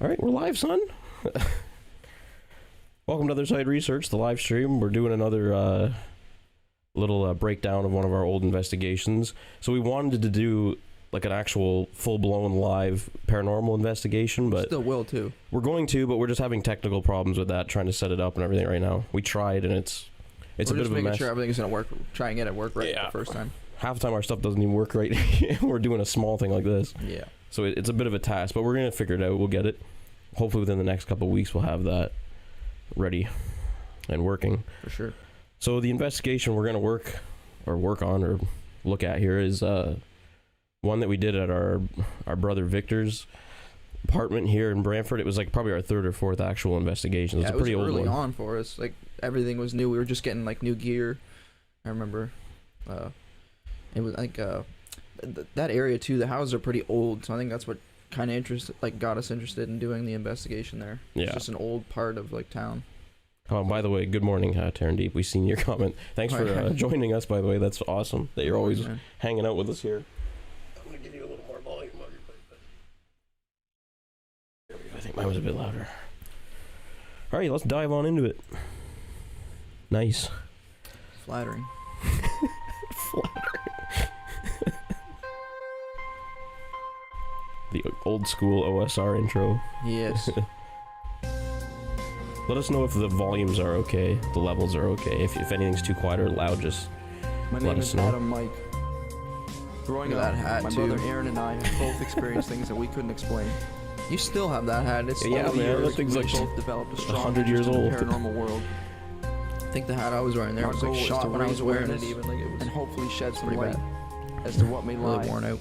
All right, we're live, son. Welcome to Other Side Research, the live stream. We're doing another little breakdown of one of our old investigations. So we wanted to do like an actual full-blown live paranormal investigation, but still will too. We're going to, but we're just having technical problems with that, trying to set it up and everything right now. We tried, and it's a bit of a mess. Making sure everything's gonna work. Try and get it work right the first time. Half the time our stuff doesn't even work right. We're doing a small thing like this. Yeah. So it's a bit of a task, but we're gonna figure it out. We'll get it. Hopefully within the next couple of weeks we'll have that ready and working. For sure. So the investigation we're gonna work on or look at here is one that we did at our brother Victor's apartment here in Brantford. It was like probably our third or fourth actual investigation. It was a pretty old one. Early on for us. Like everything was new. We were just getting like new gear. I remember. It was like that area too. The houses are pretty old, so I think that's what kind of got us interested in doing the investigation there. Yeah. It's just an old part of like town. Oh, by the way, good morning, Taryn Deep. We've seen your comment. Thanks for joining us, by the way. That's awesome that you're always hanging out with us here. I'm going to give you a little more volume. I think mine was a bit louder. All right, let's dive on into it. Nice. Flattering. The old school OSR intro. Yes. Let us know if the volumes are okay, the levels are okay. If anything's too quiet or loud, just My let name us is know. Adam Mike. Growing Look at up, that hat, my too. brother Aaron and I have both experienced things that we couldn't explain. You still have that hat. It's Yeah, over man, years. that thing's We like both developed a strong 100 years interest in old. the paranormal world, I think the hat I was wearing there Our was like goal is shot to when I was raise wearing it. awareness Even like it was and hopefully shed some pretty light bad. as to what may Really lie worn out.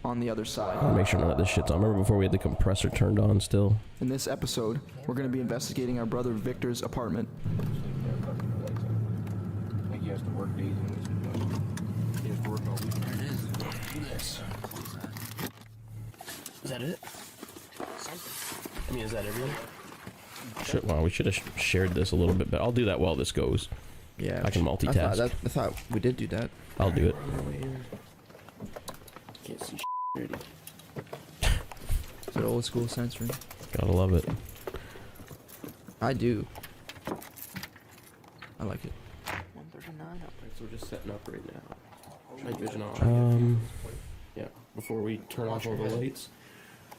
on the other I side. want to make sure none of this shit's on. Remember before we had the compressor turned on still? In this episode, we're going to be investigating our brother Victor's apartment. Like he has to work days and he has to work all week. There it is. Do this. Is that it? I mean, is that everything? Wow, we should have shared this a little bit, but I'll do that while this goes. Yeah. I can multitask. I thought we did do that. I'll do it. Can't see shit. Is it old school censoring? Gotta love it. I do. I like it. 139 up. So we're just setting up right now. Night vision on. Yeah. Before we turn off all the lights,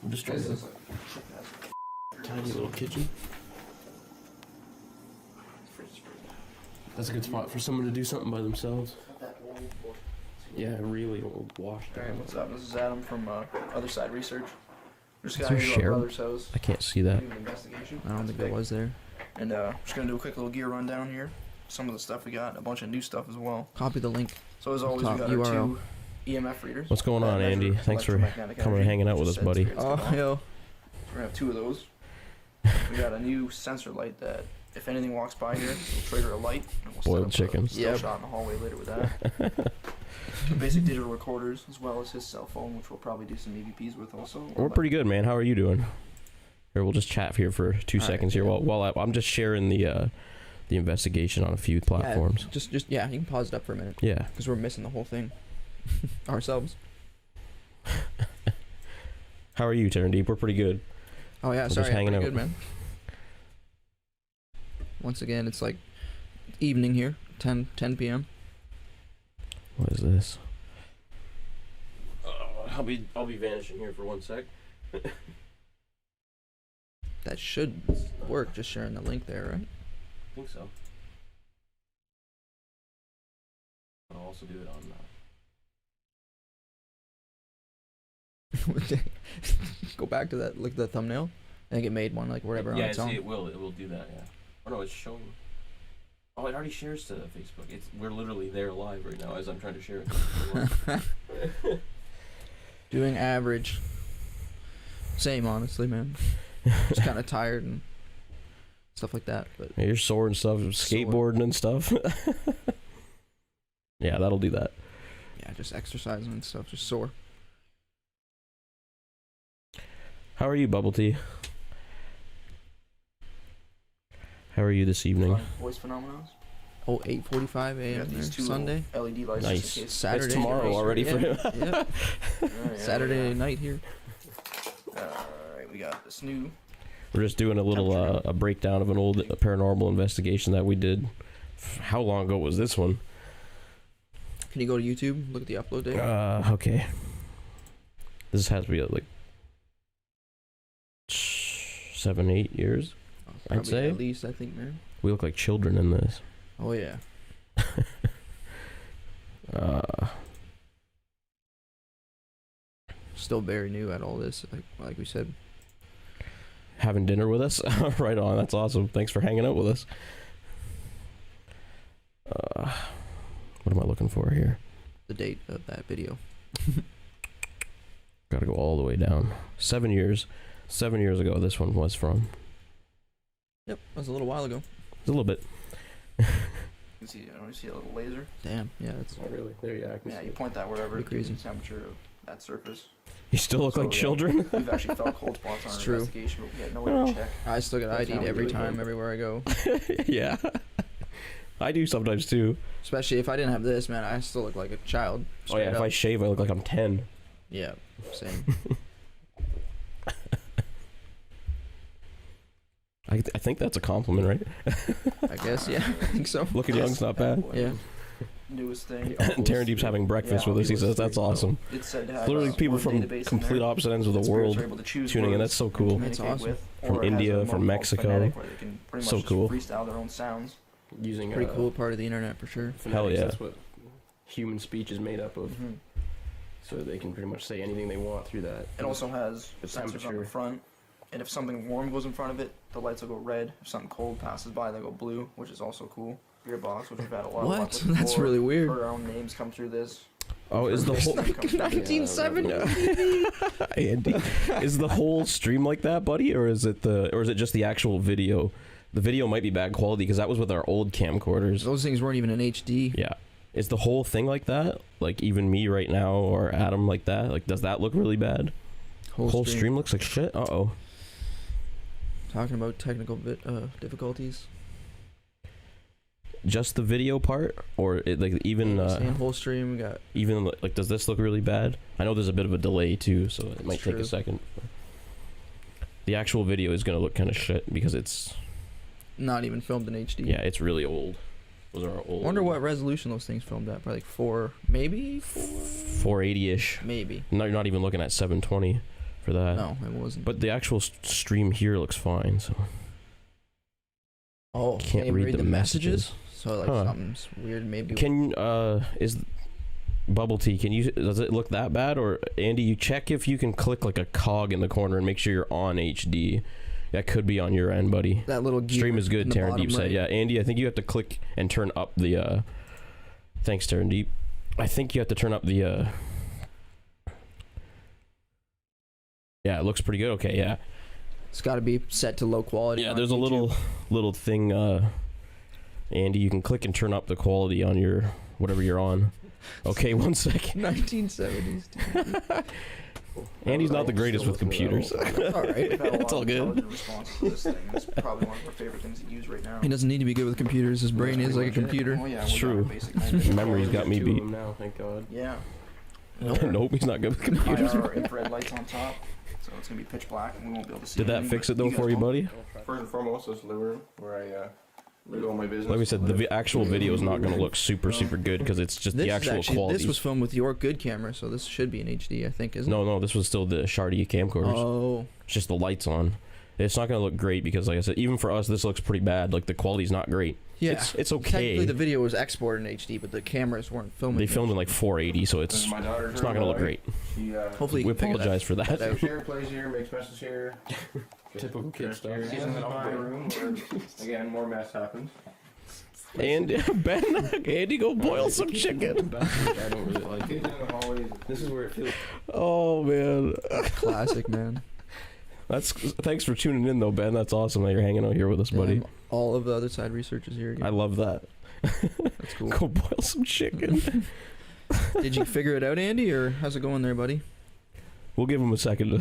I'm just trying to tiny little kitchen. That's a good spot for someone to do something by themselves. Yeah, really old washed. Alright, what's up? This is Adam from Other Side Research. We're just Is going there to share? our brother's house. I can't see that. Do an investigation. I don't think it was there. And just going to do a quick little gear rundown here. Some of the stuff we got, a bunch of new stuff as well. Copy the link. So as always, we Top got our URL. two EMF readers. What's going on, that Andy? measure Thanks for electromagnetic coming and energy, hanging out with just us, buddy. sense rates Oh, going on. yo. We're gonna have two of those. We got a new sensor light that if anything walks by here, it'll trigger a light. And we'll Boiled set up chicken. a still shot in the hallway later with that. Some basic digital recorders as well as his cell phone, which we'll probably do some EVPs with also. We're pretty good, man. How are you doing? Here, we'll just chat here for 2 All right, seconds here yeah. while I'm just sharing the investigation on a few platforms. Yeah, you can pause it up for a minute Yeah. because we're missing the whole thing ourselves. How are you, Taryn Deep? We're pretty good. Oh yeah, We're sorry, just hanging pretty out. good, man. Once again, it's like evening here, 10 p.m. What is this? I'll be vanishing here for 1 sec. That should work. Just sharing the link there, right? I think so. I'll also do it on Go back to that. Look at the thumbnail. I think it made one like whatever on its own. it will do that. Yeah. Oh no, it's showing. Oh, it already shares to Facebook. We're literally there live right now as I'm trying to share it. Doing average. Same, honestly, man. Just kind of tired and stuff like that. But Yeah, you're sore and stuff, skateboarding and stuff. Yeah, that'll do that. yeah, just exercising and stuff. Just sore. How are you, Bubble Tea? How are you this evening? Voice phenomenons. Oh, 8:45 We a.m. got these there, two Sunday. LED lights. Nice. Just in case. Saturday. It's tomorrow already for him. Yeah. Yeah, Saturday night here. Alright, we got this new. We're just doing a little a breakdown of an old paranormal investigation that we did. How long ago was this one? Can you go to YouTube? Look at the upload date. Okay. This has to be like 7, 8 years. I'd Probably say. at least, I think, man. We look like children in this. Oh yeah. Still very new at all this, like we said. Having dinner with us? Right on. That's awesome. Thanks for hanging out with us. What am I looking for here? The date of that video. Gotta go all the way down. 7 years. 7 years ago, this one was from. Yep, that was a little while ago. It's a little bit. You can see, I don't see a little laser. Damn, yeah, it's Oh, really? There you are. Yeah, you point that wherever. Pretty crazy. The temperature of that surface. You still look So, like yeah. children? We've actually felt cold spots on It's our true. investigation, but we had no way Oh. to check. I still get That's how ID'd we every do it. time, everywhere I go. Yeah. I do sometimes too. Especially if I didn't have this, man, I still look like a child. Oh yeah, straight if up. I shave, I look like I'm 10. Yeah, same. I think that's a compliment, right? I guess, yeah, I think so. Looking young's not bad. Yeah. Newest thing. Taryn Deep's having breakfast Yeah, with us. He it says was that's free, so awesome. It's said to have Literally people word from database in complete there opposite ends of the that spirits world are able to choose tuning in. words That's so and cool. That's communicate awesome. with, From or it has India, a mode from called Mexico. phonetic, where they can pretty So much cool. just freestyle their own sounds. Using Pretty cool part of the internet for sure. Hell yeah. That's what human speech is made up of. So they can pretty much say anything they want through that. It also has The sensors on temperature. the front, and if something warm goes in front of it, the lights will go red. If something cold passes by, they go blue, which is also cool. Your box, which we've had a lot of luck What? with That's before. really weird. Heard our own names come through this. Oh, is the whole 1970. Andy? Is the whole stream like that, buddy, or is it just the actual video? The video might be bad quality because that was with our old camcorders. Those things weren't even in HD. Yeah. Is the whole thing like that? Like even me right now or Adam like that? Like does that look really bad? Whole stream looks like shit. Uh-oh. Talking about technical difficulties. Just the video part, or it, like even Saying whole stream, we got even like does this look really bad? I know there's a bit of a delay too, so it might take true. a second. The actual video is gonna look kind of shit because it's not even filmed in HD. yeah, it's really old. Those are our old. I wonder what resolution those things filmed at. Probably like 4, maybe 4, 480ish. maybe. No, you're not even looking at 720 for that. No, it wasn't. But the actual stream here looks fine, so oh, can't even read the messages. So like Huh. something's weird. Maybe. Can is Bubble Tea? Can you? Does it look that bad? Or Andy, you check if you can click like a cog in the corner and make sure you're on HD. That could be on your end, buddy. that little gear Stream is good. in the Taryn bottom Deep said, right. yeah. Andy, I think you have to click and turn up the. Thanks, Taryn Deep. I think you have to turn up the. Yeah, it looks pretty good. Okay, yeah. It's got to be set to low quality. Yeah, on there's a YouTube. little thing, Andy. You can click and turn up the quality on your whatever you're on. Okay, 1 second. 1970s. dude. Andy's not the greatest with computers. All right. We've had a lot It's all of good. intelligent responses to this thing. It's probably one of our favorite things to use right now. He doesn't need to be good with computers. His brain is like a computer. Oh, yeah, It's we got true. a basic memory. Memory's got me Two of beat. them now, thank God. Yeah. Nope, he's not good with computers. IR infrared lights on top, so it's gonna be pitch black and we won't be able to see. Did that anything, fix but it though guys for you, won't. buddy? First and foremost, this is the living room where I do all my business. Like we said, the actual video is not going to look super good because it's just This the is actual actually, quality. This was filmed with your good camera, so this should be in HD, I think, isn't it? No, this was still the Shardy camcorders. Oh, It's just the lights on. It's not going to look great because, like I said, even for us, this looks pretty bad. Like the quality's not great. yeah. It's okay. Technically, the video was exported in HD, but the cameras weren't filming. They it. filmed in like 480, so This it's is my daughter's it's not room, going to look by the way. great. She, Hopefully, you We can figure apologize for that. that out. here, plays here, makes messes here. Typical kid stuff. She's in my room where, again, more mess happens. And Ben, Andy, go boil some chicken. I don't really like it. In the hallways. This is where it feels. Oh man, Classic, man. thanks for tuning in though, Ben. That's awesome that you're hanging out here with us, buddy. Damn, all of the other side research is here again. I love that. That's cool. Go boil some chicken. Did you figure it out, Andy, or how's it going there, buddy? We'll give him a second to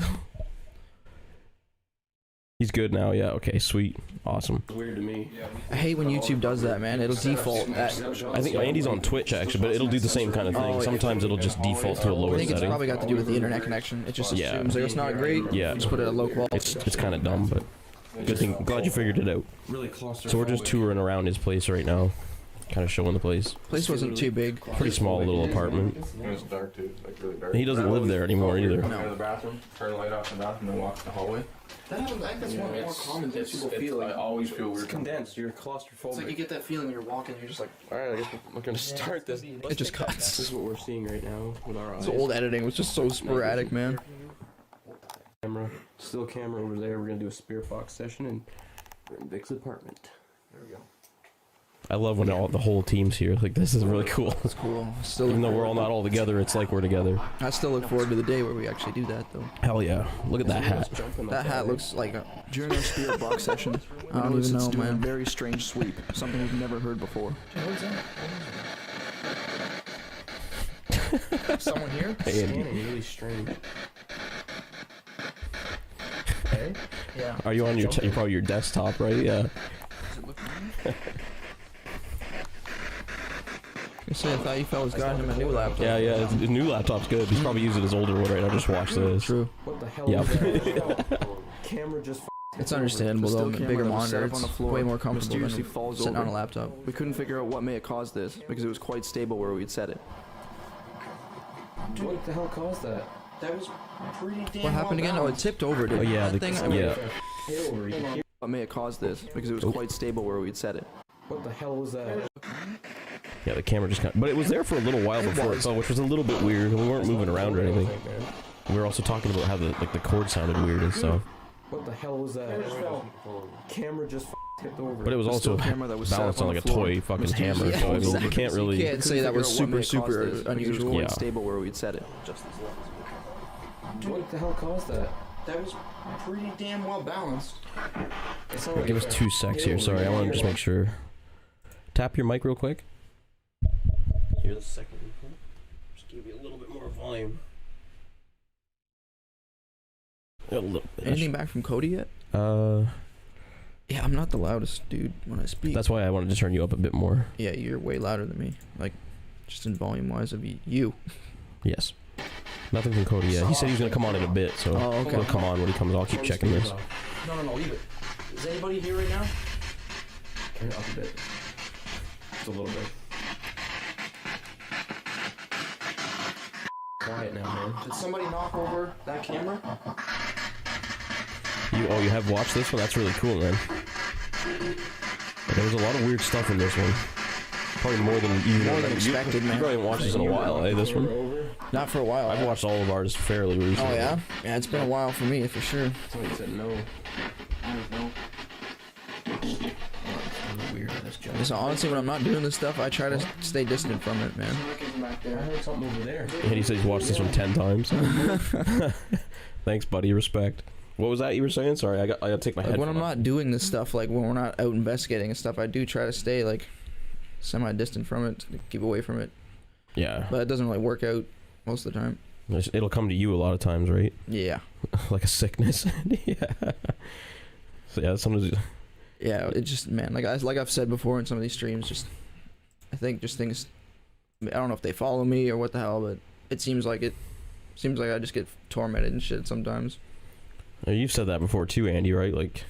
He's good now. Yeah. Okay. Sweet. Awesome. It's weird to me. I hate when YouTube does that, man. It'll default at. I think Andy's on Twitch actually, but it'll do the same kind of thing. Oh, yeah. Sometimes it'll just default to a I lower think it's setting. probably got to do with the internet connection. It just Yeah. assumes like it's not great. Yeah. Just put it at low quality. It's kind of dumb, but good thing. Glad you figured it out. Really claustrophobic. So we're just touring around his place right now, kind of showing the place. Place wasn't too big. Pretty small little apartment. It was dark too, like really dark. He doesn't live there anymore either. Go to the bathroom, turn the light off in the bathroom, and walk to the hallway. I think that's one of the more common things people feel. I always feel weird. It's condensed. You're claustrophobic. It's like you get that feeling when you're walking, you're just like, Alright, I guess we're gonna start this. it just This cuts. is what we're seeing right now with our eyes. The old editing was just so sporadic, man. Camera, still camera over there. We're gonna do a spirit box session and we're in Vic's apartment. There we go. I love when the whole team's here. Like this is really cool. It's cool. Still, Even though we're all not all together, it's like we're together. I still look forward to the day where we actually do that, though. Hell yeah! Look at that hat. That hat looks like a. During our spirit box session, I don't noticed even it's know, doing a man. very strange sweep, something we've never heard before. Someone here? Hey, Andy. Scanning really strange. Hey? Yeah. Are you on your? You're probably your desktop, right? Yeah. I thought you fellas got him a new laptop. Yeah, yeah. His new laptop's good. He's probably using his older one right now. Just watch this. True. What the hell Yeah. is that? Camera just It's understandable though. The still Bigger camera that was set monitor. up on It's the floor way more comfortable mysteriously than falls sitting on over. a laptop. We couldn't figure out what may have caused this because it was quite stable where we'd set it. What the hell caused that? That was pretty damn What happened again? Oh, it tipped over, dude. Oh yeah, That the, thing. I mean, yeah. Hit over. You can hear. What may have caused this because it was Oh. quite stable where we'd set it. What the hell was that? Yeah, the camera just kind of, but it was there for a little while before it fell, which was a little bit weird. We weren't moving around or anything. We were also talking about how the cord sounded weird and stuff. What the hell was that? Camera just tipped over. But it was The also still camera that was set balanced up on on like a the floor toy fucking mysteriously hammer. So I mean, falls you can't You really. can't say that was Couldn't super, figure out what may have super caused this because it was unusual. quite Yeah. stable where we'd set it. What the hell caused that? That was pretty damn well balanced. It sounded like Give us 2 secs here. Sorry, I want to just make sure. Tap your mic real quick. Here's the second. Just give you a little bit more volume. A little bit. Anything back from Cody yet? Yeah, I'm not the loudest dude when I speak. That's why I wanted to turn you up a bit more. Yeah, you're way louder than me. Like, just in volume wise of you. Yes. Nothing from Cody yet. He said he was gonna come on in a bit, so Oh, okay. he'll come on when he comes. I'll keep checking this. No, leave it. Is anybody here right now? Turn it up a bit. Just a little bit. Quiet now, man. Did somebody knock over that camera? You have watched this one? That's really cool, man. There was a lot of weird stuff in this one. Probably more than expected, You man. probably haven't watched this in a while, eh? This one. Not for a while. I've watched all of ours fairly recently. Oh yeah? Yeah, it's been a while for me, for sure. Somebody said no. Weird. So honestly, when I'm not doing this stuff, I try to stay distant from it, man. I heard something over there. And he said he's watched this one 10 times. Thanks, buddy. Respect. What was that you were saying? Sorry, I got to take my Like head. when I'm not doing this stuff, like when we're not out investigating and stuff, I do try to stay like semi-distant from it, to keep away from it. Yeah. But it doesn't really work out most of the time. It'll come to you a lot of times, right? Yeah. Like a sickness. Yeah. So yeah, sometimes. Yeah, it just, man, like I've said before in some of these streams, just I think just things. I don't know if they follow me or what the hell, but it seems like I just get tormented and shit sometimes. You've said that before too, Andy, right? Like,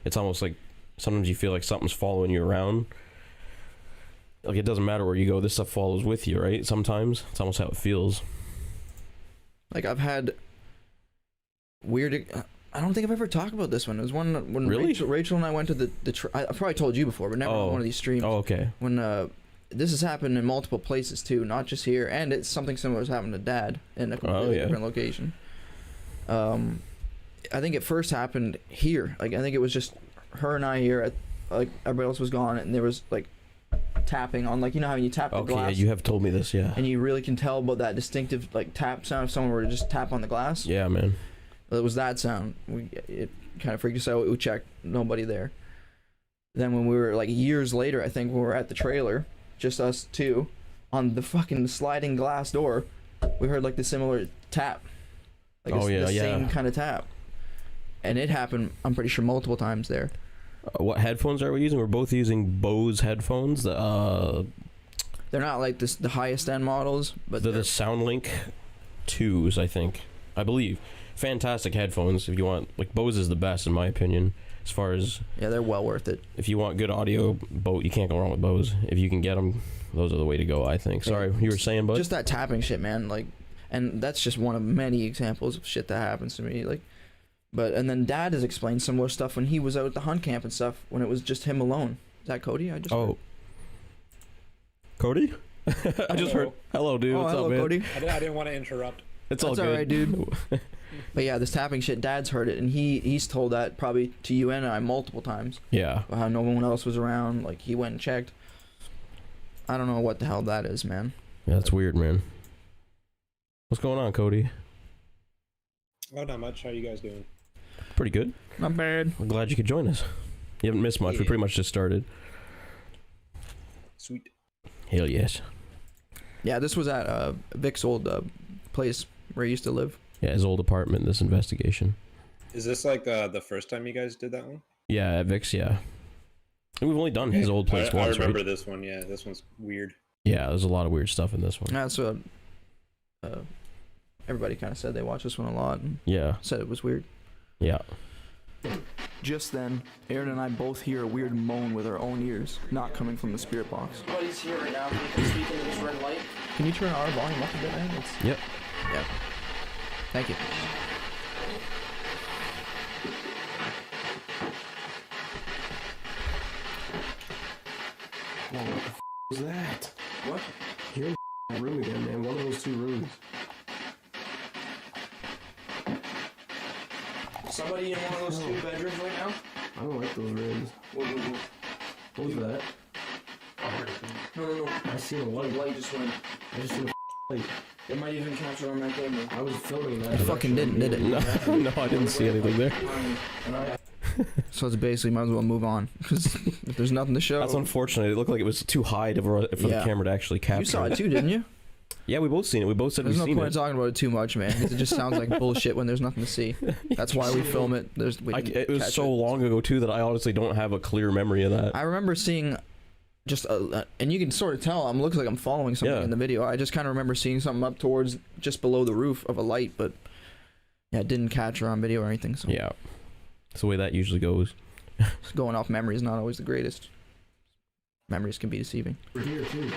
it's almost like sometimes you feel like something's following you around. Like, it doesn't matter where you go, this stuff follows with you, right? Sometimes. It's almost how it feels. Like, I've had weird. I don't think I've ever talked about this one. It was one when Really? Rachel and I went to the I probably told you before, but never on one of these streams. Oh, okay. When this has happened in multiple places too, not just here, and it's something similar has happened to Dad in a completely different location. I think it first happened here. Like, I think it was just her and I here. Like, everybody else was gone, and there was like tapping on, like, you know how you tap the Okay, glass. yeah, you have told me this, yeah. And you really can tell about that distinctive like tap sound if someone were to just tap on the glass. Yeah, man. It was that sound. It kind of freaked us out. We checked, nobody there. Then when we were like years later, I think when we were at the trailer, just us two, on the fucking sliding glass door, we heard like the similar tap, like the same kind of tap. and it happened. I'm pretty sure multiple times there. What headphones are we using? We're both using Bose headphones. They're not like this the highest end models, but They're the SoundLink 2s, I think. I believe. Fantastic headphones if you want. Like, Bose is the best in my opinion. As far as yeah, they're well worth it. if you want good audio, you can't go wrong with Bose. If you can get them, those are the way to go, I think. Sorry, you were saying, bud? Just that tapping shit, man. Like, and that's just one of many examples of shit that happens to me. Like, and then Dad has explained similar stuff when he was out at the hunt camp and stuff when it was just him alone. Is that Cody? I just heard. Cody? I just heard. Hello, dude. What's hello, up, man? Cody. I didn't want to interrupt. It's all That's good. all right, dude. But yeah, this tapping shit, Dad's heard it, and he's told that probably to you and I multiple times. Yeah. How no one else was around. Like, he went and checked. I don't know what the hell that is, man. Yeah, that's weird, man. What's going on, Cody? Oh, not much. How you guys doing? Pretty good. Not bad. I'm glad you could join us. You haven't missed much. We Yeah. pretty much just started. Sweet. Hell yes. Yeah, this was at Vic's old place where he used to live. Yeah, his old apartment, this investigation. Is this like the first time you guys did that one? Yeah, at Vic's, yeah. And we've only done his old place I once, remember right? this one. Yeah, this one's weird. Yeah, there's a lot of weird stuff in this one. That's what everybody kind of said. They watched this one a lot and Yeah, said it was weird. yeah. Just then, Aaron and I both hear a weird moan with our own ears, not coming from the spirit box. Everybody's here right now. Can you speak into this red light? Can you turn our volume up a bit, man? Yep. Yeah. Thank you. Whoa, what the was that? What? You're in the room again, man. One of those two rooms. Somebody in one of those two bedrooms right now? I don't like those rooms. Whoa. What was that? No. I seen a The light. light just went. I just seen a light. It might even capture on my camera. I was filming that. It fucking didn't, did it? No, no, I didn't see anything there. So it's basically might as well move on because if there's nothing to show. That's unfortunate. It looked like it was too high for the Yeah. camera to actually capture. You saw it too, didn't you? Yeah, we both seen it. We both said There's we've no seen point it. in talking about it too much, man. 'Cause it just sounds like bullshit when there's nothing to see. That's why we film it. It was so long ago too that I honestly don't have a clear memory of that. I remember seeing just and you can sort of tell. Looks like I'm following something Yeah. in the video. I just kind of remember seeing something up towards just below the roof of a light, but yeah, it didn't capture on video or anything. So Yeah, that's the way that usually goes. going off memory is not always the greatest. Memories can be deceiving. We're here too.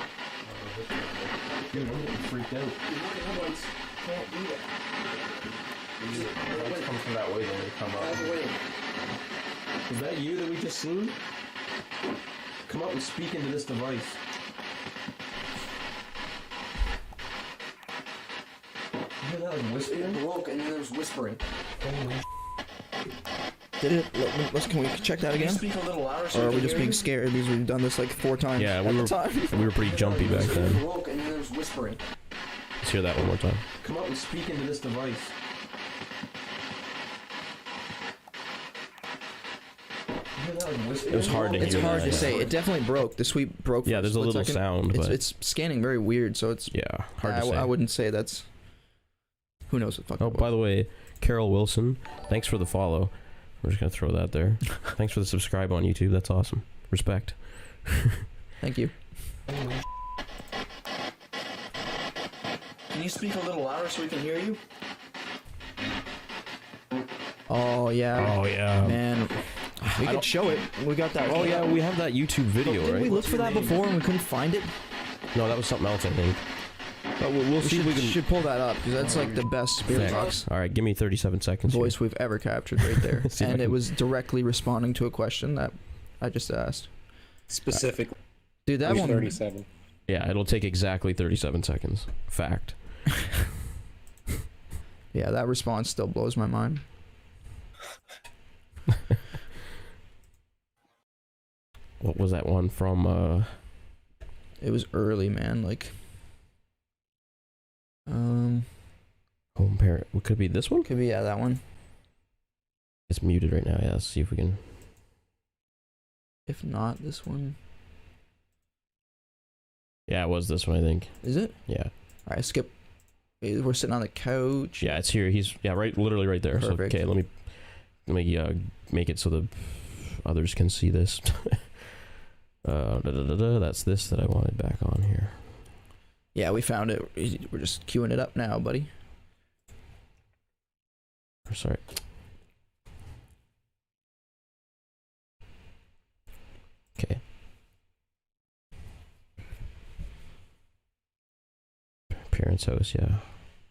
Dude, I'm getting freaked out. Lights can't do that. Lights come from that way, then they come up. Is that you that we just seen? Come up and speak into this device. You hear that like It whispering? broke and then there was whispering. Did it? Can we check that Can you again? speak a little louder so Or are we we can just hear being you? scared because we've done this like 4 times? Yeah, at we the were time. we were pretty jumpy back It then. broke and then there was whispering. Let's hear that one more time. Come up and speak into this device. You hear that like whispering? It was hard to It's hear hard that, to yeah. say. It definitely broke. The sweep broke. Yeah, for there's a split little second. sound, but It's scanning very weird, so it's yeah, hard to say. I wouldn't say that's. Who knows what the fuck? Oh, it by was. the way, Carol Wilson, thanks for the follow. We're just gonna throw that there. Thanks for the subscribe on YouTube. That's awesome. Respect. Thank you. Can you speak a little louder so we can hear you? Oh yeah. Oh yeah. Man, we could show it. We got that. Oh yeah, we have that YouTube video, Didn't right? we look for that before and we couldn't find it? No, that was something else, I think. But we'll see if we can. should pull that up because that's like the best spirit box All right, give me 37 seconds. here. voice we've ever captured right there, See if I and it can- was directly responding to a question that I just asked. Specifically, Dude, that one. 37. Yeah, it'll take exactly 37 seconds. Fact. Yeah, that response still blows my mind. What was that one from? It was early, man. Like, Home parent. What could it be? This one? could be that one. It's muted right now. Yeah, let's see if we can. If not, this one. Yeah, it was this one, I think. Is it? Yeah. All right, skip. We're sitting on the couch. Yeah, it's here. He's right, literally right there. Perfect. So okay, let me make it so the others can see this. That's this that I wanted back on here. Yeah, we found it. We're just queuing it up now, buddy. Sorry. Okay. Parents' house, yeah.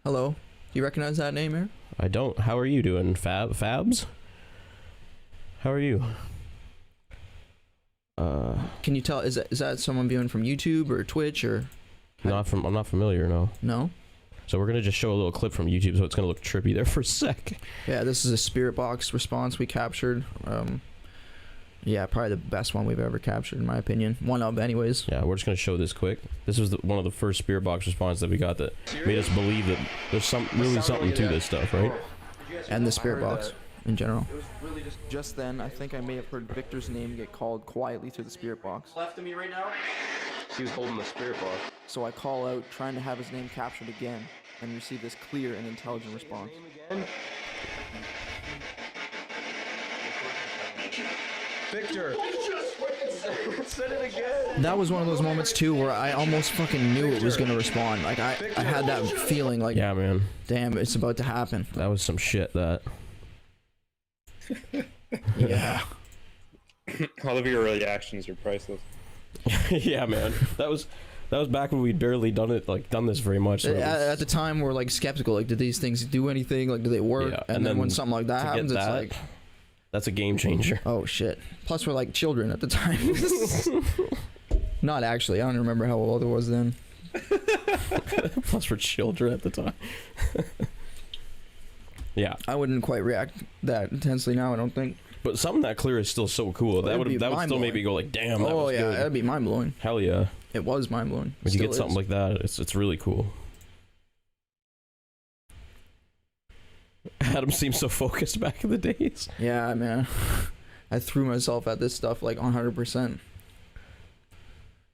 Hello. Do you recognize that name here? I don't. How are you doing, Fabs? How are you? Can you tell? Is that someone viewing from YouTube or Twitch or? I'm not familiar, no. No. So we're gonna just show a little clip from YouTube, so it's gonna look trippy there for a sec. Yeah, this is a spirit box response we captured. Yeah, probably the best one we've ever captured, in my opinion. One of, anyways. Yeah, we're just gonna show this quick. This was one of the first spirit box responses that we got that made us believe that there's something to this stuff, right? And the spirit box in general. It was really just then. I think I may have heard Victor's name get called quietly through the spirit box. Left of me right now. He was holding the spirit box. So I call out, trying to have his name captured again, and receive this clear and intelligent response. Victor! That was one of those moments too where I almost fucking knew it was gonna respond. Like I had that feeling like, Yeah, man. damn, it's about to happen. That was some shit. That. Yeah. All of your reactions are priceless. Yeah, man. That was back when we'd barely done this very much. So At the time, we're like skeptical. Like, did these things do anything? Like, do they work? Yeah, and then when something like that to get happens, it's that, like, that's a game changer. oh shit. Plus, we're like children at the time. Not actually. I don't remember how old I was then. Plus, we're children at the time. Yeah, I wouldn't quite react that intensely now, I don't think. but something that clear is still so cool. That would still make me go like, damn. That Oh was yeah, good. that'd be mind blowing. Hell yeah. It was mind blowing. When you get something like that, it's really cool. Adam seems so focused back in the days. Yeah, man. I threw myself at this stuff like 100%.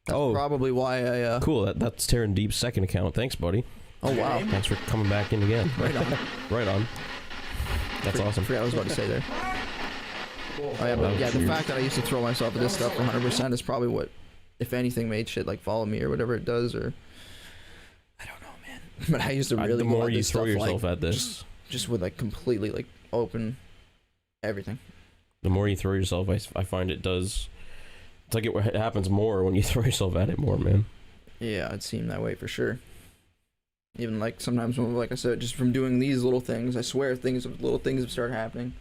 That's probably why I. Cool. That's Terran Deep's second account. Thanks, buddy. Oh wow. Thanks for coming back in again. Right on. Right on. That's awesome. I forgot what I was about to say there. Oh yeah, but yeah, the fact that I used to throw myself at this stuff 100% is probably what, if anything, made shit like follow me or whatever it does, or I don't know, man. But I used to really. The go more at you this throw stuff, yourself like, at this, just with like completely like open everything. the more you throw yourself, I find it does. It's like it happens more when you throw yourself at it more, man. Yeah, it seemed that way for sure. Even like sometimes when, like I said, just from doing these little things, I swear little things have started happening.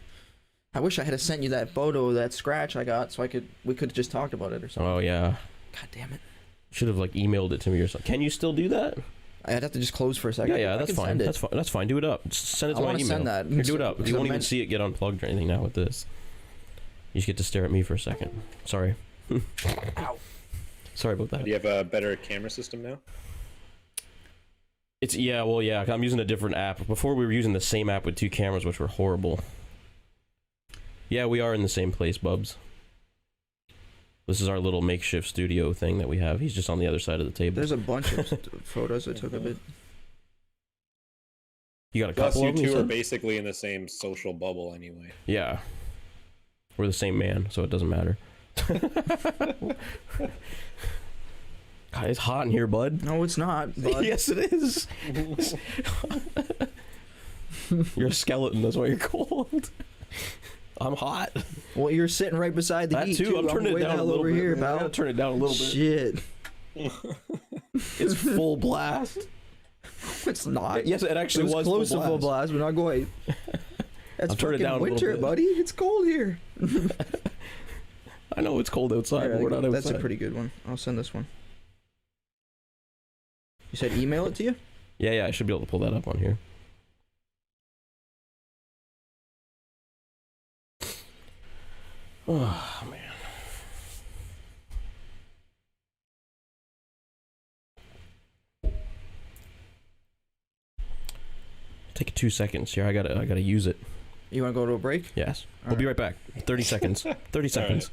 I wish I had sent you that photo, that scratch I got, so we could have just talked about it or something. Oh yeah. God damn it. Should have like emailed it to me or something. Can you still do that? I'd have to just close for a second. Yeah, I that's can fine. send it. That's fine. That's fine. Do it up. Just send it to I my wanna email. send that. Here, do it up. Because You won't I even meant- see it get unplugged or anything now with this. You just get to stare at me for a second. Sorry. Ow. Do Sorry about that. you have a better camera system now? Yeah. I'm using a different app. Before we were using the same app with two cameras, which were horrible. Yeah, we are in the same place, Bubs. This is our little makeshift studio thing that we have. He's just on the other side of the table. There's a bunch of photos I took of it. You got a Plus, couple you of them, you two are said? basically in the same social bubble anyway. Yeah. We're the same man, so it doesn't matter. God, it's hot in here, bud. No, it's not, bud. Yes, it is. You're a skeleton. That's why you're cold. I'm hot. Well, you're sitting right beside the That heat, too. I'm turning way it down the a hell little over bit. here, I pal. gotta turn it down a little bit. Shit. It's full blast. It's not. Yes, it actually It was close to full blast. blast, but not quite. That's I'll turn it fucking down a little winter, bit. buddy. It's cold here. I know it's cold outside, but we're not outside. That's a pretty good one. I'll send this one. You said email it to you? Yeah, I should be able to pull that up on here. Oh, man. Take 2 seconds here. I gotta use it. You want to go to a break? Yes. All We'll be right. right back. 30 seconds. 30 seconds.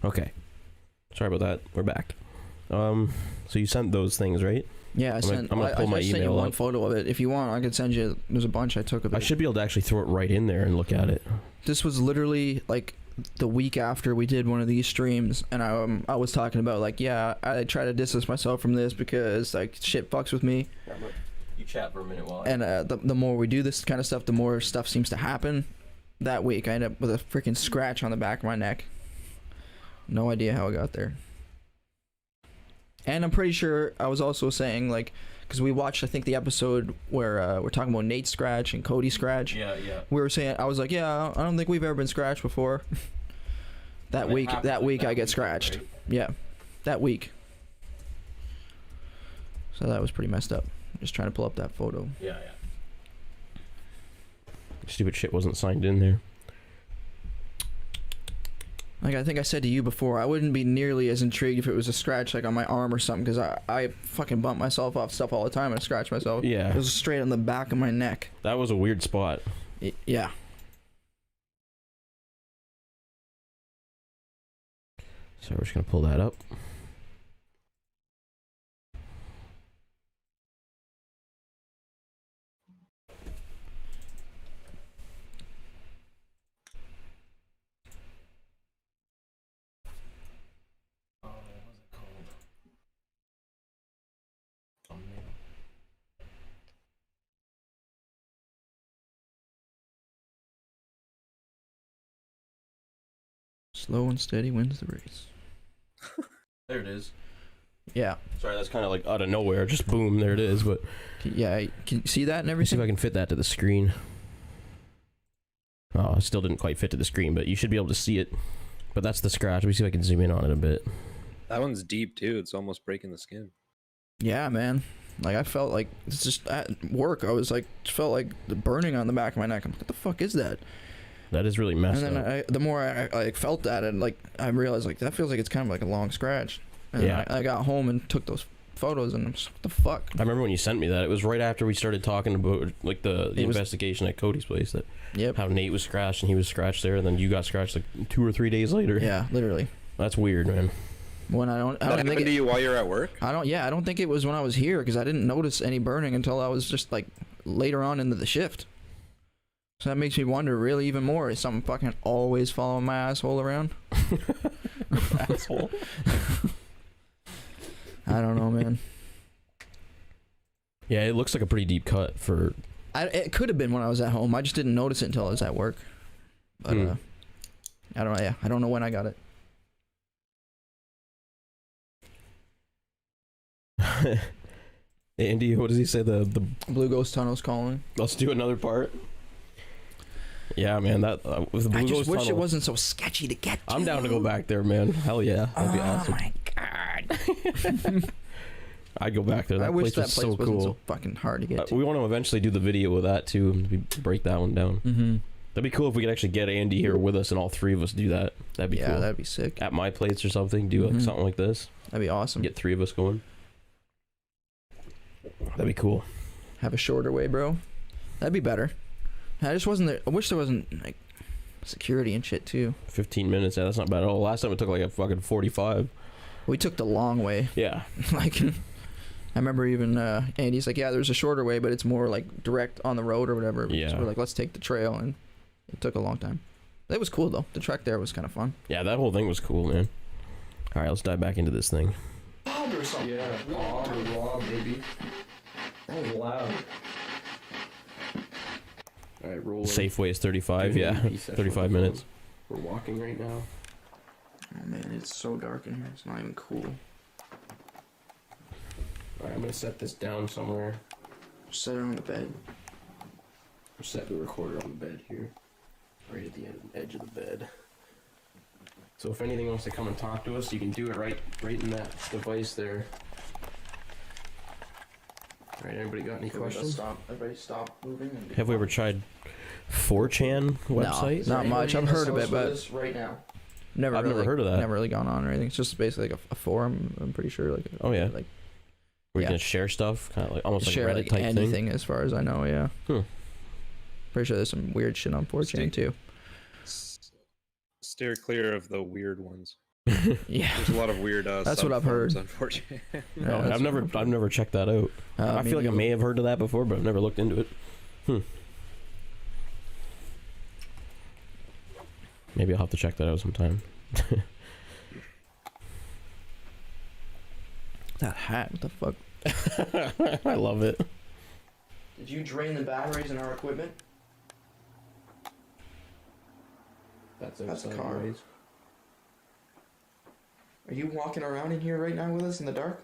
Okay. Sorry about that. We're back. So you sent those things, right? Yeah, I sent. I'm gonna pull my I sent you email one up. photo of it. If you want, I could send you. There's a bunch I took of it. I should be able to actually throw it right in there and look at it. This was literally like the week after we did one of these streams, and I was talking about like, yeah, I try to distance myself from this because like shit fucks with me. You chat for a minute while. And the more we do this kind of stuff, the more stuff seems to happen. That week, I ended up with a freaking scratch on the back of my neck. No idea how I got there. And I'm pretty sure I was also saying, like, because we watched, I think, the episode where we're talking about Nate's scratch and Cody's scratch. Yeah. We were saying, I was like, yeah, I don't think we've ever been scratched before. that week I get scratched. Right? Yeah, that week. So that was pretty messed up. Just trying to pull up that photo. Yeah. Stupid shit wasn't signed in there. Like I think I said to you before, I wouldn't be nearly as intrigued if it was a scratch like on my arm or something, because I fucking bump myself off stuff all the time and scratch myself. Yeah. It was straight on the back of my neck. That was a weird spot. Yeah. So we're just gonna pull that up. Slow and steady wins the race. There it is. Yeah. Sorry, that's kind of like out of nowhere. Just boom, there it is. But Yeah, can you see that and let me see everything? if I can fit that to the screen. Oh, it still didn't quite fit to the screen, but you should be able to see it. But that's the scratch. Let me see if I can zoom in on it a bit. That one's deep too. It's almost breaking the skin. Yeah, man. Like I felt like it's just at work. I was like, felt like the burning on the back of my neck. I'm like, what the fuck is that? That is really messed And then up. the more I like felt that, and like I realized like that feels like it's kind of like a long scratch. And Yeah. I got home and took those photos, and I'm just, what the fuck? I remember when you sent me that. It was right after we started talking about like the It was- investigation at Cody's place. That Yep. how Nate was scratched and he was scratched there, and then you got scratched like 2 or 3 days later. Yeah, literally. That's weird, man. When I don't That happened think to you while you're at work? I don't think it was when I was here, because I didn't notice any burning until I was just like later on into the shift. So that makes me wonder really even more, is something fucking always following my asshole around? Asshole. I don't know, man. Yeah, it looks like a pretty deep cut for. It could have been when I was at home. I just didn't notice it until I was at work. But I don't know. Yeah, I don't know when I got it. Andy, what does he say? The Blue Ghost Tunnel's calling. let's do another part. Yeah, man, that with the Blue I just Ghost wish Tunnel, it wasn't so sketchy to get to. I'm down to go back there, man. Hell yeah, that'd be awesome. my god. I'd go back there. That I wish place that was place so wasn't cool. so fucking hard to get to. We want to eventually do the video with that too, and break that one down. Mm-hmm. That'd be cool if we could actually get Andy here with us and all three of us do that. That'd be Yeah, cool. that'd be sick. At my place or something, do like Mhm. something like this. That'd be awesome. Get 3 of us going. That'd be cool. Have a shorter way, bro. That'd be better. I just wasn't there. I wish there wasn't like security and shit too. 15 minutes. Yeah, that's not bad at all. Last time it took like a fucking 45. We took the long way. Yeah. Like, I remember even Andy's like, yeah, there's a shorter way, but it's more like direct on the road or whatever. Yeah. So we're like, let's take the trail, and it took a long time. It was cool though. The trek there was kind of fun. Yeah, that whole thing was cool, man. All right, let's dive back into this thing. Bob or something. Yeah, Bob or Rob, baby. That was loud. Alright, roll. Safeway is 35. Doing Yeah, an EP session 35 on the minutes. phone. We're walking right now. Oh man, it's so dark in here. It's not even cool. Alright, I'm gonna set this down somewhere. Just set it on the bed. We'll set the recorder on the bed here. Right at the edge of the bed. So if anything wants to come and talk to us, you can do it right in that device there. Alright, anybody got any questions? Everybody stop moving. And Have we ever tried 4chan website? Not much. I've heard of it, but right now. never. I've really, never heard of that. Never really gone on or anything. It's just basically like a forum. I'm pretty sure. Like. Oh, yeah. Like Where you yeah. can share stuff, kind of like almost like share Reddit like type anything, thing. as far as I know. Yeah. Pretty sure there's some weird shit on 4chan Stay- too. Steer clear of the weird ones. Yeah. There's a lot of weird. That's what I've heard. subforms, Unfortunately. Yeah, I've never checked that out. I feel like I may have heard of that before, but I've never looked into it. Maybe I'll have to check that out sometime. That hat, what the fuck? I love it. Did you drain the batteries in our equipment? That's the outside car. ways. Are you walking around in here right now with us in the dark?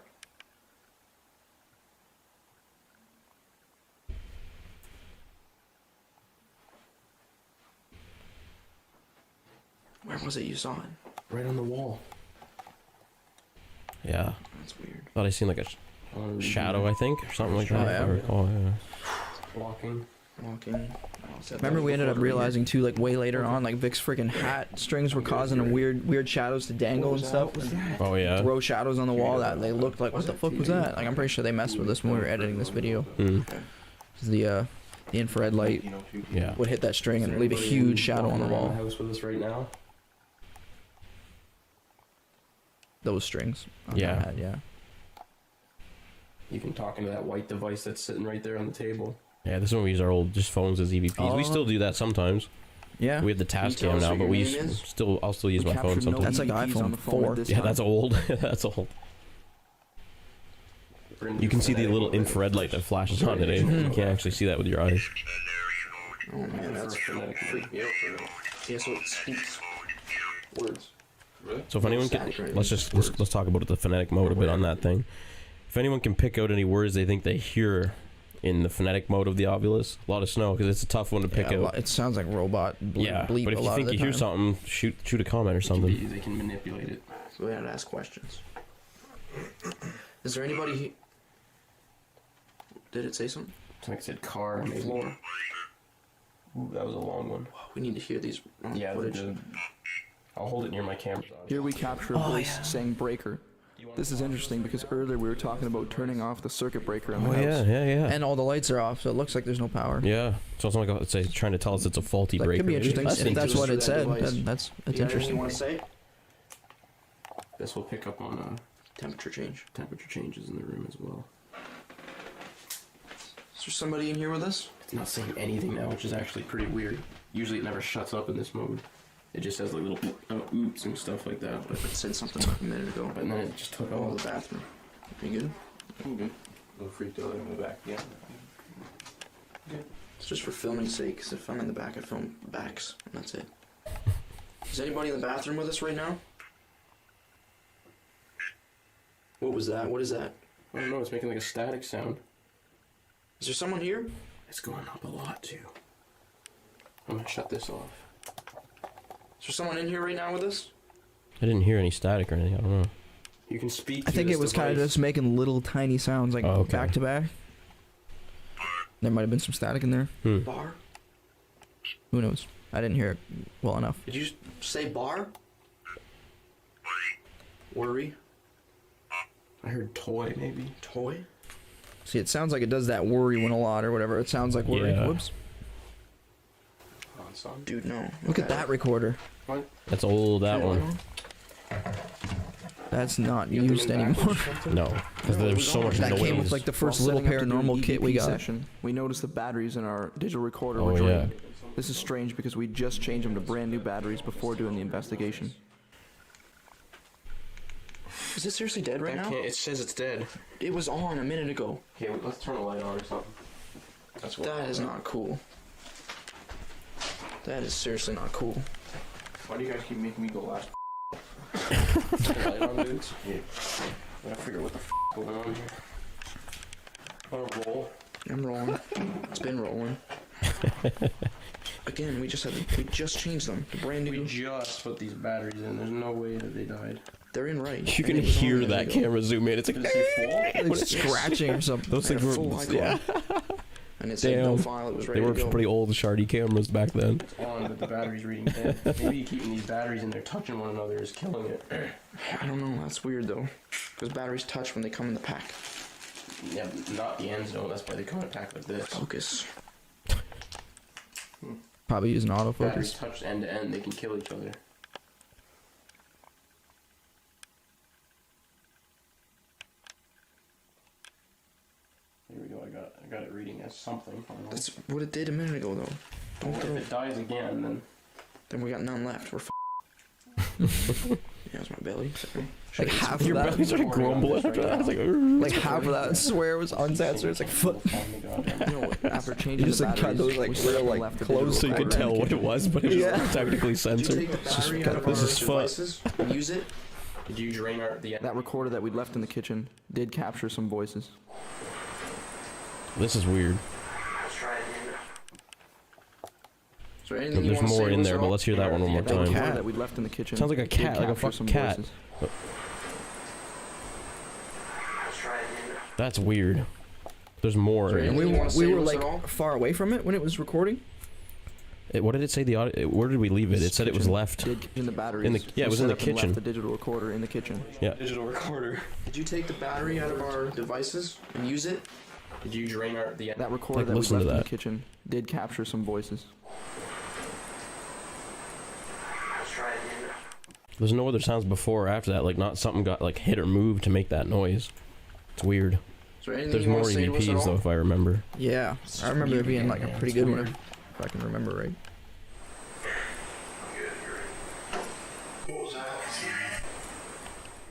Where was it you saw it? Right on the wall. Yeah. That's weird. Thought I seen like a shadow, I think, or something like that. yeah. if I recall, yeah. Walking. Walking. Remember we ended up realizing too, like way later on, like Vic's freaking hat strings were causing weird shadows to dangle and stuff. Oh yeah. Throw shadows on the wall that they looked like, what the fuck was that? Like I'm pretty sure they messed with us when we were editing this video. Mm. 'Cause the infrared light Yeah. would hit that string and leave a huge shadow on the wall. House with us right now. Those strings. On Yeah. that hat, yeah. You can talk into that white device that's sitting right there on the table. Yeah, this is when we use our old just phones as EVPs. We still do that sometimes. Yeah. We have the task tell cam us now, what but your we name is? still I'll still use my phone captured no sometimes. That's like EVPs on iPhone the phone 4. at this Yeah, time. that's old. That's old. You can see the little infrared light that flashes on it. Eh? You can't actually see that with your eyes. Oh man, that's freaked me out for real. Yeah, so it speaks words. So if anyone can, let's talk about the phonetic mode a bit on that thing. If anyone can pick out any words they think they hear in the phonetic mode of the Ovilus, a lot of snow, because it's a tough one to pick out. It sounds like robot bleep but if a you lot think of you the hear time. something, shoot a comment or something. They can manipulate it. So we had to ask questions. Is there anybody he... Did it say something? Like I said, car. On the Maybe. floor. Ooh, that was a long one. We need to hear these Yeah, footage. I'll hold it near my camera. Here we capture a voice saying breaker. This is interesting because earlier we were talking about turning off the circuit breaker in the Oh house. yeah. And all the lights are off, so it looks like there's no power. Yeah. So it's not like it's trying to tell us it's a faulty That breaker. could be interesting. That's If that's what it said, device. then that's You got anything interesting. you want to say? This will pick up on Temperature change. temperature changes in the room as well. Is there somebody in here with us? It's not saying anything now, which is actually pretty weird. Usually it never shuts up in this mode. It just has like little oops and stuff like that. But It said something like a minute ago. then it just took Oh, off. the bathroom. You good? I'm good. A little freaked out in the back. Yeah. It's just for filming's sake, because if I'm in the back, I film backs, and that's it. Is anybody in the bathroom with us right now? What was that? What is that? I don't know. It's making like a static sound. Is there someone here? It's going up a lot too. I'm gonna shut this off. Is there someone in here right now with us? I didn't hear any static or anything. I don't know. You can speak. I through think this it was kind of device. just making little tiny sounds, like Oh, okay. back to back. There might have been some static in there. Bar? Who knows? I didn't hear it well enough. Did you say bar? Worry? I heard toy maybe. Toy? See, it sounds like it does that worry one a lot or whatever. It sounds like worry. Yeah. Whoops. On son. Dude, no. Look at that recorder. That's old. That one. That's not You have to used lean anymore. backwards. No, because there's so much That noise. came with like the first While little setting up to do an paranormal kit we EVP got. Session, we noticed the batteries in our digital recorder Oh, were yeah. drained. This is strange because we just changed them to brand new batteries before doing the investigation. Is it seriously dead right now? It says it's dead. It was on a minute ago. Okay, let's turn the light on or something. That's what. That is not cool. That is seriously not cool. Why do you guys keep making me go last? Turn the light on, dudes. Yeah. I gotta figure what the going on here. On a roll. I'm rolling. It's been rolling. Again, we just changed them. The brand We new. just put these batteries in. There's no way that they died. They're in right. You And can it was on a hear minute that ago. camera zoom in. It's like, Does it say full? Like scratching or something. those things They're were, full icon. yeah, And it said no Damn. file. It was they ready were to go. pretty old Shardy cameras back then. On, but the battery's reading dead. Maybe keeping these batteries in there touching one another is killing it. I don't know. That's weird though. Because batteries touch when they come in the pack. Yeah, not the ends though. That's why they come in a pack like this. Focus. Probably using Batteries autofocus. touch end to end. They can kill each other. I got it reading as something. That's what it did a minute ago, though. Don't If throw. it dies again, then We got none left. We're yeah, it's my belly. Sorry. Like half of Your that. belly started grumbling after that. I was like, "Urgh." Like half of that swear was uncensored. It's like fuck. No, after You changing just the like cut batteries, those like we still real like left the close so you could tell what it was, but it was Yeah. technically Did you censored. take the battery out of this our is fun. devices and use it? did you drain the That recorder that we left in the kitchen did capture some voices. This is weird. Is there anything you There's wanna say more to in us there, at but all? let's hear that one more That time. recorder that we left in the kitchen. Sounds like a did cat, like a capture fucking some cat. voices. That's weird. There's more. Sorry, And anything you wanna say we to were us like at all? far away from it when it was recording. What did it say? The audio. Where did we leave it? It said it was Kitchen. left. Did in the batteries. In the- yeah, it We was in set the up and kitchen. Left the digital recorder in the kitchen. Yeah. digital recorder? Did you take the battery out of our devices and use it? Did you drain the That recorder Like, that we listen left to in the that. kitchen did capture some voices. There's no other sounds before or after that. Like not something got like hit or moved to make that noise. It's weird. Is there anything There's you more want to say to us at EVPs though, all? if I remember. Yeah, I remember it being like a pretty good one, if I can remember right.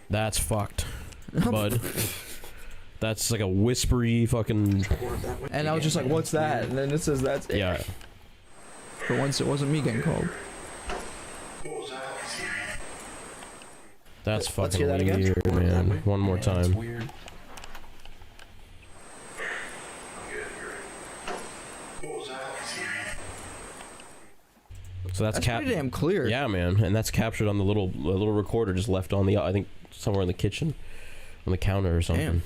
That's fucked, bud. That's like a whispery fucking. And I was just like, "What's that?" And then it says that's it. Yeah. For once, it wasn't me getting called. That's Let's fucking hear that again. weird, man. One more time. weird. So that's Pretty damn clear. Yeah, man, and that's captured on the little recorder just left on the I think somewhere in the kitchen, on the counter or something. Damn.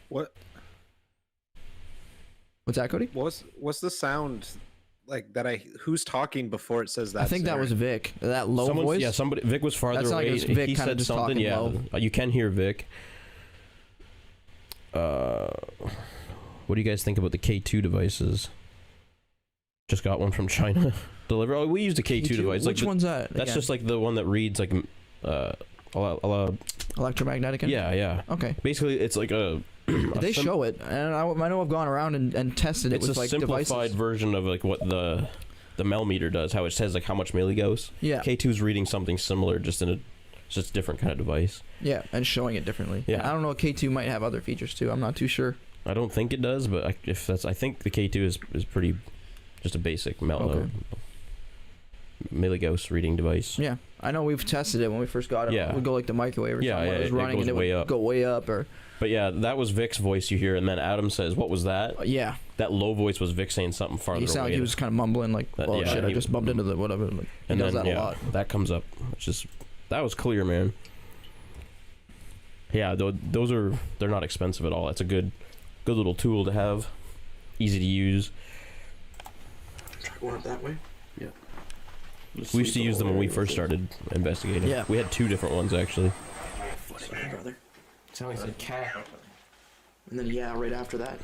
What? What's that, Cody? What's the sound like that? Who's talking before it says that? I think that was Vic. That low Someone's- voice. Yeah, somebody. Vic was farther That's like away. it was Vic he kinda said just something. talking Yeah, low. you can hear Vic. What do you guys think about the K2 devices? Just got one from China. Deliver. Oh, we used a K2 device. Which one's that? That's again? just like the one that reads like electromagnetic. yeah. Okay. Basically, it's like a. They show it, and I know I've gone around and tested it It's with a like simplified devices. version of like what the millimeter does. How it says like how much milligauss. Yeah. K2 is reading something similar, just in a just different kind of device. Yeah, and showing it differently. Yeah. I don't know. K2 might have other features too. I'm not too sure. I don't think it does, but I think the K2 is pretty, just a basic Okay. milligauss reading device. Yeah, I know we've tested it when we first got it. Yeah. We'd go like the microwave or Yeah, something. yeah, When it was it running goes and it way would up. go way up or But yeah, that was Vic's voice you hear, and then Adam says, "What was that?" yeah. That low voice was Vic saying something farther He sounded away. like he was kind of mumbling like, That- "Oh yeah, shit, I he- just bumped into the whatever." Like, and he does then that a lot. that comes up, which is that was clear, man. Yeah, they're not expensive at all. That's a good little tool to have, easy to use. Try going up that way. We used to use them when we first started investigating. Yeah. We had two different ones actually. Sorry, brother. Sounds like a cat. And then yeah, right after that.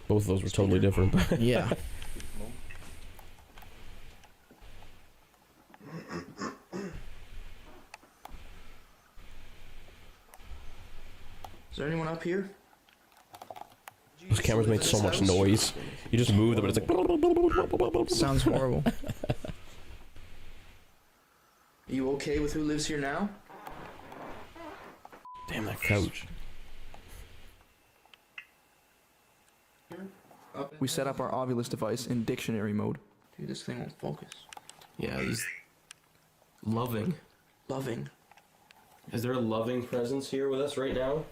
Both of those were totally different. Yeah. Is there anyone up here? Those cameras made so much noise. You just move them, and it's like. Sounds horrible. Are you okay with who lives here now? Damn that couch. We set up our Ovulus device in dictionary mode. Dude, this thing won't focus. Yeah, he's loving. Loving. Is there a loving presence here with us right now?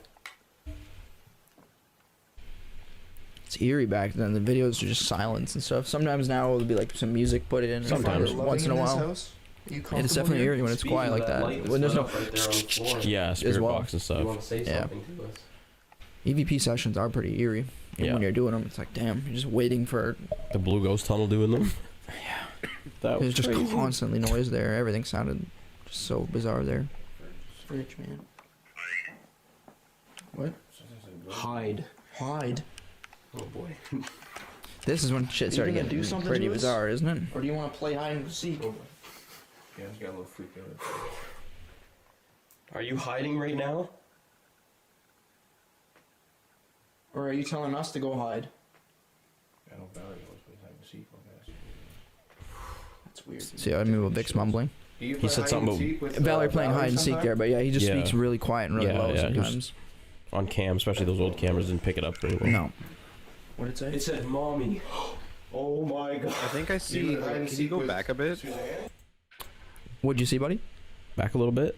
It's eerie back then. The videos are just silence and stuff. Sometimes now it'll be like some music put in. Sometimes. Once in a while. And it's definitely eerie when it's quiet like that. When there's no Yeah, spirit well. box and You stuff. want to say Yeah. something to us? EVP sessions are pretty eerie. Even Yeah. when you're doing them, it's like, damn, you're just waiting for. The Blue Ghost Tunnel doing them. Yeah. That was There's just crazy. constantly noise there. Everything sounded just so bizarre there. Fridge, man. Hide. Hide. Oh boy. This is when shit started gonna getting do something pretty to us? bizarre, isn't it? Or do you want to play hide and seek? Yeah, I just got a little freaked out. Are you hiding right now? Or are you telling us to go hide? I don't Valerie always plays hide and seek like that. That's weird. See, I mean, what Vic's mumbling. He said something about Valerie playing hide and seek there, but yeah, he just Yeah. speaks really quiet and really Yeah, low yeah, he was- sometimes. on cam, especially those old cameras, didn't pick it up very well. No. What did it say? It said, "Mommy." Oh my god. I think I see. Can you go back a bit? What'd you see, buddy? Back a little bit.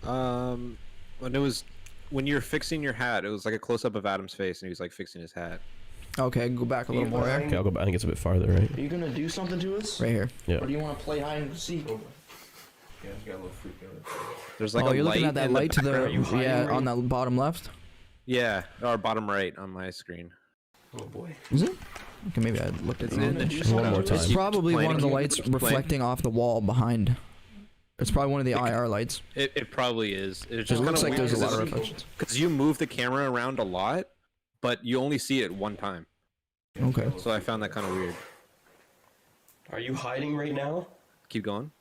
When you were fixing your hat, it was like a close up of Adam's face, and he was like fixing his hat. Okay, go back a little more. There. Okay, I'll go back. I think it's a bit farther, right? Are you gonna do something to us? Right here. Yeah. Or do you want to play hide and seek? Yeah, it's got a little freak out. There's like oh, a you're light looking at that in light to the background. Are you hiding yeah right on that bottom left. Yeah, or bottom right on my screen. Oh boy. Is it? Okay, maybe I looked at It's it. in the One more It's time. probably one of the Explain. lights Explain. reflecting off the wall behind. It's probably one of the IR lights. It probably is. It It just looks like there's a lot of reflections. reflections. Because you move the camera around a lot, but you only see it one time. Okay. So I found that kind of weird. Are you hiding right now? Keep going.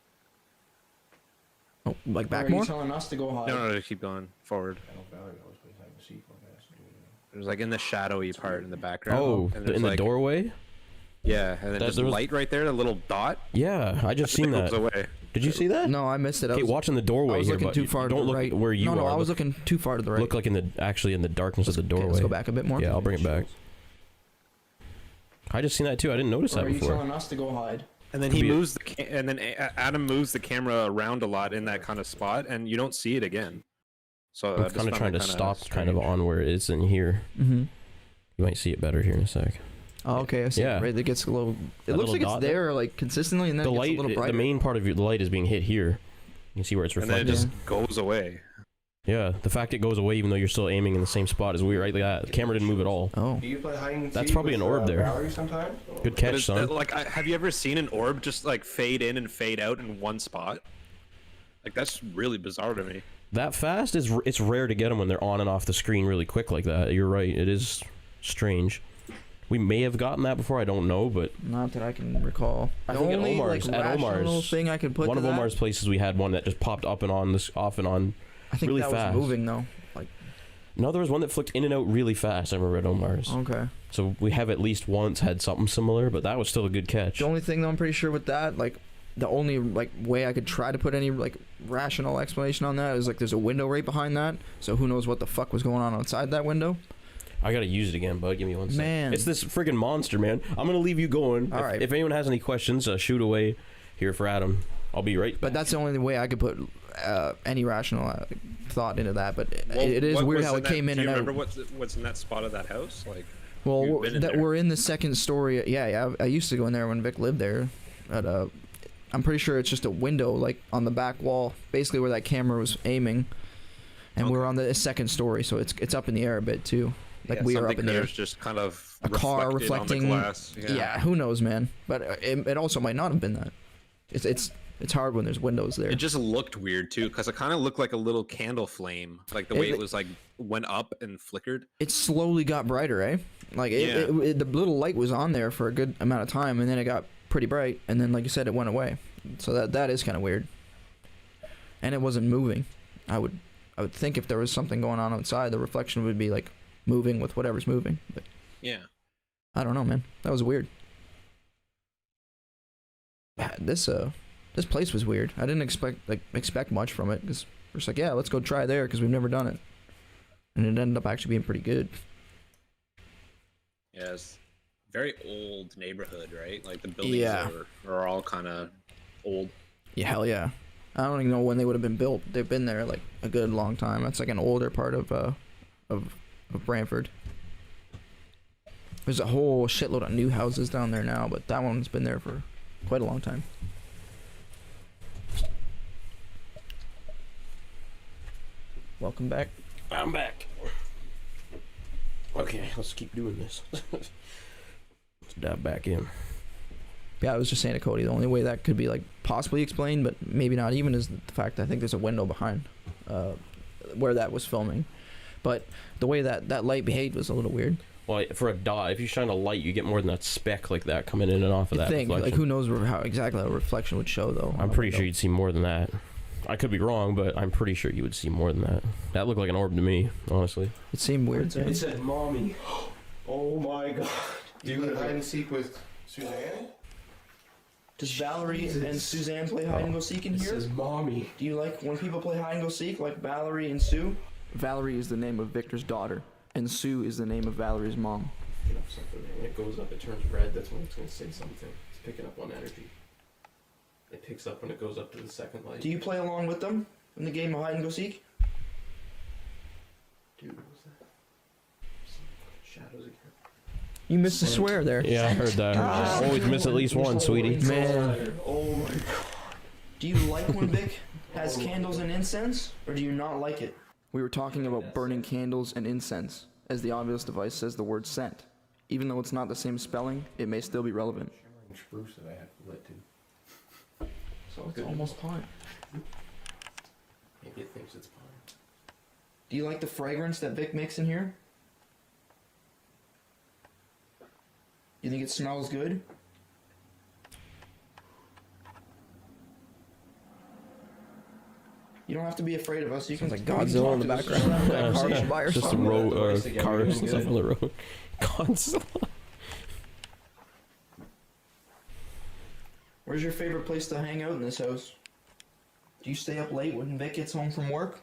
Oh, like Or back are you more? telling us to go hide? No, keep going forward. I know Valerie always plays hide and seek like that. There's like in the shadowy part in the background. Oh, and there's in the like, doorway. Yeah, and then That- just there was- light right there, the little dot. Yeah, I just seen It goes that. away. Did you see that? No, I missed it. I Okay, was, watching the I doorway was here, looking but too far to don't the look right. where you no, are. I was Look- looking too far to the right. Look like in the actually in the darkness of the Okay, doorway. let's go back a bit more. Yeah, I'll bring it back. I just seen that too. I didn't notice Or that are you before. telling us to go hide? And then Could he be a- moves and then Adam moves the camera around a lot in that kind of spot, and you don't see it again. So I'm kind of trying to stop kind of on where it is in here. Mm-hmm. You might see it better here in a sec. Oh, okay. I see. Yeah. Right, it gets a little. It That looks little like it's dot there, like consistently, and then The it gets light, a little brighter. the main part of the light is being hit here. You can see where it's and then it reflecting. just goes away. Yeah, the fact it goes away even though you're still aiming in the same spot is weird, right? Like that. The camera didn't move at all. Oh. Do you play hide and seek? That's probably with, an orb there. Valerie sometimes? Good But catch, is son. that, like, have you ever seen an orb just like fade in and fade out in one spot? Like that's really bizarre to me. That fast is it's rare to get them when they're on and off the screen really quick like that. You're right. It is strange. We may have gotten that before. I don't know, but Not that I can recall. I The think at only, Omar's- like, at rational Omar's- thing I could put one to of that, Omar's places we had one that just popped up and on this off and on. I think really that fast. was moving though. No, there was one that flicked in and out really fast. I remember at Omar's. Okay. So we have at least once had something similar, but that was still a good catch. The only thing though I'm pretty sure with that, like, the only like way I could try to put any like rational explanation on that is like there's a window right behind that, so who knows what the fuck was going on outside that window. I gotta use it again, bud. Give me one second. Man. It's this friggin' monster, man. I'm gonna leave you going. All if, right. if anyone has any questions, shoot away here for Adam. I'll be right But back. that's the only way I could put any rational thought into that. But Well, it is what weird was how in it that- came in do and you out. remember what's in that spot of that house? Like, Well, you've been in that there. we're in the second story. Yeah. I used to go in there when Vic lived there. But I'm pretty sure it's just a window like on the back wall, basically where that camera was aiming. And we're on the second story, so it's up in the air a bit too. Like yeah, we are up something in the air. there's just kind of A car reflected reflecting. on the glass. Yeah. Who knows, man? But it also might not have been that. It's hard when there's windows there. It just looked weird too, because it kind of looked like a little candle flame, like the way it was like went up and flickered. It slowly got brighter, eh? Like Yeah. the little light was on there for a good amount of time, and then it got pretty bright, and then like you said, it went away. So that is kind of weird. And it wasn't moving. I would think if there was something going on outside, the reflection would be like moving with whatever's moving. But Yeah. I don't know, man. That was weird. This place was weird. I didn't expect much from it because we're just like, yeah, let's go try there because we've never done it, and it ended up actually being pretty good. Yeah, it's very old neighborhood, right? Like the buildings Yeah. are all kind of old. Yeah, hell yeah. I don't even know when they would have been built. They've been there like a good long time. That's like an older part of Brantford. There's a whole shitload of new houses down there now, but that one's been there for quite a long time. Welcome back. I'm back. Okay, let's keep doing this. Let's dive back in. Yeah, I was just saying to Cody, the only way that could be like possibly explained, but maybe not even, is the fact I think there's a window behind where that was filming. But the way that light behaved was a little weird. Well, for a dot, if you shine a light, you get more than that speck like that coming in and off of I that think, reflection. like, who knows how exactly a reflection would show though. I'm pretty sure you'd see more than that. I could be wrong, but I'm pretty sure you would see more than that. That looked like an orb to me, honestly. It seemed weird. It said, "Mommy." Oh my god. Do you hide and seek with Suzanne? Does Valerie and Suzanne play hide and go seek in It here? says mommy. Do you like when people play hide and go seek, like Valerie and Sue? Valerie is the name of Victor's daughter, and Sue is the name of Valerie's mom. Picking up something there. When it goes up, it turns red. That's when it's going to say something. It's picking up on energy. It picks up when it goes up to the second light. Do you play along with them in the game of hide and go seek? Dude, what was that? Some fucking shadows again. You missed a swear there. Yeah, I heard that. Always miss at least one, sweetie. Man. Oh my god. Do you like when Vic has candles and incense, or do you not like it? We were talking about burning candles and incense, as the obvious device says the word scent. Even though it's not the same spelling, it may still be relevant. Spruce that I have lit to. So It's almost pine. Maybe it thinks it's pine. Do you like the fragrance that Vic makes in here? You think it smells good? You don't have to be afraid of us. You can Sounds like you can Godzilla talk in the to us. background. That car Just by or Just something. some Voice again, cars doing and stuff good. on the road. Godzilla. Where's your favorite place to hang out in this house? Do you stay up late when Vic gets home from work?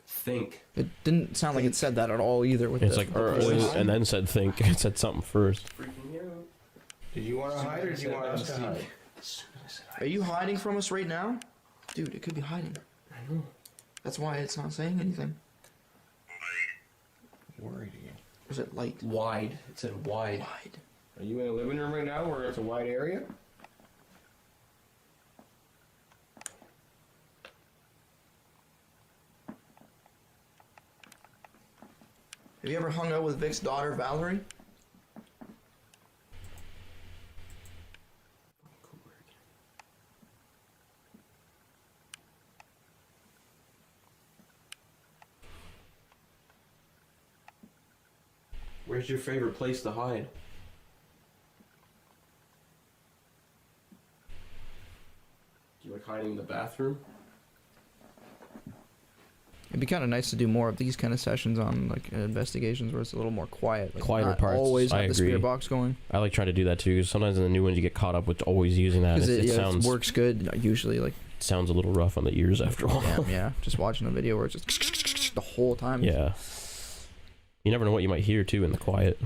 Think. It didn't sound like it said that at all either. With It's the, like, the voice. and then said think. It said something first. Freaking you out. Did you want to hide or did you want us to hide? Are you hiding from us right now? Dude, it could be hiding. I know. That's why it's not saying anything. Worried again. Or is it light? Wide. It said wide. Wide. Are you in a living room right now where it's a wide area? Have you ever hung out with Vic's daughter, Valerie? Where's your favorite place to hide? Do you like hiding in the bathroom? It'd be kind of nice to do more of these kind of sessions on like investigations where it's a little more quiet. Like, Quieter not parts, Always I have the spirit agree. box going. I like trying to do that too. Sometimes in the new ones you get caught up with always using that. Because It it sounds works good usually. Like sounds a little rough on the ears after a while. yeah, just watching a video where it's just the whole time. Yeah. You never know what you might hear too in the quiet.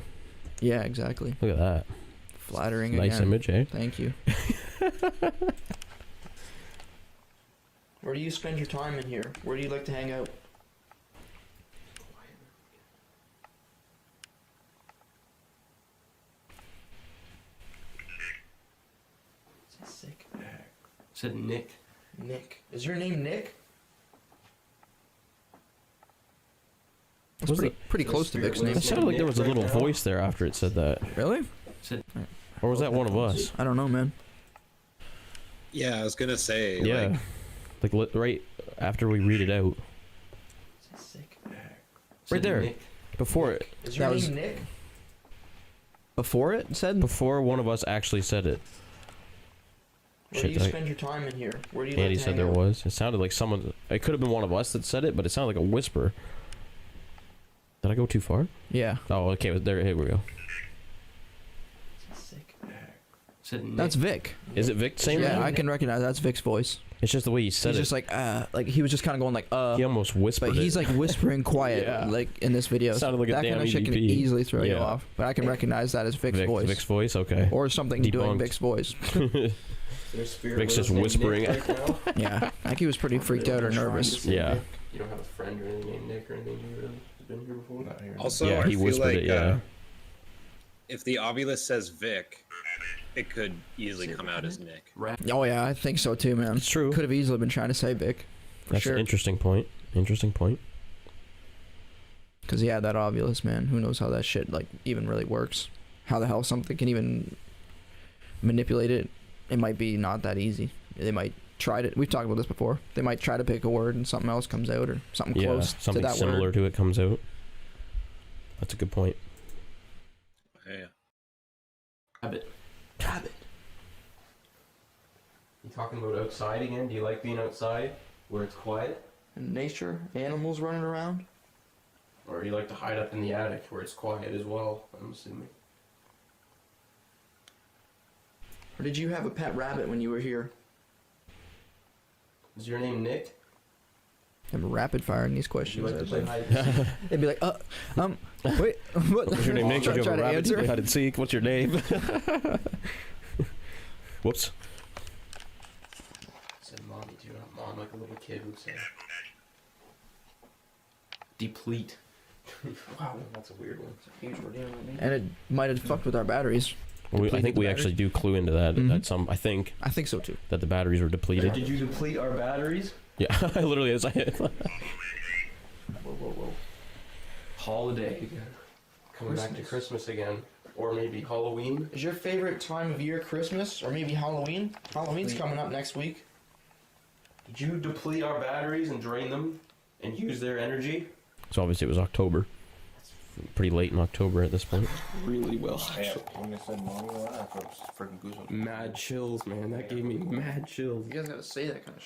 Yeah, exactly. Look at that. Flattering. Nice again. image, eh? Thank you. Where do you spend your time in here? Where do you like to hang out? Sick. It said Nick. Nick. Is your name Nick? That's Was pretty the close to Vic's spirit name. It sounded like there was a little Right now. voice there after it said that. Really? Or was that one of us? I don't know, man. Yeah, I was gonna say. Yeah. Right after we read it out. Sick. It Right said there. Nick. Before it. Is your That name was- Nick? Before it said. Before one of us actually said it. Where Shit, do you did I- spend your time in here? Where do you Andy like to said hang there out? was. It sounded like someone. It could have been one of us that said it, but it sounded like a whisper. Did I go too far? Yeah. Oh, okay. There. Here we go. Sick. It said Nick. That's Vic. Is it Vic saying Yeah, that? I can recognize that's Vic's voice. It's just the way he said He's it. just like he was just kind of going like He almost whispered but he's it. like whispering quiet Yeah. like in this video. Sounded like a that damn kind of shit can EVP. easily throw you Yeah. off. But I can recognize that as Vic's voice. Vic's voice. Okay. Or something doing Debunked. Vic's voice. There's spirit Vic's just named whispering. Nick right now. Yeah. Like he was pretty freaked out or nervous. Yeah. You don't have a friend or anything named Nick or anything you have been here before? Not here. Also, Yeah, I he feel whispered like it, yeah. if the ovulus says Vic, it could easily come out as Nick. Oh yeah, I think so too, man. It's true. Could have easily been trying to say Vic. For That's sure. an interesting point. Interesting point. Because yeah, that ovulus, man. Who knows how that shit like even really works? How the hell something can even manipulate it? It might be not that easy. They might try to. We've talked about this before. They might try to pick a word and something else comes out or something Yeah. close Something to that similar word. to it comes out. That's a good point. Yeah. Rabbit. You talking about outside again? Do you like being outside where it's quiet? And nature, animals running around. Or you like to hide up in the attic where it's quiet as well, I'm assuming. Or did you have a pet rabbit when you were here? Is your name Nick? I'm rapid firing these Would questions. you like to play I'd hide and seek? They'd be like, wait, what? What's your name, Nick? Try You have a to rabbit to answer. play hide and seek. What's your name? Whoops. Said mommy too, not mom, like a little kid would say. Deplete. Wow, that's a weird one. Huge ordeal with me. And it might have fucked with our batteries. I Depleted think the we batteries? actually do clue into that. Mhm. At some, I think I think so too. that the batteries were depleted. Did you deplete our batteries? Yeah, I literally as I Whoa, whoa, whoa. Holiday again. Coming back to Christmas again. Or maybe Halloween. Is your favorite time of year Christmas or maybe Halloween? Halloween's coming up next week. Did you deplete our batteries and drain them and use their energy? So obviously it was October. Pretty late in October at this point. Really well, actually. When they said mommy, I thought freaking goosebumps. Mad chills, man. That gave me mad chills. You guys gotta say that kind of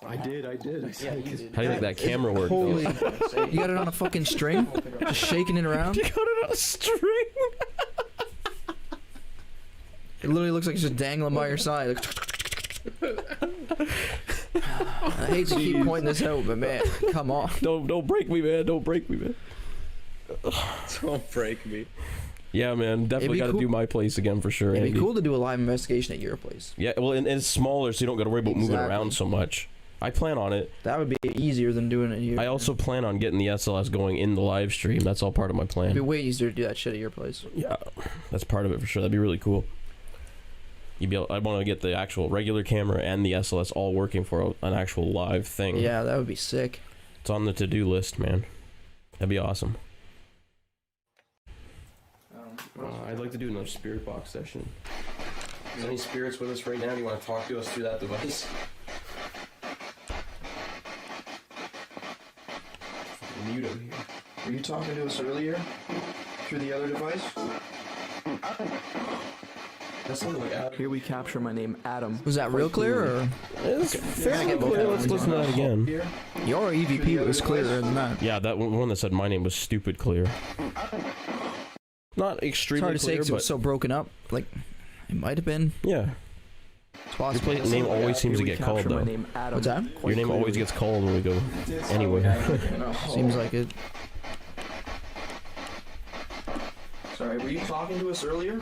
I did. I Yeah, said you it. did. How do you think that camera worked? Holy, though? you got it on a fucking string? Just shaking it around? You got it on a string. It literally looks like it's just dangling by your side. I hate to keep pointing this out, but man, come on. Don't break me, man. Don't break me, man. Don't break me. Yeah, man. Definitely be got to cool- do my place again for sure. It'd be Andy. cool to do a live investigation at your place. Yeah, well, and it's smaller, so you don't got to worry about moving Exactly. around so much. I plan on it. That would be easier than doing it here. I also plan on getting the SLS going in the live stream. That's all part of my It'd be plan. way easier to do that shit at your place. Yeah, that's part of it for sure. That'd be really cool. You'd be able, I want to get the actual regular camera and the SLS all working for an actual live thing. Yeah, that would be sick. It's on the to-do list, man. That'd be awesome. I'd like to do another spirit box session. Is any spirits with us right now? Do you want to talk to us through that device? Mute over here. Were you talking to us earlier through the other device? That sounded like Adam. Here we capture my name, Adam. Was that real clear, or It's fairly get both clear. of Let's them listen to that again. Here. your EVP was clearer than that? Yeah, that one that said my name was stupid clear. Not It's extremely hard to say clear, because it but was so broken up. Like, it might have been. yeah. It's possible. Your name always seems to get called though. What's that? Your name always gets called when we go anywhere. Seems like it. Sorry, were you talking to us earlier?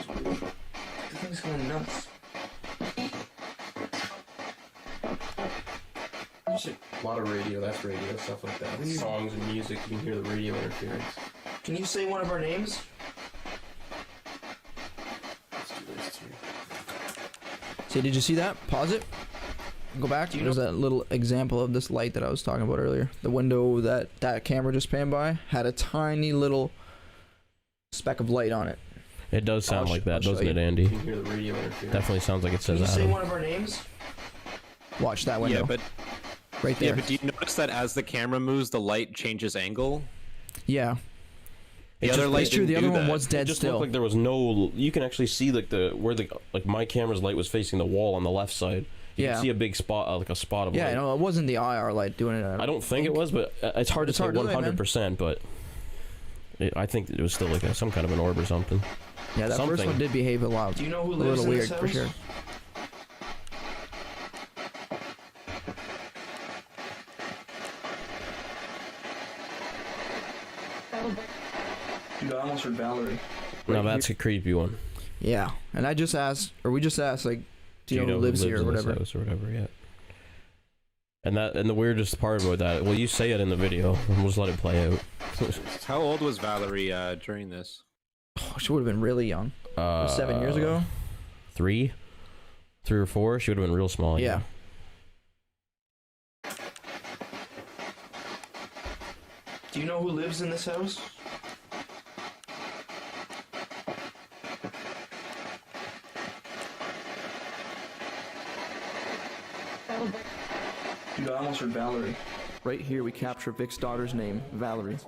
The thing's going nuts. A lot of radio, that's radio, stuff like that. Songs and music, you can hear the radio interference. Can you say one of our names? Let's do this too. See, did you see that? Pause it. Go back. There's that little example of this light that I was talking about earlier. The window that camera just panned by had a tiny little speck of light on it. It does sound I'll like sh- that, I'll show doesn't you. it, You Andy? can hear the radio interference. Definitely sounds like it Can says you say Adam. one of our names? Watch that Yeah, window. but right there. yeah, but do you notice that as the camera moves, the light changes angle? Yeah. The It other just- light It's true. The didn't other do one that. was It dead just still. looked like there was no. You can actually see like my camera's light was facing the wall on the left side. You Yeah. can see a big spot, like a spot of Yeah, light. no, it wasn't the IR light doing it. I don't think it was, but it's hard to It's say hard to say, man. 100%. But I think it was still like some kind of an orb or something. Yeah, that first something. one did behave a lot. Do you know who A lives little in weird this house? for sure. Dude, I almost heard Valerie. No, that's a creepy one. Yeah, and I just asked, or we just asked, like, do you know who lives here or in this whatever? house or whatever? Yeah. And the weirdest part about that, well, you say it in the video, and we'll just let it play out. How old was Valerie during this? Oh, she would have been really young. 7 years ago. 3 or 4. She would have been real small. Yeah. Do you know who lives in this house? Dude, I almost heard Valerie. Right here, we capture Vic's daughter's name, Valerie.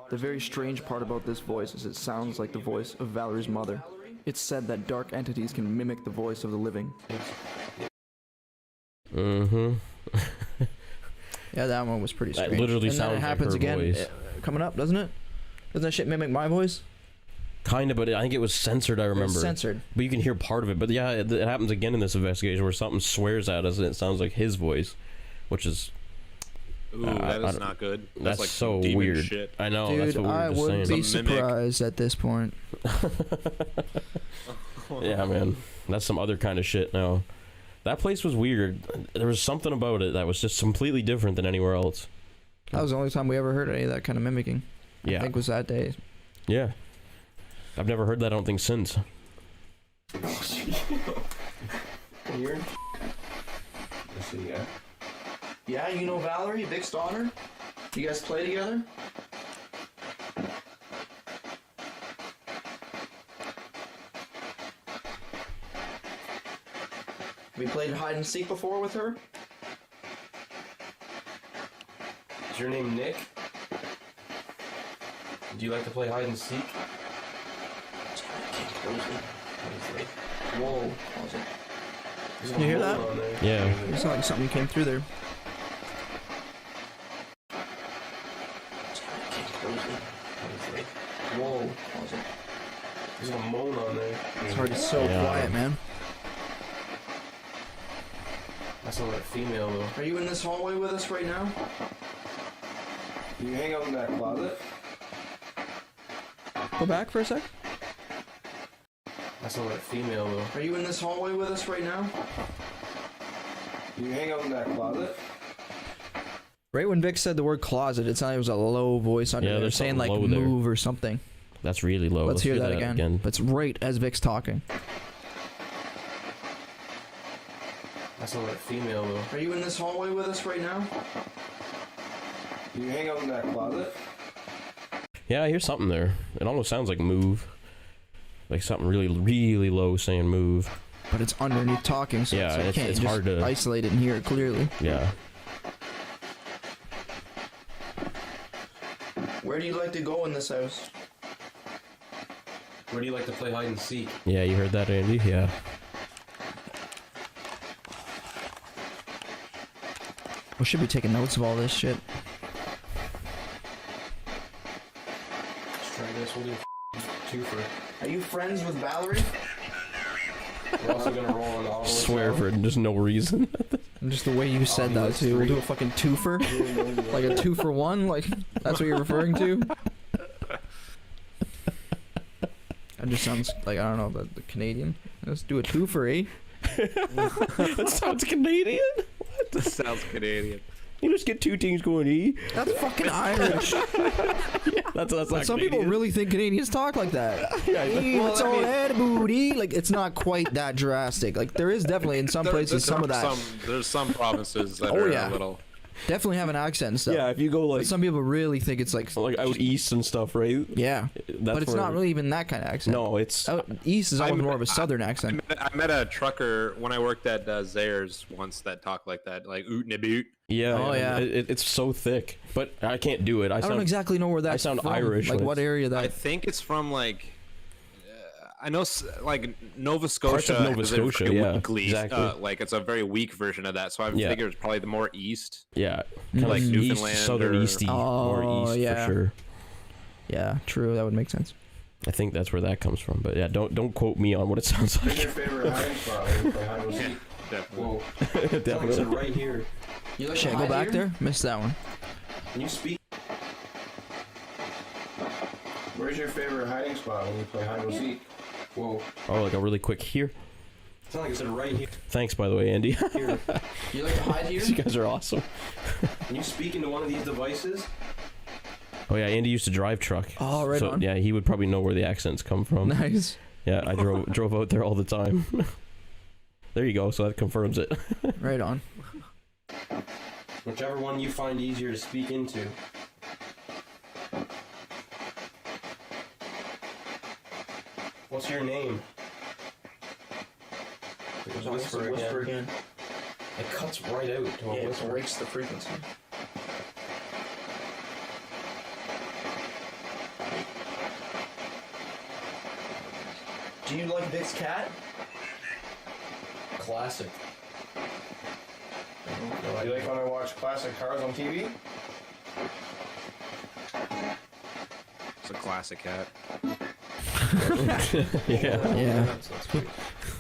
The very strange part about this voice is it sounds like the voice of Valerie's mother. It's said that dark entities can mimic the voice of the living. Mm-hmm. Yeah, that one was pretty That strange. literally and then sounds it like happens her again voice. coming up, doesn't it? Doesn't that shit mimic my voice? Kind of, but I think it was censored, I remember. It's censored. But you can hear part of it. But yeah, it happens again in this investigation where something swears at us and it sounds like his voice, which is... Ooh, I that is don't- not good. That's like so some demon weird. Shit. I know, Dude, that's what we were I just wouldn't saying. be Some mimic. surprised at this point. Yeah, man. That's some other kind of shit now. That place was weird. There was something about it that was just completely different than anywhere else. That was the only time we ever heard any of that kind of mimicking. I Yeah. think was that day. Yeah. I've never heard that, I don't think, since. Here. Let's see, yeah. Yeah, you know Valerie, Vic's daughter? You guys play together? Have you played hide and seek before with her? Is your name Nick? Do you like to play hide and seek? Whoa. There's You hear a that? hole on there. Yeah. It sounded like something came through there. Whoa. There's a moan on there. It's hard. It's so Yeah. quiet, man. That's not a female though. Are you in this hallway with us right now? You hang out in that closet? Go back for a sec. That's not a female though. Are you in this hallway with us right now? You hang out in that closet? Right when Vic said the word closet, it sounded like it was a low voice under Yeah, there there's saying like something low there. move or something. That's really low. Let's hear that again. But it's right as Vic's talking. That's not a female though. Are you in this hallway with us right now? You hang out in that closet? Yeah, I hear something there. It almost sounds like move. Like something really, really low saying move. But it's underneath talking, so Yeah, you it's- can't it's just hard to- isolate it and hear it clearly. Yeah. Where do you like to go in this house? Where do you like to play hide and seek? Yeah, you heard that, Andy? Yeah. We should be taking notes of all this shit. Let's try this. We'll do a twofer. Are you friends with Valerie? We're also gonna roll on the auto. Swear for just no reason. And just the way you said that too. We'll do a fucking twofer. Like a 2 for 1? Like, that's what you're referring to? That just sounds like, I don't know, the Canadian. Let's do a twofer, eh? That sounds Canadian. That sounds Canadian. You just get two teams going E. That's fucking Irish. That's But not some people Canadian. really think Canadians talk like that. Yeah, Hey, what's all that booty? Like, it's not quite that drastic. Like, there is definitely in some places some of that. There's some provinces that Oh, are yeah. a little. Definitely have an accent and stuff. yeah, if you go But like some people really think it's like out east and stuff, right? yeah. That's But it's where- not really even that kind of accent. No, it's Out east is almost I'm- more of a southern accent. I met a trucker when I worked at Zayre's once that talked like that, like oot and a boot. yeah. Oh, yeah. It's so thick, but I can't do it. I don't exactly know where that's sound from. Irish, Like but what area I that? think it's from like. I know, like Nova Scotia. Parts of Nova has a Scotia, very yeah, weak exactly. like it's a very weak version of that. So I Yeah. figure it's probably the more east. Yeah, kind of Like east, Newfoundland southern or- easty, Oh, more east yeah. for sure. Yeah, true. That would make sense. I think that's where that comes from. But yeah, don't quote me on what it sounds What's like. your favorite hiding spot when you play hide and seek? Definitely. Whoa. It's like it's Definitely. right here. You like Shit, to go hide back here? there. Missed that one. Can you speak? Where's your favorite hiding spot when you play hide and seek? Whoa. Oh, like a really quick here. It's not like it's right here. Thanks, by the way, Andy. Here. You like to hide here? You guys are awesome. Can you speak into one of these devices? Oh yeah, Andy used to drive truck. Oh, right so, on. Yeah, he would probably know where the accents come from. Nice. Yeah, I drove out there all the time. There you go. So that confirms it. Right on. Whichever one you find easier to speak into. What's your name? There's a whisper again. It cuts right out to a Yeah, it whisper. breaks the frequency. Do you like Vic's cat? Classic. You like when I watch classic cars on TV? It's a classic hat. Yeah, Yeah. That's great.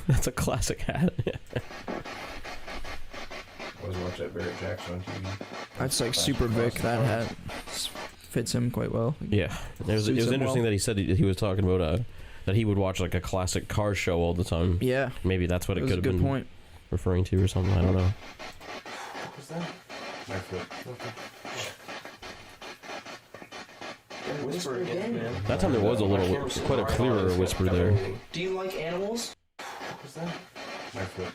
that's a classic hat. Always watch that Barrett Jackson on TV. That's like super Vic. That hat fits him quite well. Yeah, it was Suits him interesting well. that he said he was talking about that he would watch like a classic car show all the time. Yeah, Maybe that's what it it was could a have good been point. referring to or something. I don't know. What was that? My foot. Whisper again, man. That time there was a little, quite a clearer whisper there. Do you like animals? What was that? My foot.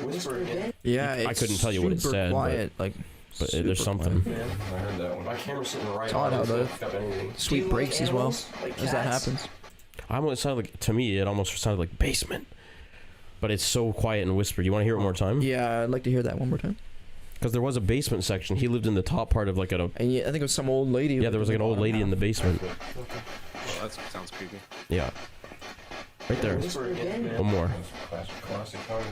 Whisper again. Yeah, I it's couldn't tell you what it super said, quiet, like. but super there's something. quiet. Man, I heard that one. My camera's sitting right It's on odd how it, so the I pick up anything. Sweet breaks as well as that happens. I almost sounded like, to me, it almost sounded like basement, but it's so quiet and whispered. You want to hear it one more time? Yeah, I'd like to hear that one more time. Because there was a basement section. He lived in the top part of like a. And yeah, I think it was some old lady. Yeah, there was like an old lady in the basement. Oh, that sounds creepy. Yeah. Right there. Whisper again, man. One more. Classic cars.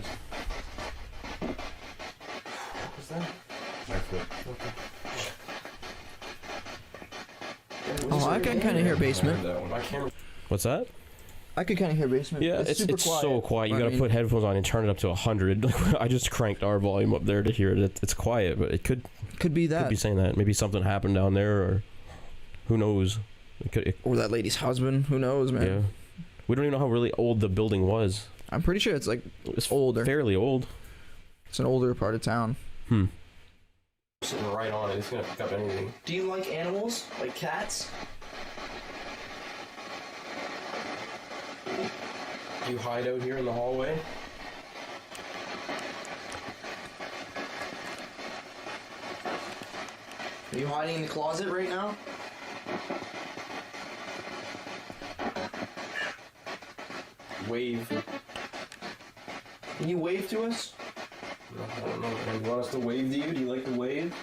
What was that? My foot. Oh, I can kind of hear I basement. heard that one. My camera. What's that? I could kind of hear basement. Yeah, it's super so quiet. You I gotta mean- put headphones on and turn it up to 100. I just cranked our volume up there to hear it. It's quiet, but it could Could be that. be saying that. Maybe something happened down there, or who knows? Or that lady's husband. Who knows, man? Yeah. We don't even know how really old the building was. I'm pretty sure it's like It was older. fairly old. It's an older part of town. Sitting right on it. It's gonna pick up anything. Do you like animals? Like cats? Do you hide out here in the hallway? Are you hiding in the closet right now? Wave. Can you wave to us? I don't know. Man. You want us to wave to you? Do you like to wave?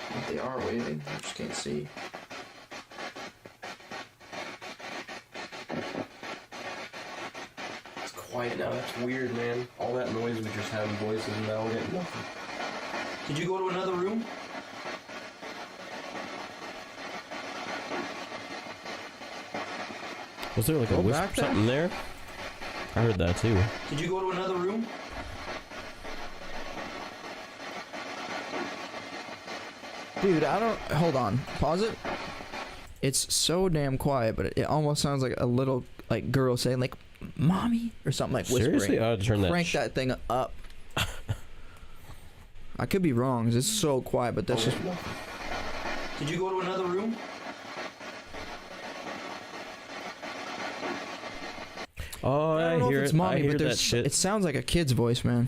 If they are waving, I just can't see. It's quiet now. That's weird, man. All that noise was just having voices, and now we're getting nothing. Did you go to another room? Was there like a Go whisper back there? something there? I heard that too. Did you go to another room? Dude, I don't. Hold on. Pause it. It's so damn quiet, but it almost sounds like a little like girl saying like "mommy" or something, like whispering. Seriously, I would turn that. Crank that thing up. I could be wrong, 'cause it's so quiet, but that's just. Did you go to another room? Oh, I don't know hear if it's it. mommy, I hear but that there's. shit. It sounds like a kid's voice, man.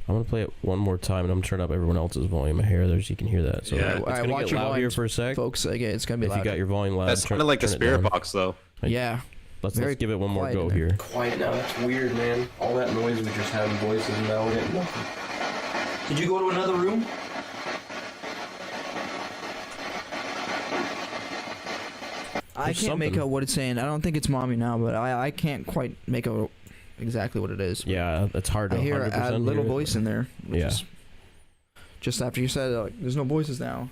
I'm gonna play it one more time, and I'm gonna turn up everyone else's volume. I hear there's you can hear that. So Yeah. it's Alright, gonna watch get your loud here volumes, for a sec. Folks, like, it's gonna be If loud. you got your volume loud, That turn, sounded like a turn it spirit down. box, though. Yeah. Let's Very give it one more quiet go in there. here. Quiet now. That's weird, man. All that noise was just having voices, and now we're getting nothing. Did you go to another room? I There's can't make something. out what it's saying. I don't think it's mommy now, but I can't quite make out exactly what it is. Yeah, it's hard to I hear 100% a little hear it, voice but in there. which Yeah. is- just after you said, like, there's no voices now.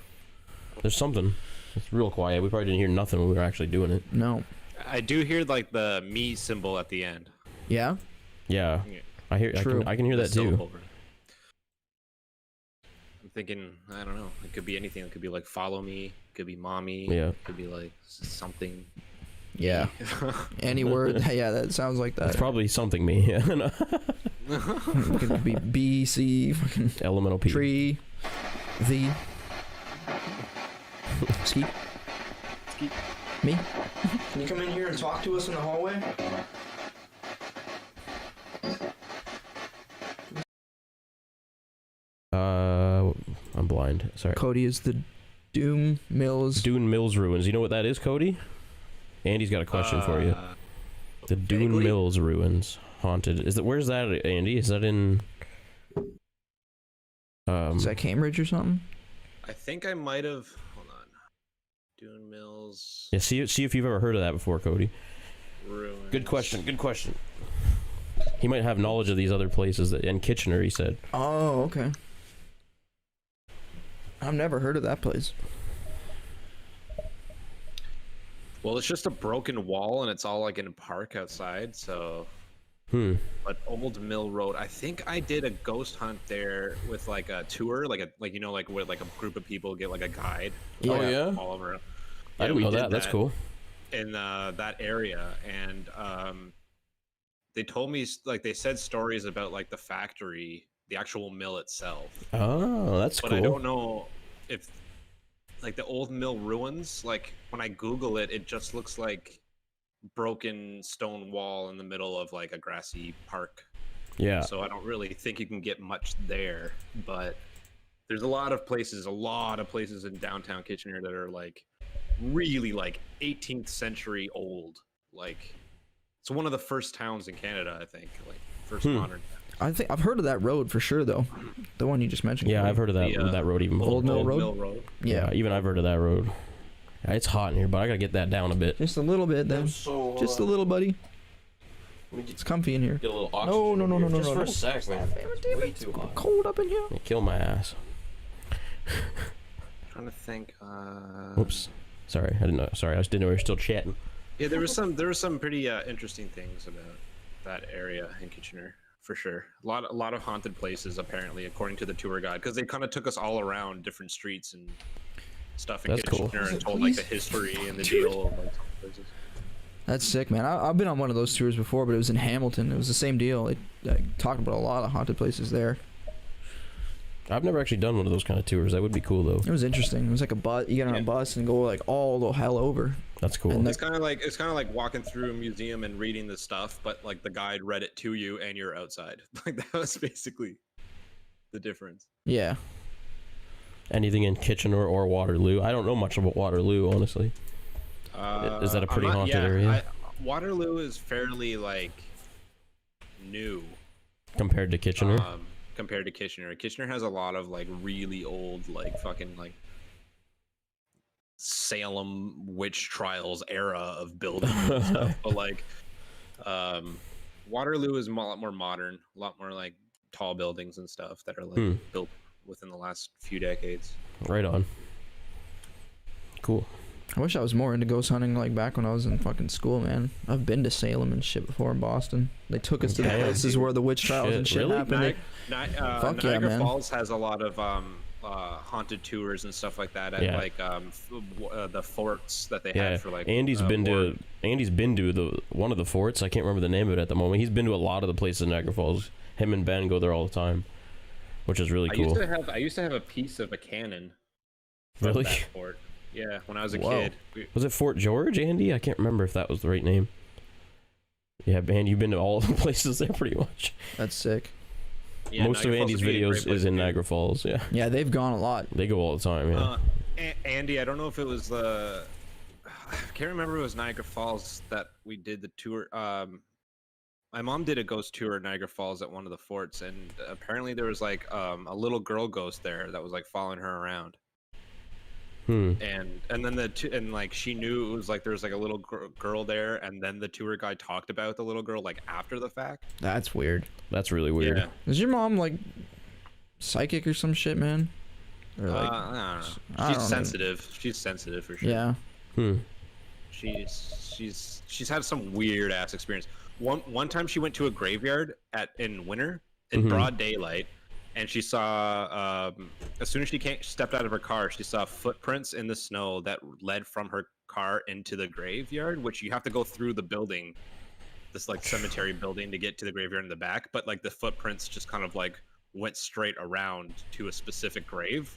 There's something. It's real quiet. We probably didn't hear nothing when we were actually doing it. No. I do hear like the me symbol at the end. Yeah. Yeah, Yeah. I hear. True. I can hear The that too. syllable. I'm thinking, I don't know. It could be anything. It could be like follow me. It could be mommy. Yeah. It could be like something. Yeah. Any word. Yeah, that sounds like It's that. probably something me. Yeah. It could be B, C, fucking Elemental P. tree, V. Ski. Me? Can you come in here and talk to us in the hallway? I'm blind. Sorry. Cody is the Doom Mills. Dune Mills ruins. You know what that is, Cody? Andy's got a question for you. The Dune vaguely. Mills ruins, haunted. Is that where's that, Andy? Is that in? Is that Cambridge or something? I think I might have. Hold on. Dune Mills. Yeah, see if you've ever heard of that before, Cody. Ruins. Good question. He might have knowledge of these other places in Kitchener. He said. Oh, okay. I've never heard of that place. Well, it's just a broken wall, and it's all like in a park outside. So, but Old Mill Road. I think I did a ghost hunt there with like a tour, like where like a group of people get like a guide. Oh yeah. All over. I didn't we know did that. That's cool. In that area, and they told me like they said stories about like the factory, the actual mill itself. Oh, that's but cool. I don't know if like the old mill ruins. Like when I Google it, it just looks like broken stone wall in the middle of like a grassy park. Yeah. So I don't really think you can get much there. But there's a lot of places in downtown Kitchener that are like really like 18th century old. Like it's one of the first towns in Canada, I think. Like first modern. I think I've heard of that road for sure, though. The one you just mentioned. Yeah, I've heard of that that road even before. Old Mill Road? Yeah, even I've heard of that road. Yeah, it's hot in here, but I gotta get that down a bit. Just a little bit, then. So, just a little, buddy. It's comfy in here. Get a little oxygen. No, just for no. a sec, man. Damn it, it's cold up in here. Kill my ass. Trying to think. Oops. Sorry, I didn't know. Sorry, I just didn't know we were still chatting. Yeah, there was some pretty interesting things about that area in Kitchener, for sure. A lot of haunted places, apparently, according to the tour guide, because they kind of took us all around different streets and stuff in That's Kitchener cool. and told like the history and the deal of like some places. That's sick, man. I've been on one of those tours before, but it was in Hamilton. It was the same deal. It talked about a lot of haunted places there. I've never actually done one of those kind of tours. That would be cool though. It was interesting. It was like a bus. You get on a bus and go like all the hell over. That's cool. And It's kind of like walking through a museum and reading the stuff, but like the guide read it to you and you're outside. Like that was basically the difference. Yeah. Anything in Kitchener or Waterloo? I don't know much about Waterloo, honestly. Is that a pretty haunted area? Waterloo is fairly like new compared to Kitchener? Compared to Kitchener. Kitchener has a lot of like really old, like fucking like Salem witch trials era of buildings and stuff. But like Waterloo is a lot more modern, a lot more like tall buildings and stuff that are like built within the last few decades. Right on. Cool. I wish I was more into ghost hunting like back when I was in fucking school, man. I've been to Salem and shit before in Boston. They took us to the places where the witch trials and shit really? happened. Fuck yeah, Niagara man. Falls has a lot of haunted tours and stuff like that at like the forts that they had for like Andy's been to the one of the forts. I can't remember the name of it at the moment. He's been to a lot of the places in Niagara Falls. Him and Ben go there all the time, which is really cool. I used to have a piece of a cannon. Really? That fort. Yeah, when I was a Whoa. kid. Was it Fort George, Andy? I can't remember if that was the right name. Yeah, man, you've been to all the places there pretty much. That's sick. Yeah, Most of Andy's videos is in Niagara Falls. Yeah. Yeah, they've gone a lot. They go all the time. Yeah. Andy, I don't know if it was I can't remember if it was Niagara Falls that we did the tour. My mom did a ghost tour at Niagara Falls at one of the forts, and apparently there was like a little girl ghost there that was like following her around. And then like she knew it was like there was like a little girl there, and then the tour guide talked about the little girl like after the fact. That's weird. That's really weird. Yeah. Is your mom like psychic or some shit, man? Or like I don't know. I She's don't know. sensitive. She's sensitive for sure. yeah. She's had some weird ass experience. One time she went to a graveyard in winter in broad daylight, and she saw as soon as she stepped out of her car, she saw footprints in the snow that led from her car into the graveyard, which you have to go through the building, this like cemetery building, to get to the graveyard in the back. But like the footprints just kind of like went straight around to a specific grave.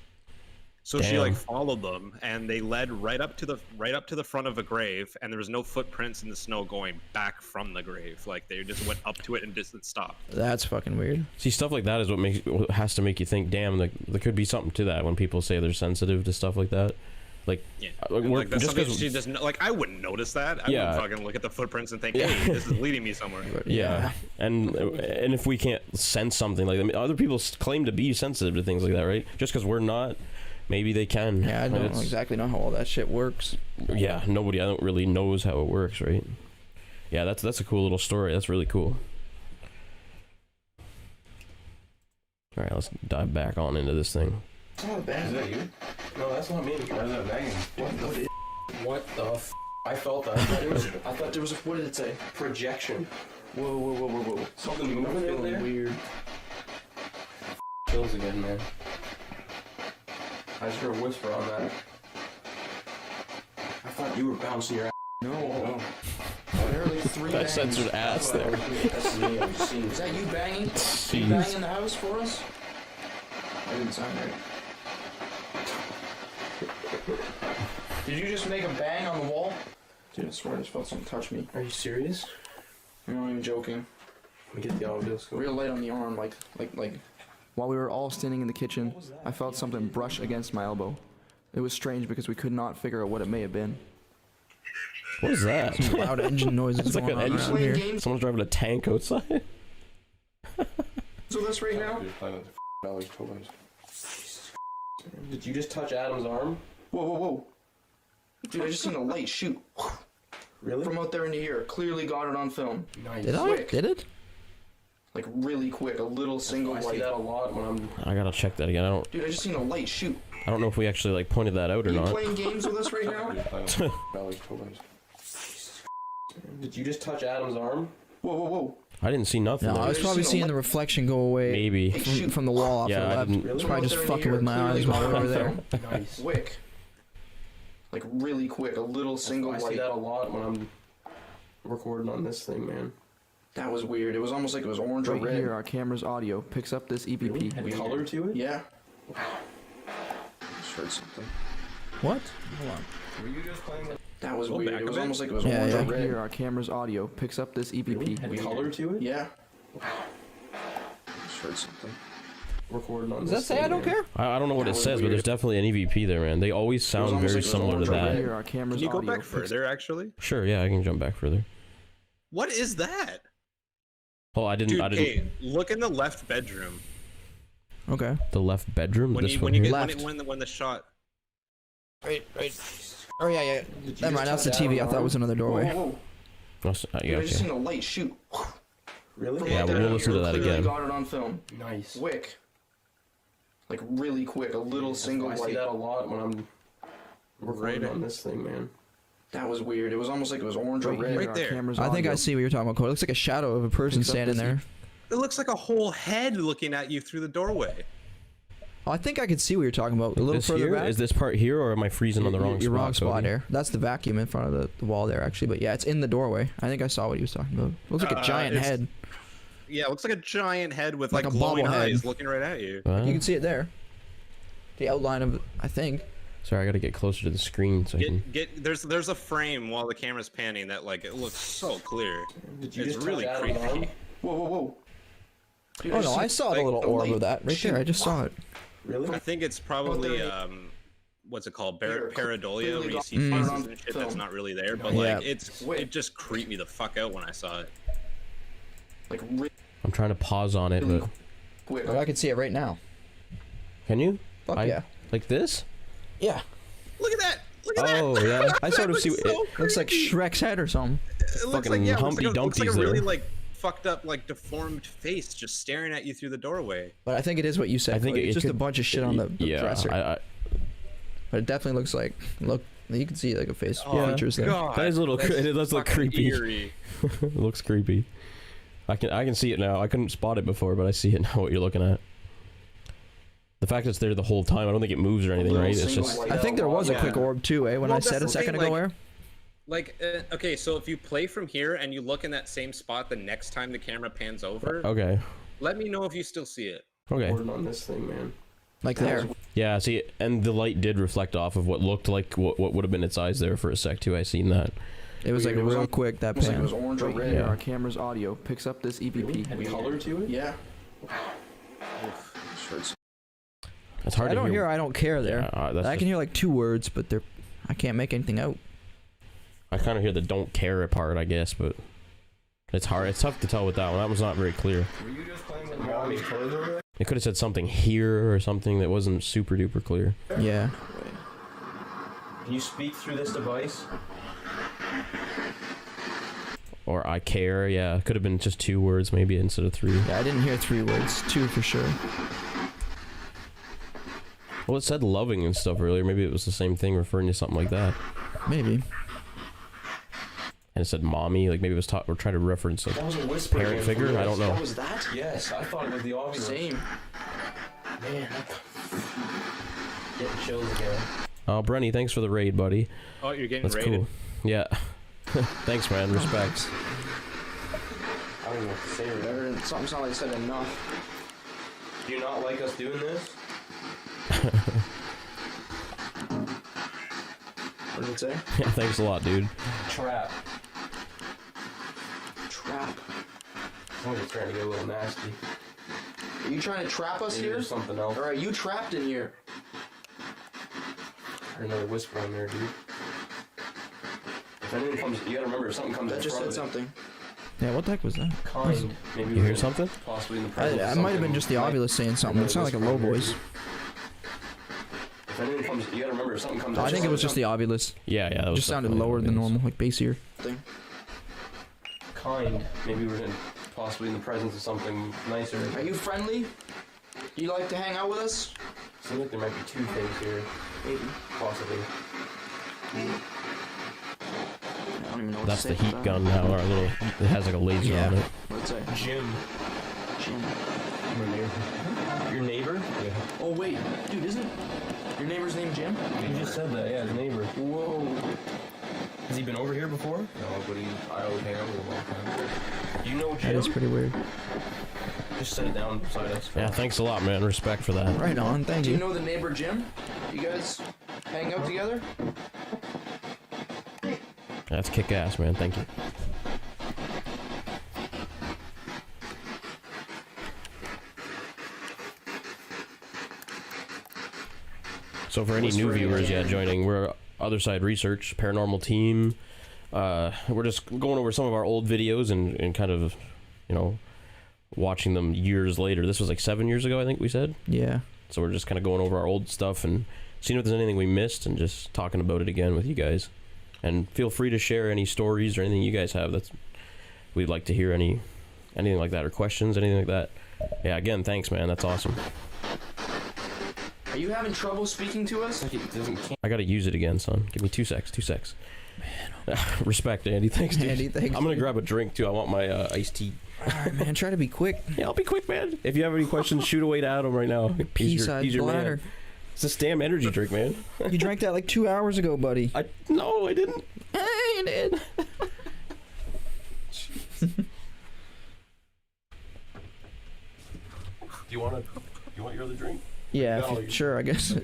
So she like followed them, and they led right up to the front of a grave, and there was no footprints in the snow going back from the grave. Like they just went up to it and just stopped. That's fucking weird. See, stuff like that is what has to make you think, damn, like, there could be something to that when people say they're sensitive to stuff like that. Like, Yeah, we're, that's just something because she doesn't like. I wouldn't notice that. I Yeah. wouldn't fucking look at the footprints and think, hey, this is leading me somewhere. yeah, and if we can't sense something like, I mean, other people claim to be sensitive to things like that, right? Just because we're not, Maybe they can. Yeah, I don't It's- exactly know how all that shit works. Yeah, nobody I don't really knows how it works, right? Yeah, that's a cool little story. That's really cool. All right, let's dive back on into this thing. Is that you? No, that's not me. Why is that banging? What the f? I felt that. I thought there was a. What did it say? Projection. Whoa. Something moving in there? Weird. Chills again, man. I just heard a whisper on that. I thought you were bouncing your ass. No. Apparently 3 That bangs. censored ass there. That's me. I'm just seeing. Is that you banging? You Jeez. banging in the house for us? That didn't sound right. Did you just make a bang on the wall? Dude, I swear I just felt something touch me. Are you serious? I'm not even joking. Let me get the audio scope. Real light on the arm, like. While we were all standing in the kitchen, I felt something brush against my elbow. It was strange because we could not figure out what it may have been. What is that? Some loud engine noises It's like going an on around engine. here. Someone's driving a tank outside. So this right now? You're playing with the dollar toys. Did you just touch Adam's arm? Whoa. Dude, I just seen a light shoot Really? from out there into here. Clearly got it on film. Nice. Did I? Quick. Did it? Like really quick, a little single I see light. that a lot when I'm. I gotta check that again. Dude, I just seen a light shoot. I don't know if we actually like pointed that out or Are you not. playing games with us right now? You're playing with the dollar toys. Did you just touch Adam's arm? Whoa. I didn't see nothing. No, there. I was probably seeing the reflection go away Maybe. from the wall off Yeah, the I left. didn't- It's Really? probably just fucking with my eyes while we were there. Nice. Quick. Like really quick, a little single I see light. that a lot when I'm recording on this thing, man. That was weird. It was almost like it was orange or Right red. here, our camera's audio picks up this EVP. Had color to it? Yeah. Just heard something. What? Were you just playing with That was Go weird. back It a was bit. almost like it was Yeah, orange yeah. or Right red. here, our camera's audio picks up this EVP. Had color to it? Yeah. Just heard something. Recording on Does this that say thing, I don't man. care? I don't know what That it was says, but weird. there's definitely an EVP there, man. They always sound almost very like it was similar to orange or Right that. here, our camera's Can you go audio back picks further, actually? Sure, yeah, I can jump back further. What is that? Oh, I didn't. Dude, I didn't. hey, look in the left bedroom. Okay. The left bedroom. When This you one when you here? get Left. when the shot. Right. Oh yeah. Did you Never just mind, that's the touch TV. I Adam's thought it arm? was another doorway. Whoa. Oh, Dude, yeah, I just okay. seen a light shoot. Really? From Yeah, out we'll there listen here. to that Clearly again. got it on film. Nice. Quick. Like really quick, a little single I see light. that a lot when I'm recording Right. on this thing, man. That was weird. It was almost like it was orange or Right red. here, Right our there. camera's I think I audio. see what you're talking about, Cole. It looks like a shadow of a person Picks up standing this there. It looks like a whole head looking at you through the doorway. Oh, I think I could see what you're talking about. A little This further here? back. Is this part here, or am I freezing on the wrong You're spot? wrong spot Cody? there. That's the vacuum in front of the wall there, actually. But yeah, it's in the doorway. I think I saw what he was talking about. Looks like a giant it's- head. Yeah, it looks like a giant head with Like like, a glowing bobblehead. eyes looking right at you. Huh? You can see it there. The outline of it, I think. Sorry, I gotta get closer to the screen so I can. Get there's a frame while the camera's panning that like it looks so clear. Did you It's just really touch Adam's arm? creepy. Whoa. Dude, Oh no, just I seen- saw the like, little the orb light of that right there. I just saw it. Really? I think it's probably there- what's it called? Here, Pareidolia, where clearly you got see Mm. faces on and shit that's film. not really there, but Yeah. like it just creeped me the fuck out when I saw it. like really I'm trying to pause on it, but quick. Oh, I can see it right now. can you? Fuck I- yeah. Like this? Yeah. Look at that! Look at that! Oh yeah. I sort of That see. looks It, so Looks like creepy. Shrek's head or something. It looks fucking like, yeah, Humpty looks like a Dumpty's really there. like fucked up, like deformed face just staring at you through the doorway. But I think it is what you said. I think Cody. it It's just a could- bunch of shit on the yeah. dresser. But it definitely looks like. Look, you can see like a face Yeah. features there. God, That is a little that's it does look fucking creepy. eerie. It looks creepy. I can see it now. I couldn't spot it before, but I see it now. What you're looking at. The fact it's there the whole time, I don't think it moves or anything, little right? It's single just. light. I think there was a Yeah. quick orb too, eh? When Well, I said a that's the second thing, ago, like- where? Like, okay, so if you play from here and you look in that same spot the next time the camera pans over, Okay. let me know if you still see it. Okay. Recording on this thing, man. Like there. Yeah. See, and the light did reflect off of what looked like what would have been its eyes there for a sec too. I seen that. It was like Weird. It was real on- quick that Almost like it pan. was orange or Right red. here, Yeah. our camera's audio picks up this EVP. Had color to it? Yeah. Just heard something. It's hard I to don't hear. I don't care there. Yeah, that's I just- can hear like 2 words, but they're. I can't make anything out. I kind of hear the don't care part, I guess, but It's hard. It's tough to tell with that one. That one's not very clear. Were you just playing with mommy's toys over there? It could have said something here or something that wasn't super duper clear. Yeah. Can you speak through this device? Or I care, yeah. Could have been just 2 words maybe instead of 3. Yeah, I didn't hear 3 words. 2 for sure. Well, it said loving and stuff earlier. Maybe it was the same thing referring to something like that. Maybe. And it said mommy, like maybe it was we're trying to reference like That was a whisper. parent figure. I don't know. What was that? Yes, I thought it was the obvious. Same. Man, getting chills again. Oh, Brenny, thanks for the raid, buddy. Oh, you're getting That's raided. cool. Yeah. Thanks, man. Respect. I don't know what to say. Better something sounded like said enough. Do you not like us doing this? What did it say? Yeah, thanks a lot, dude. Trap. Trap. I'm just trying to get a little nasty. Are you trying to trap us Maybe here? there's something else. Or are you trapped in here? There's another whisper on there, dude. If anything comes, you gotta remember if something comes That in just front said of it, something. Yeah, what the heck was that? kind. Maybe You we're hear in- something? Possibly in the presence I of might have been something just the like- ovulus saying something. It sounded like a low voice. If anything comes, you gotta remember if something comes. I think it was just the ovulus. Yeah, yeah. That It was just sounded definitely lower than obvious. normal, like bassier. Thing. kind. Maybe we're in, possibly in the presence of something nicer. Are you friendly? You like to hang out with us? Seems like there might be 2 things here, Maybe. possibly. I don't even know what That's to the say. heat gun now. Our little, it has like a laser Yeah. on it. What's it? Jim. Jim. Your neighbor? Yeah. Oh wait, dude, isn't your neighbor's name Jim? You just said that, yeah, his neighbor. Whoa. Has he been over here before? No, but I always hang out with him all the time. You know That Jim? is pretty weird. Just set it down beside us. Yeah, thanks a lot, man. Respect for that. Right on, thank Do you you. know the neighbor Jim? You guys hang out together? That's kick ass, man. Thank you. So for any new viewers, yeah, joining, we're Other Side Research, paranormal team. We're just going over some of our old videos and kind of, you know, watching them years later. This was like 7 years ago, I think we said. Yeah. So we're just kind of going over our old stuff and seeing if there's anything we missed and just talking about it again with you guys. And feel free to share any stories or anything you guys have. We'd like to hear anything like that, or questions, anything like that. Yeah, again, thanks, man. That's awesome. Are you having trouble speaking to us? I gotta use it again, son. Give me 2 secs. 2 secs. Man. Respect, Andy. Thanks, dude. Andy, thanks. I'm gonna grab a drink too. I want my iced tea. Alright, man, try to be quick. Yeah, I'll be quick, man. If you have any questions, shoot away to Adam right now. Pea-sized He's your man. bladder. It's a Stam energy drink, man. You drank that like 2 hours ago, buddy. No, I didn't. Hey, you did. Do you want your other drink? Yeah, No, sure, I guess.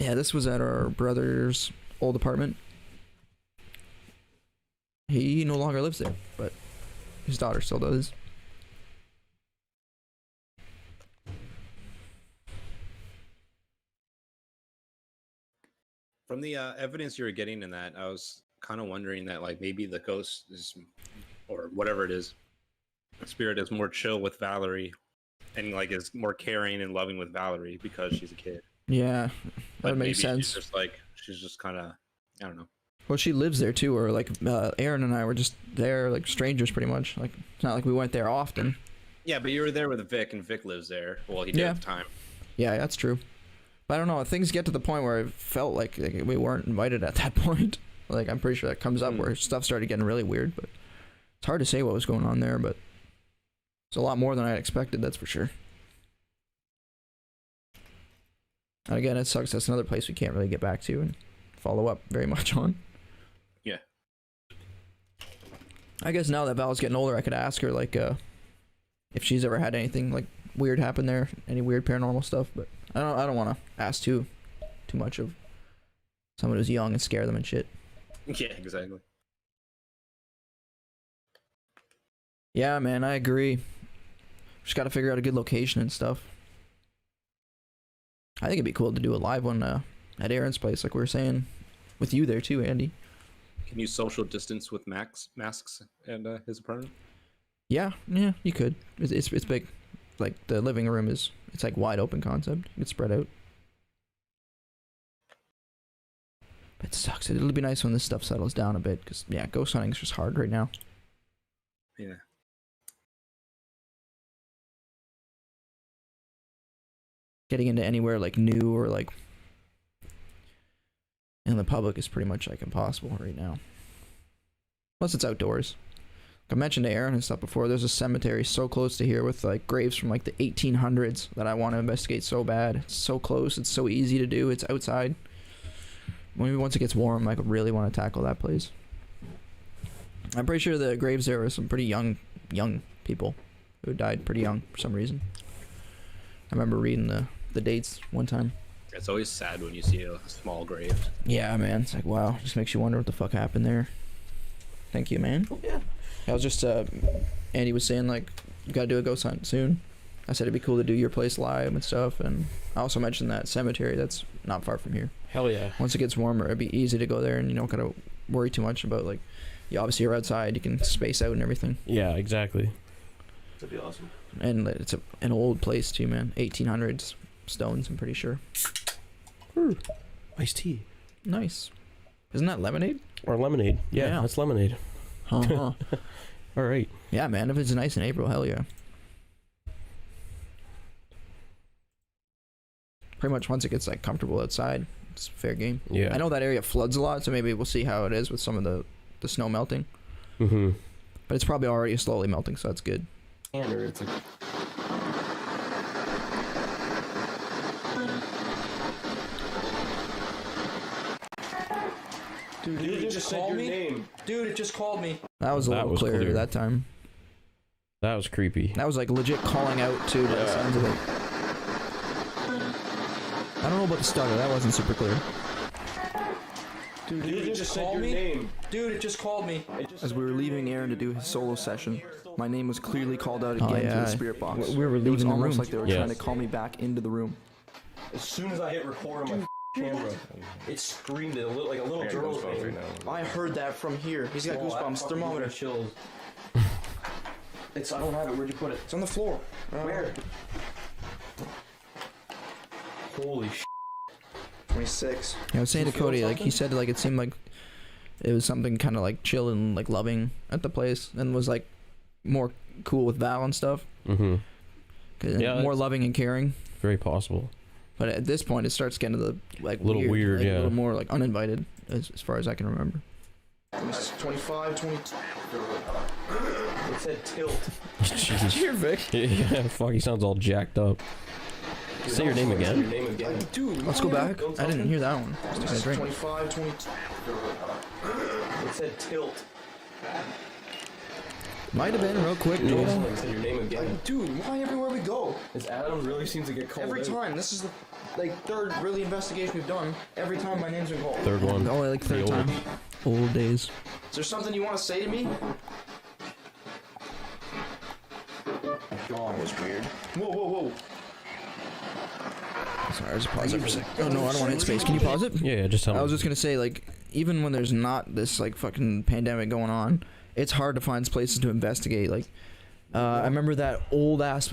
Yeah, this was at our brother's old apartment. He no longer lives there, but his daughter still does. From the evidence you were getting in that, I was kind of wondering that like maybe the ghost is, or whatever it is, spirit is more chill with Valerie, and like is more caring and loving with Valerie because she's a kid. Yeah, But that makes maybe sense. She's just kind of, I don't know. Well, she lives there too, or like Aaron and I were just there, like strangers pretty much. Like it's not like we went there often. Yeah, but you were there with Vic, and Vic lives there. Well, he did Yeah. at the time. Yeah, that's true. But I don't know. Things get to the point where I felt like we weren't invited at that point. Like I'm pretty sure that comes up where stuff started getting really weird. But it's hard to say what was going on there. But it's a lot more than I expected. That's for sure. And again, it sucks. That's another place we can't really get back to and follow up very much on. Yeah. I guess now that Val's getting older, I could ask her like if she's ever had anything like weird happen there, any weird paranormal stuff. But I don't want to ask too much of someone who's young and scare them and shit. Yeah, exactly. Yeah, man, I agree. Just got to figure out a good location and stuff. I think it'd be cool to do a live one at Aaron's place, like we were saying, with you there too, Andy. Can you social distance with masks and his apartment? Yeah, you could. It's big. Like the living room it's like wide open concept. You could spread out. It sucks. It'll be nice when this stuff settles down a bit, because yeah, ghost hunting's just hard right now. Yeah. Getting into anywhere like new or like in the public is pretty much like impossible right now. Unless it's outdoors. Like I mentioned to Aaron and stuff before, there's a cemetery so close to here with like graves from like the 1800s that I want to investigate so bad. It's so close. It's so easy to do. It's outside. Maybe once it gets warm, I could really want to tackle that place. I'm pretty sure the graves there were some pretty young people who died pretty young for some reason. I remember reading the dates one time. It's always sad when you see a small grave. Yeah, man. It's like, wow. Just makes you wonder what the fuck happened there. Thank you, man. Yeah. I was just, Andy was saying, like, you gotta do a ghost hunt soon. I said it'd be cool to do your place live and stuff, and I also mentioned that cemetery that's not far from here. Hell yeah. Once it gets warmer, it'd be easy to go there, and you don't gotta worry too much about, like, you obviously you're outside, you can space out and everything. Yeah, exactly. That'd be awesome. And it's an old place too, man. 1800s stones, I'm pretty sure. Iced tea. Nice. Isn't that lemonade? Or lemonade. Yeah, Yeah. that's lemonade. Uh-huh. All right. Yeah, man. If it's nice in April, hell yeah. Pretty much once it gets like comfortable outside, it's fair game. Yeah. I know that area floods a lot, so maybe we'll see how it is with some of the snow melting. Mm-hmm. But it's probably already slowly melting, so that's good. Or it's like Dude, it just said your name. Dude, it just called me. That was a That little was clearer clear. that time. That was creepy. That was like legit calling out too by the sounds of it. I don't know about the stutter. That wasn't super clear. Dude, it just said your name. Dude, it just called me. As we were leaving Aaron to do his solo session, my name was clearly called out again to yeah. the spirit box. We were It was leaving the almost room. like they were Yes. trying to call me back into the room. As soon as I hit record on my camera, it screamed it like a little girl thing. I heard that from here. He's got goosebumps. Thermometer. Chills. It's I don't have it. Where'd you put it? It's on the floor. Where? Holy sh! 26. Yeah, I was saying to You feel Cody, like he something? said, like it seemed like it was something kind of like chill and like loving at the place, and was like more cool with Val and stuff. Mm-hmm. Yeah, More that's- loving and caring. Very possible. But at this point, it starts getting to the like Little weird, like, yeah. a little more like uninvited, as far as I can remember. 25, 22. It said tilt. Jesus. Here, Vic. Yeah, fuck, he sounds all jacked up. Say your name Your again. name again. Dude, Let's go back. Don't I didn't something? hear that one. Just taking a drink. 25, 22. It said tilt. Might have been real quick, It Joel. said your name again. Dude, why everywhere we go? This Adam really seems to get called Every out. time. This is the third really investigation we've done. Every time my name's been called. Third one. Oh, like third The time. Old days. Is there something you want to say to me? God, was weird. Whoa, whoa, whoa. Sorry, I'll just pause it for a sec. Oh no, I don't want to hit space. Can you pause it? Yeah, just tell me. I was just gonna say, like, even when there's not this like fucking pandemic going on, it's hard to find places to investigate. Like, I remember that old ass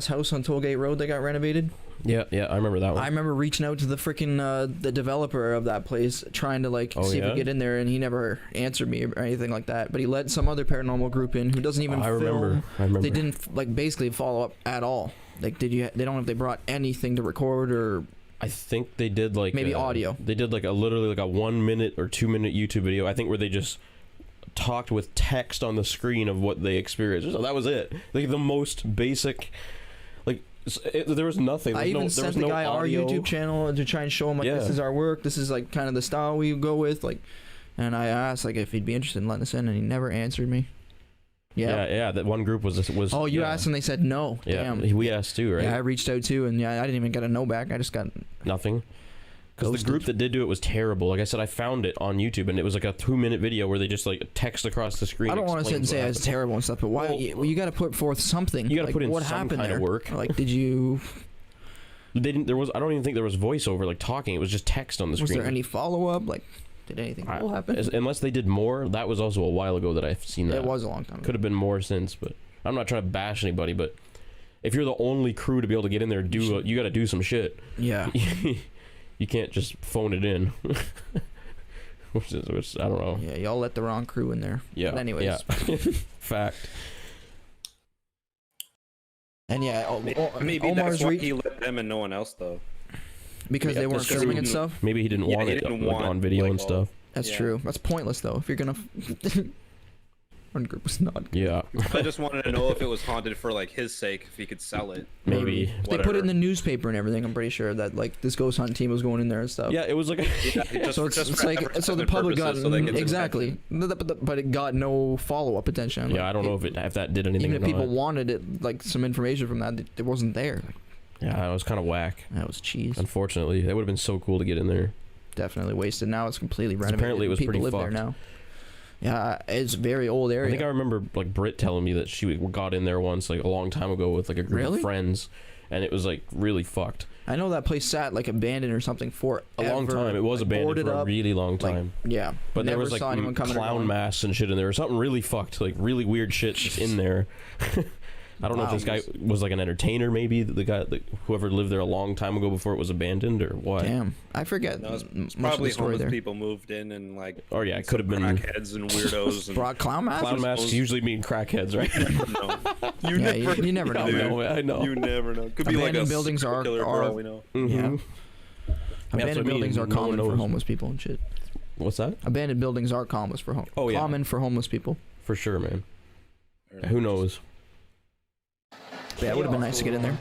house on Tollgate Road that got renovated. Yeah, I remember that one. I remember reaching out to the freaking the developer of that place, trying to like Oh, see if we yeah? could get in there, and he never answered me or anything like that. But he let some other paranormal group in who doesn't even I film. remember. They didn't like basically follow up at all. Like, they don't know if they brought anything to record or I think they did like maybe audio. They did like literally like a 1 minute or 2 minute YouTube video. I think where they just talked with text on the screen of what they experienced. So that was it. Like the most basic. Like there was nothing. I There even was sent the no guy our audio. YouTube channel to try and show him like this Yeah. is our work. This is like kind of the style we go with. Like, and I asked like if he'd be interested in letting us in, and he never answered me. Yeah. That one group was. Oh, you yeah. asked and they said no. Yeah, Damn. we asked too, right? Yeah, I reached out too, and yeah, I didn't even get a no back. I just got Nothing. Because the ghosted. group that did do it was terrible. Like I said, I found it on YouTube, and it was like a 2 minute video where they just like text across the screen. I don't want to sit and explains say what it's happened. terrible and stuff, but why? Well, you got to put forth something. You got to like, put in what some happened kind there? of work. Like, did you? They didn't. There was. I don't even think there was voiceover like talking. It was just text on the Was screen. there any follow up? Like, did anything cool happen? Unless they did more. That was also a while ago that I've seen that. It was a long time ago. Could have been more since, but I'm not trying to bash anybody. But if you're the only crew to be able to get in there, you got to do some shit. Yeah. You can't just phone it in. which I don't know. Yeah, y'all let the wrong crew in there. Yeah. But anyways. Yeah. Fact. And yeah, Maybe Omar's that's why reach, he let them and no one else though. because Yeah, they weren't just 'cause filming he and stuff. Maybe he didn't Yeah, want he it didn't like, want, on video like, and all- stuff. That's Yeah. true. That's pointless though. If you're gonna, one group was not. Yeah. I just wanted to know if it was haunted for like his sake, if he could sell it. Maybe. They put it in the newspaper and everything. I'm pretty sure that like this ghost hunt team was going in there and stuff. Yeah, it was like So it's like so the public got exactly, but it got no follow up attention. yeah, Like, I don't know if that did anything. even if or people not. wanted it, like some information from that, it wasn't there. Like, Yeah, it was kind of whack. that was cheese. Unfortunately, that would have been so cool to get in there. Definitely wasted. Now it's completely renovated. apparently it was People pretty live there fucked. now. Yeah, it's a very old area. I think I remember like Britt telling me that she got in there once, like a long time ago, with like a group Really? of friends, and it was like really fucked. I know that place sat like abandoned or something for A long time. It was like, abandoned boarded for a up, really long like, time. yeah, But there never was like saw anyone coming or clown going. masks and shit in there, or something really fucked, like really weird shit just in there. I don't know if this guy was like an entertainer, maybe the guy, whoever lived there a long time ago before it was abandoned, or what? Damn, I forget. No, it's much of probably the story homeless there. people moved in and like. Or yeah, it could have been crackheads and weirdos. And Brought clown masks. clown masks. Usually mean crackheads, right? no. You never know. I man. know. I know. You never know. Could be like a Abandoned buildings serial are- killer for are- all we know. Mhm. Yeah. That's what I Abandoned mean, buildings are no one common for knows. homeless people and shit. What's that? Abandoned buildings are common for Oh, yeah. common for homeless people. For sure, man. Who knows? Yeah, it would have been nice to get in there.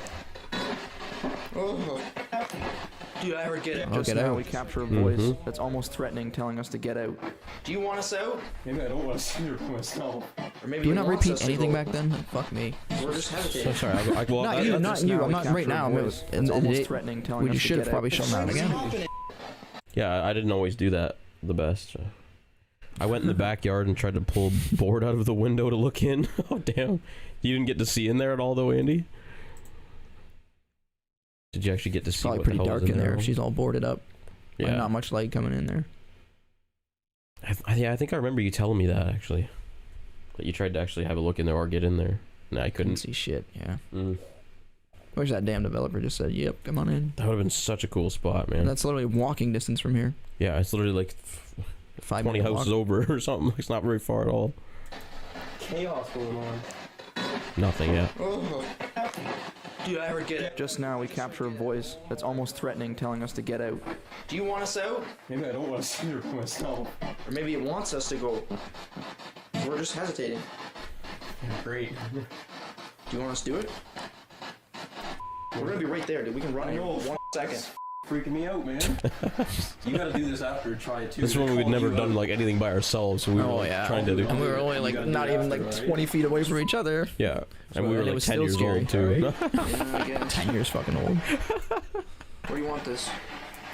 Dude, I ever get it. I'll Just get now out. we capture a voice Mhm. that's almost threatening, telling us to get out. Do you want us out? Maybe I don't want to see her for myself. Or maybe Do you he not wants repeat us to anything go? back then? Fuck me. We're just So hesitating. sorry. Well, Not that- you, that's not just you. now- I'm not right now. voice In that's the almost day, threatening, telling we us should to have get probably out. shown that again. Yeah, I didn't always do that the best. I went in the backyard and tried to pull a board out of the window to look in. Oh damn! You didn't get to see in there at all, though, Andy. Did you actually get to It's see probably what pretty the hell dark was in there. there? If she's all boarded up. Like, Yeah. not much light coming in there. Yeah, I think I remember you telling me that actually. That you tried to actually have a look in there or get in there. No, I Couldn't couldn't. see shit. Yeah. Mm. Wish that damn developer just said, "Yep, come on in." That would have been such a cool spot, man. That's literally walking distance from here. Yeah, it's literally like 5 20 minute houses walk. over or something. It's not very far at all. Chaos going on. Nothing, yeah. Dude, I ever get it. Just now we capture a voice that's almost threatening, telling us to get out. Do you want us out? Maybe I don't want to see her for myself. Or maybe it wants us to go. We're just hesitating. Great. Do you want us to do it? We're gonna be right there, dude. We can run in 1 second. Freaking me out, man. You gotta do this after try too. This is when we'd never done like anything by ourselves, so we were like, trying to do. And we were only like not even like 20 feet away from each other. Yeah, and we were And it like was 10 still years scary. old too. Again. 10 years fucking old. Where do you want this?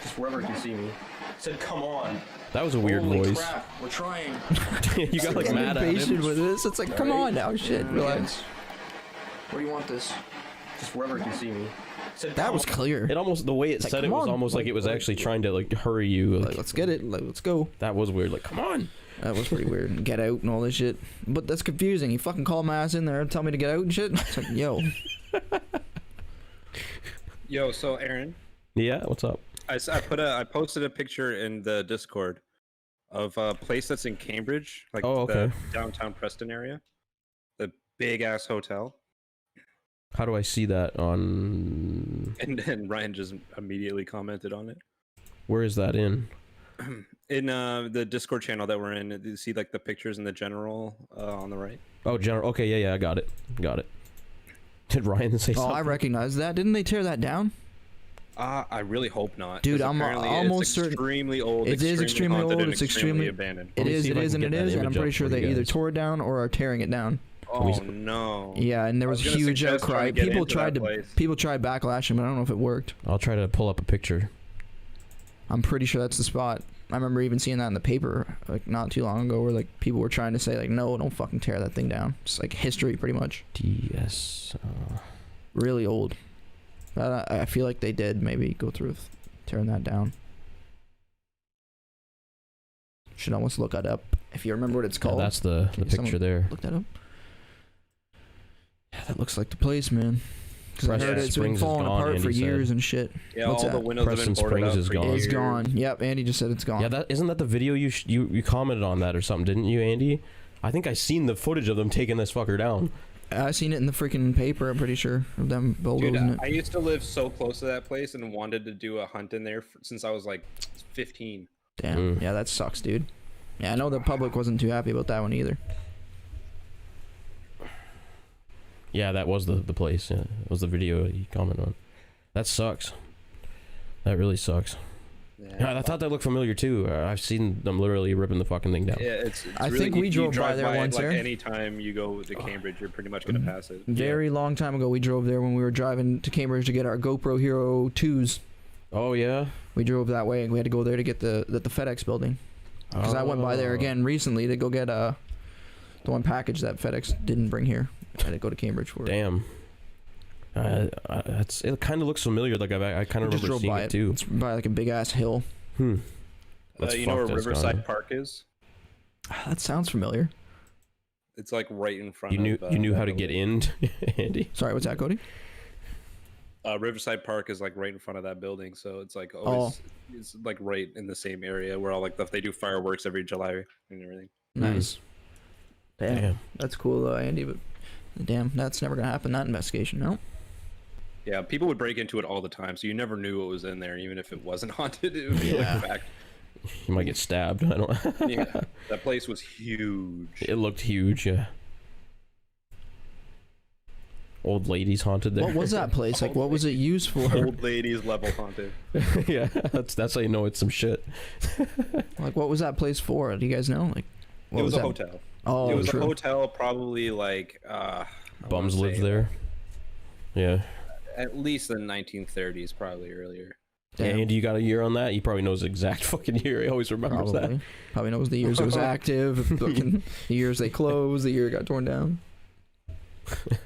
Just wherever you can see me. Said, come on. That was a weird Holy voice. crap, we're trying. You got like Get mad at impatient him. with this. It's like, come on now, shit, relax. Where do you want this? Just wherever you can see me. Said, That come was on. clear. It almost the way it like, said it come was on, almost like it was actually trying to like hurry you. Like, Like, let's get it. Like, let's go. that was weird. Like, come on. That was pretty weird. And get out and all this shit. But that's confusing. You fucking call my ass in there and tell me to get out and shit. It's like, yo. Yo, so Aaron, Yeah, what's up? I posted a picture in the Discord of a place that's in Cambridge, like Oh, the okay. downtown Preston area, the big ass hotel, How do I see that on? and then Ryan just immediately commented on it Where is that in? in the Discord channel that we're in. You see like the pictures in the general on the right. Oh, general. Okay, yeah, I got it. Got it. Did Ryan say Oh, something? I recognize that. Didn't they tear that down? I really hope not. Dude, 'cause I'm apparently almost it's certain- extremely old. It is extremely haunted, old, and it's extremely- abandoned. Let me see if I can and get that and I'm image pretty up sure for they you either guys. tore it down or are tearing it down. Oh no. Yeah, and there was I a was gonna huge suggest trying outcry. to get People into tried that to place. people tried backlashing, but I don't know if it worked. I'll try to pull up a picture. I'm pretty sure that's the spot. I remember even seeing that in the paper like not too long ago, where like people were trying to say like, no, don't fucking tear that thing down. It's like history, pretty much. DS. Really old. But I feel like they did maybe go through with tearing that down. Should almost look that up if you remember what it's Yeah, called. that's the Can picture someone there. Look that up. Yeah, that looks like the place, man. Because I Preston heard it's Springs been is falling gone, apart for Andy said. years and shit. Yeah, What's all the that? windows have Preston been boarded Springs up is for gone. years. It's gone. Yep, Andy just said it's gone. Yeah, that isn't that the video you commented on that or something, didn't you, Andy? I think I seen the footage of them taking this fucker down. I seen it in the freaking paper. I'm pretty sure of them Dude, bulldozing it. I used to live so close to that place and wanted to do a hunt in there since I was like 15. Damn. Mm. Yeah, that sucks, dude. Yeah, I know the public wasn't too happy about that one either. Yeah, that was the place. Yeah, it was the video you commented on. That sucks. That really sucks. Yeah, I thought that looked familiar too. I've seen them literally ripping the fucking thing down. Yeah, it's I really, think we you drove by drive there once like there. anytime you go to Cambridge, you're pretty much gonna pass it. Very long time ago, we drove there when we were driving to Cambridge to get our GoPro Hero 2s. Oh yeah. We drove that way, and we had to go there to get the FedEx building. Because I went by there again recently to go get the one package that FedEx didn't bring here. I had to go to Cambridge for it. Damn. It kind of looks familiar. Like I kind of Just remember drove seeing by it too. It's by like a big ass hill. That's You know where fucked, that's Riverside gone. Park is? That sounds familiar. It's like right in front. You knew of, how to get in, Andy. Sorry, what's that, Cody? Riverside Park is like right in front of that building, so it's like always it's like right in the same area where all like they do fireworks every July and everything. Nice. Damn. That's cool, Andy. But damn, that's never gonna happen. That investigation, no. Yeah, people would break into it all the time, so you never knew what was in there, even if it wasn't haunted. It would be like a fact. You might get stabbed. I don't. Yeah, that place was huge. It looked huge. Yeah. Old ladies haunted there. What was that place? Like, what was it used for? Old ladies level haunted. Yeah, that's how you know it's some shit. Like, what was that place for? Do you guys know? Like, what It was a that? hotel. Oh, It was true. a hotel, probably like I Bums wanna lived say, there. Yeah. At least the 1930s, probably earlier. Yeah, Damn. Andy, you got a year on that? He probably knows the exact fucking year. He always remembers Probably. Probably knows the years it was active, fucking the years they closed, the year it got torn down. that.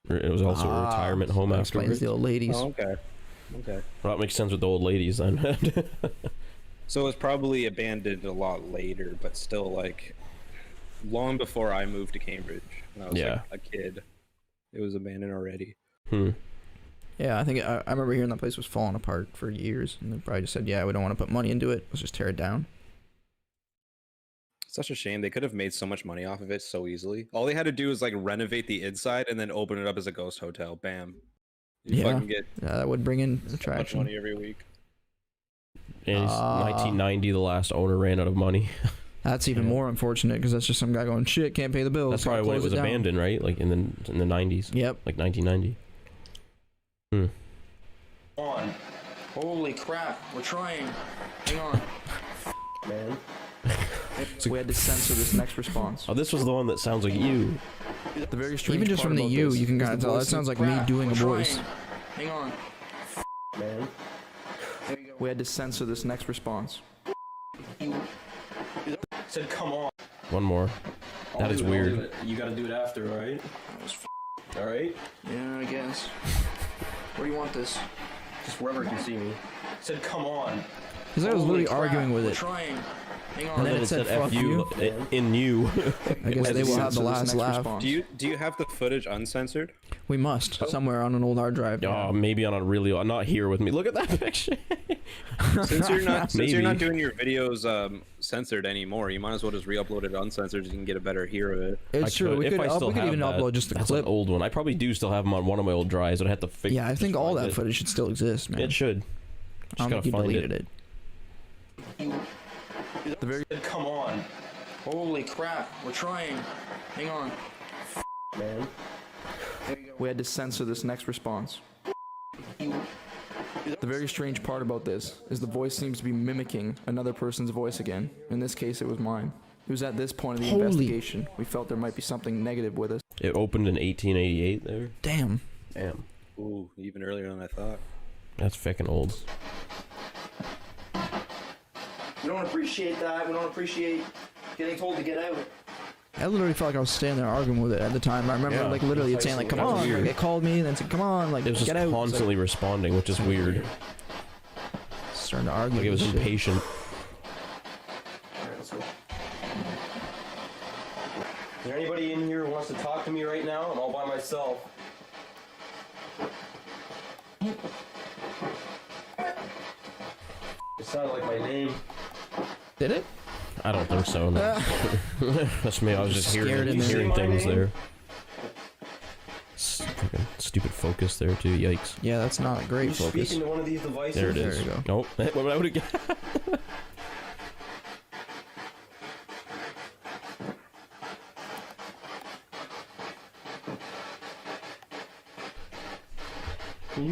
It was also a retirement home that explains afterwards. the old ladies. Oh, okay. Okay. Well, that makes sense with the old ladies then. So it's probably abandoned a lot later, but still like long before I moved to Cambridge when I was Yeah. like a kid. It was abandoned already. Yeah, I think I remember hearing that place was falling apart for years, and they probably just said, "Yeah, we don't want to put money into it. Let's just tear it down." Such a shame. They could have made so much money off of it so easily. All they had to do is like renovate the inside and then open it up as a ghost hotel. Bam. You Yeah. fucking get Yeah, that would bring in so much attraction. money every week. And it's 1990, the last owner ran out of money. That's even more unfortunate because that's just some guy going, "Shit, can't pay the bills." That's gotta probably when it close was down." abandoned, right? Like in the 90s. Yep. Like 1990. On. Holy crap, we're trying. Hang on. Man. We had to censor this next response. Oh, this was the one that sounds like you. The very strange Even just from the you can kind of tell. That sounds like me doing a voice. Hang on. Man. We had to censor this next response. Said, come on. One more. That is weird. You gotta do it after, alright? Alright? Yeah, I guess. Where do you want this? Just wherever you can see me. Said, come on. Because I was Holy literally crap, arguing with we're it. trying. Hang And on. then it said, "Fuck you." In you. I guess they will have the last laugh. Do you have the footage uncensored? We must somewhere on an old hard drive. Oh, maybe on a really not here with me. Look at that picture. Since you're not Maybe. doing your videos censored anymore, you might as well just re-upload it uncensored so you can get a better hear of it. It's true. We If could, I still we could have even that, upload just the that's clip. an old one. I probably do still have them on one of my old drives. I'd have to fix. Yeah, I think all that it. footage should still exist, man. It should. I don't Just think you gotta find deleted it. it. The very Come on. Holy crap, we're trying. Hang on. Man. We had to censor this next response. The very strange part about this is the voice seems to be mimicking another person's voice again. In this case, it was mine. It was at this point of the investigation we felt there might be something negative with us. It opened in 1888 there. Damn. Damn. Ooh, even earlier than I thought. That's fucking old. We don't appreciate that. We don't appreciate getting told to get out. I literally felt like I was standing there arguing with it at the time. I remember Yeah. like literally it saying like, "Come That's on!" weird. Like, it called me and then said, "Come on!" Like, It was just get out. constantly responding, which is weird. Starting to argue. Like it was with shit. impatient. anybody in here who wants to talk to me right now, I'm all by myself. It sounded like my name. Did it? I don't think so. No. That's me. I was just Scared in hearing there. things there. Fucking stupid focus there too. Yikes. Yeah, that's not a great You focus. speaking to one of these devices? There it is. There you Nope. What would it get?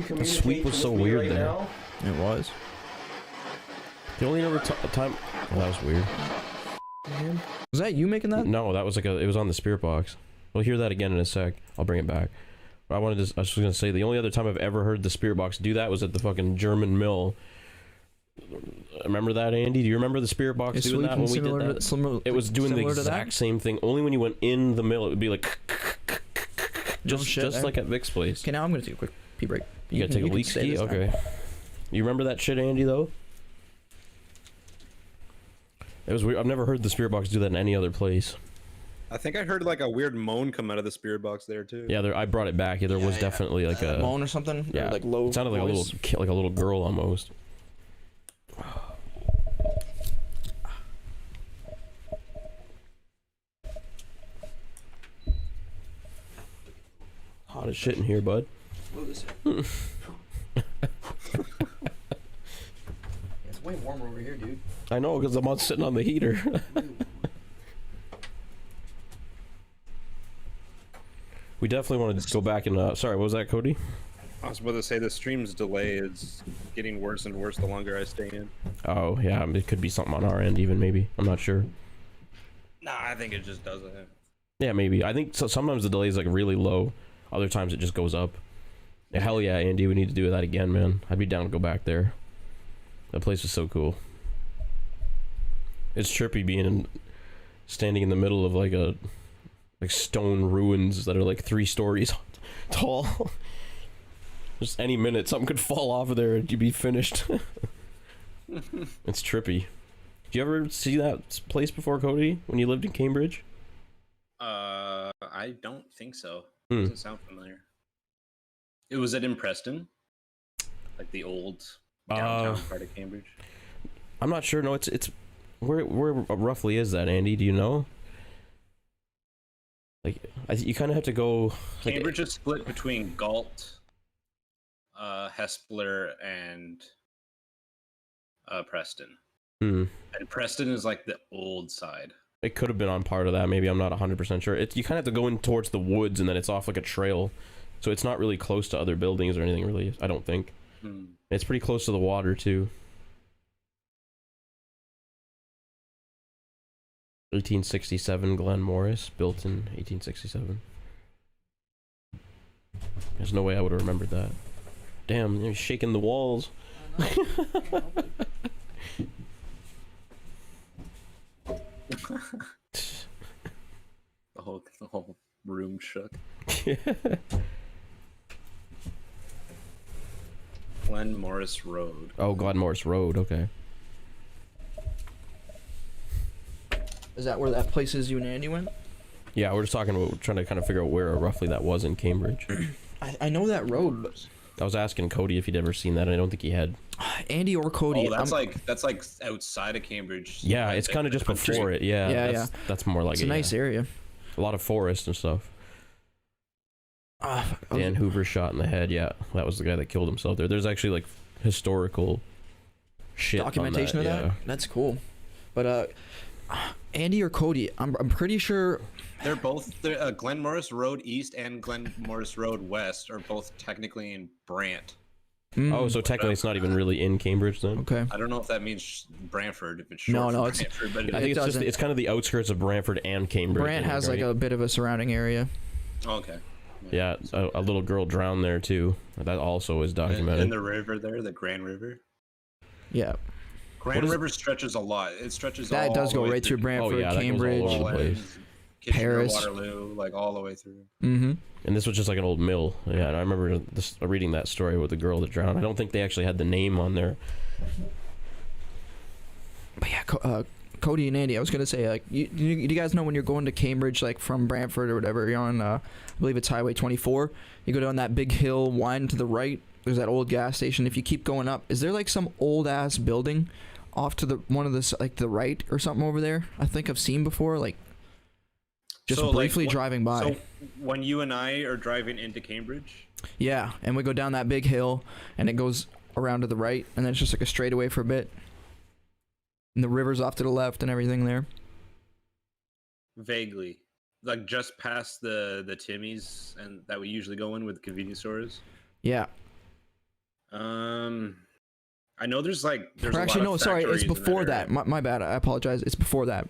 The sweep was so weird there. It was. The only other time. Oh, that was weird. Was that you making that? No, that was like it was on the spirit box. We'll hear that again in a sec. I'll bring it back. I was just gonna say the only other time I've ever heard the spirit box do that was at the fucking German mill. Remember that, Andy? Do you remember the spirit box doing that when we did that? It was doing the exact same thing. Only when you went in the mill, it would be like just like at Vic's place. Okay, now I'm gonna take a quick pee break. You gotta take a leak ski? Okay. You remember that shit, Andy, though? It was weird. I've never heard the spirit box do that in any other place. I think I heard like a weird moan come out of the spirit box there too. Yeah, I brought it back. Yeah, there was definitely like a moan or something. Yeah, or like low. It sounded like voice. a little girl almost. Hot as shit in here, bud. It's way warmer over here, dude. I know, because I'm sitting on the heater. We definitely want to go back and sorry, what was that, Cody? I was about to say the stream's delay is getting worse and worse the longer I stay in. Oh yeah, it could be something on our end even, maybe. I'm not sure. Nah, I think it just doesn't. Yeah, maybe. I think sometimes the delay is like really low. Other times it just goes up. Yeah, hell yeah, Andy, we need to do that again, man. I'd be down to go back there. That place was so cool. It's trippy standing in the middle of like stone ruins that are like 3 stories tall. Just any minute something could fall off of there and you'd be finished. It's trippy. Did you ever see that place before, Cody, when you lived in Cambridge? I don't think so. Doesn't sound familiar. It was in Preston, like the old downtown part of Cambridge. I'm not sure. No, it's where roughly is that, Andy? Do you know? Like, you kind of have to go. Cambridge is split between Galt, Hespeler, and Preston. And Preston is like the old side. It could have been on part of that. Maybe I'm not 100% sure. You kind of have to go in towards the woods, and then it's off like a trail, so it's not really close to other buildings or anything. Really, I don't think. It's pretty close to the water too. 1867 Glen Morris, built in 1867. There's no way I would have remembered that. Damn, you're shaking the walls. The whole room shook. Glen Morris Road. Oh, Glen Morris Road. Okay. Is that where that place is you and Andy went? Yeah, we're just talking about trying to kind of figure out where roughly that was in Cambridge. I know that road. I was asking Cody if he'd ever seen that, and I don't think he had. Andy or Cody. Oh, that's like outside of Cambridge. Yeah, it's kind of just before it. Yeah, that's more like it's a nice area. A lot of forest and stuff. Dan Hoover shot in the head. Yeah, that was the guy that killed himself there. There's actually like historical shit documentation on that. of that. That's cool. But Andy or Cody, I'm pretty sure they're both Glen Morris Road East and Glen Morris Road West are both technically in Brant. Oh, so technically it's not even really in Cambridge then? Okay. I don't know if that means Brantford, if it's short for Brantford, but I think it's kind of the outskirts of Brantford and Cambridge. Brant has like a bit of a surrounding area. Okay. Yeah, a little girl drowned there too. That also is documented. In the river there, the Grand River. Yeah. Grand River stretches a lot. It stretches that all does the go way right through Brantford, Cambridge, Paris, Waterloo, like all the way through. And this was just like an old mill. Yeah, and I remember reading that story with the girl that drowned. I don't think they actually had the name on there. But yeah, Cody and Andy, I was gonna say, like, you guys know when you're going to Cambridge, like from Brantford or whatever, you're on, I believe it's Highway 24. You go down that big hill, wind to the right. There's that old gas station. If you keep going up, is there like some old ass building off to the one of the like the right or something over there? I think I've seen before, like just So, briefly like, driving by. So when you and I are driving into Cambridge, Yeah, and we go down that big hill, and it goes around to the right, and then it's just like a straightaway for a bit. And the river's off to the left and everything there. vaguely, like just past the Timmy's and that we usually go in with convenience stores. Yeah. I know there's a Actually, lot no, of sorry, it's factories in that before area. that. My bad. I apologize. It's before that.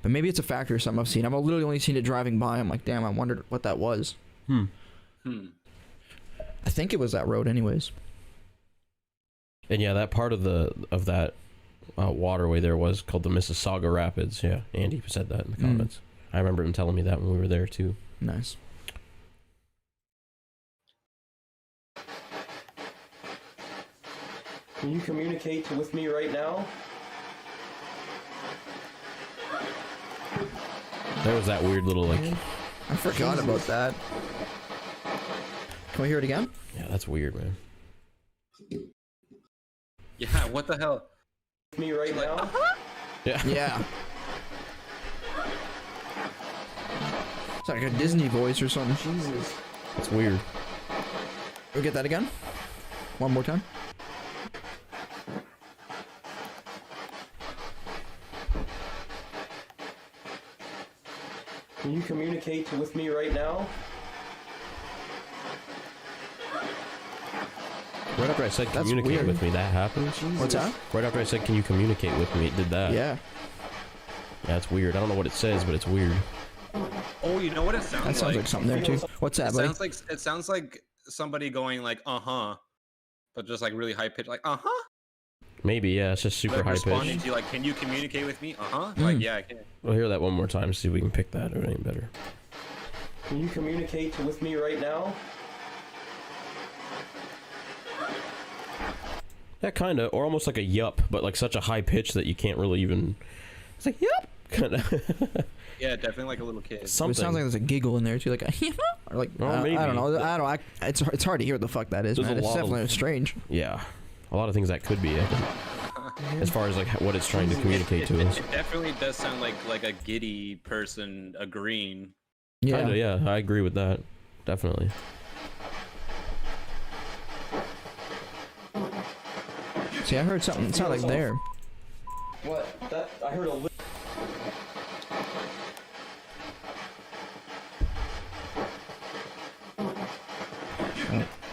But maybe it's a factory or something I've seen. I've literally only seen it driving by. I'm like, damn, I wondered what that was. Hmm. I think it was that road, anyways. And yeah, that part of that waterway there was called the Mississauga Rapids. Yeah, Andy said that in the comments. I remember him telling me that when we were there too. Nice. Can you communicate with me right now? There was that weird little like. I forgot about that. Can we hear it again? Yeah, that's weird, man. Yeah, what the hell? With me right now? Yeah. Yeah. It's like a Disney voice or something. Jesus. That's weird. Can we get that again? One more time? Can you communicate with me right now? Right after I said That's communicate weird. with me, that happened. What's that? Right after I said, can you communicate with me, it did that. Yeah. Yeah, it's weird. I don't know what it says, but it's weird. Oh, you know what it sounds That sounds like something there too. What's that, buddy? It sounds like somebody going like but just like really high pitched, like Maybe, yeah, it's just super like high responding pitched. to you, like, can you communicate with me? Like, yeah, I can. We'll hear that one more time, see if we can pick that or any better. Can you communicate with me right now? Yeah, kinda, or almost like a yup, but like such a high pitch that you can't really even. It's like yup, kinda. Yeah, definitely like a little kid. Something. It sounds like there's a giggle in there too, like a or like Oh, maybe. I don't know. It's hard to hear what the fuck that is, There's man. a It's lot of- definitely strange. Yeah, a lot of things that could be. As far as like what it's trying to communicate to us. It definitely does sound like a giddy person agreeing. Yeah. Kinda, yeah, I agree with that. Definitely. See, I heard something. It sounded like there. What? That I heard a little.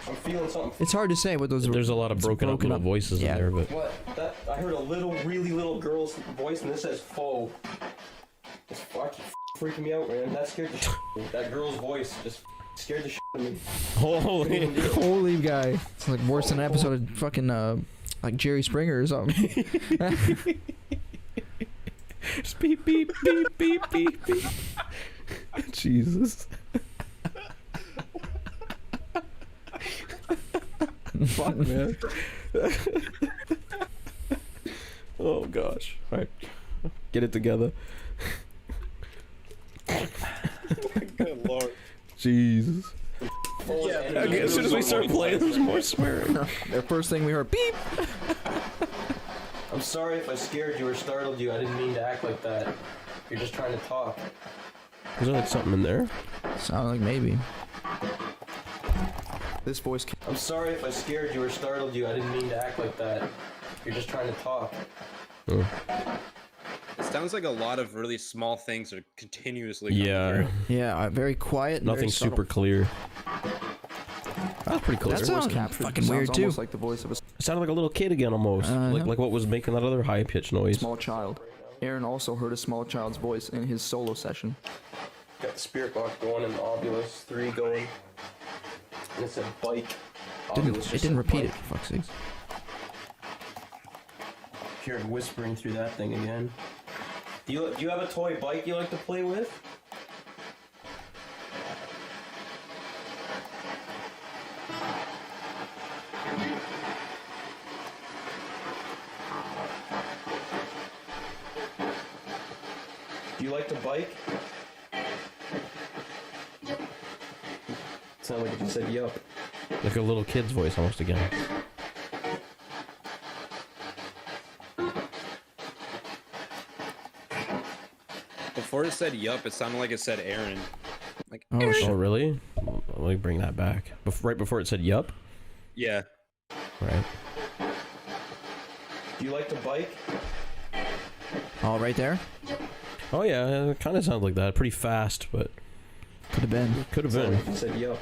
I'm feeling something. It's hard to say what those. There's a lot of it's broken up little voices Yeah. in there, but What? That I heard a little, really little girl's voice, and this says "faux." It's fucking freaking me out, man. That scared the shit out of me. That girl's voice just scared the shit out of me. holy. Holy guy! It's like worse than an episode of fucking like Jerry Springer or something. Just beep beep beep beep beep beep. Jesus. Fuck, man. Oh gosh. All right, get it together. Good lord. Jesus. Yeah, Okay, as soon as we start playing, there's more swearing. The first thing we heard, beep. I'm sorry if I scared you or startled you. I didn't mean to act like that. You're just trying to talk. Is there like something in there? Sound like maybe. This voice. I'm sorry if I scared you or startled you. I didn't mean to act like that. You're just trying to talk. Oh. It sounds like a lot of really small things are continuously coming Yeah. through. Yeah, very quiet. And Nothing very super subtle. clear. That's pretty close. That sounds fucking weird too. Almost like the voice of a It sounded like a little kid again, almost. Like what was making that other high pitched noise. small child. Aaron also heard a small child's voice in his solo session. Got the spirit box going and the Ovilus 3 going. And it said bike. It didn't repeat it. For fuck's sakes. Hear it whispering through that thing again. Do you have a toy bike you like to play with? you like to bike? Sound like it just said yup. Like a little kid's voice almost again. Before it said yup, it sounded like it said Aaron. Like, Oh shit. Oh, really? Let me bring that back. Right before it said yup? yeah. Right. Do you like to bike? Oh, right there. Oh, yeah, it kind of sounds like that. Pretty fast, but Could have been. could have Sound been. like you said yup.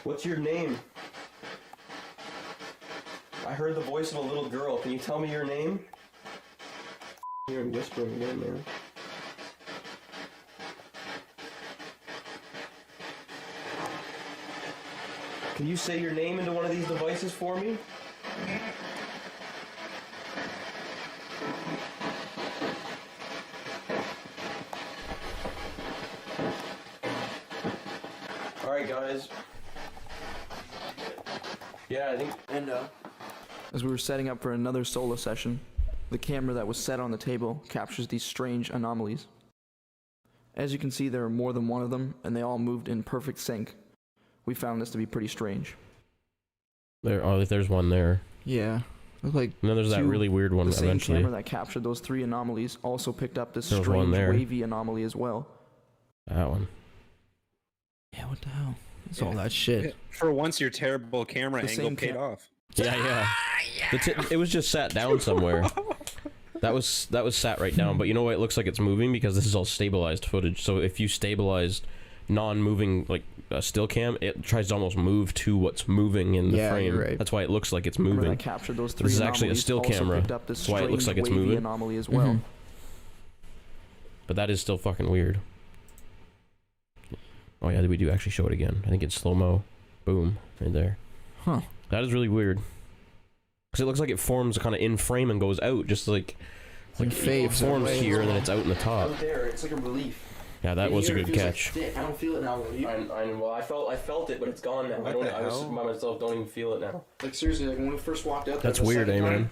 What's your name? I heard the voice of a little girl. Can you tell me your name? You're whispering again, man. Can you say your name into one of these devices for me? Alright, guys. Yeah, I think. And as we were setting up for another solo session, the camera that was set on the table captures these strange anomalies. As you can see, there are more than one of them, and they all moved in perfect sync. We found this to be pretty strange. There's one there. Yeah. Look like And then there's that two- really weird one the same eventually. camera that captured those three anomalies also picked up this There was one strange there. wavy anomaly as well. That one. Yeah, what the hell? It's all that shit. For once, your terrible camera The angle same paid off. Yeah. It was just sat down somewhere. That was sat right down. But you know what? It looks like it's moving because this is all stabilized footage. So if you stabilized non-moving, like a still cam, it tries to almost move to what's moving in the Yeah, frame. you're right. That's why it looks like it's Camera moving. that captured those three This is actually a anomalies still also camera. picked up this That's why it looks like strange it's wavy moving. anomaly as well. Mhm. But that is still fucking weird. Oh yeah, we do actually show it again. I think it's slow-mo. Boom. Right there. Huh. That is really weird. Because it looks like it forms kind of in frame and goes out, just like Like it forms away. here and then it's out in the top. Out there, it's like a relief. Yeah, that was a good catch. I don't feel it now. Well, I felt it, but it's gone now. What I don't. the I was hell? by myself. Don't even feel it now. Like seriously, like when we first walked out. That's weird, eh, man?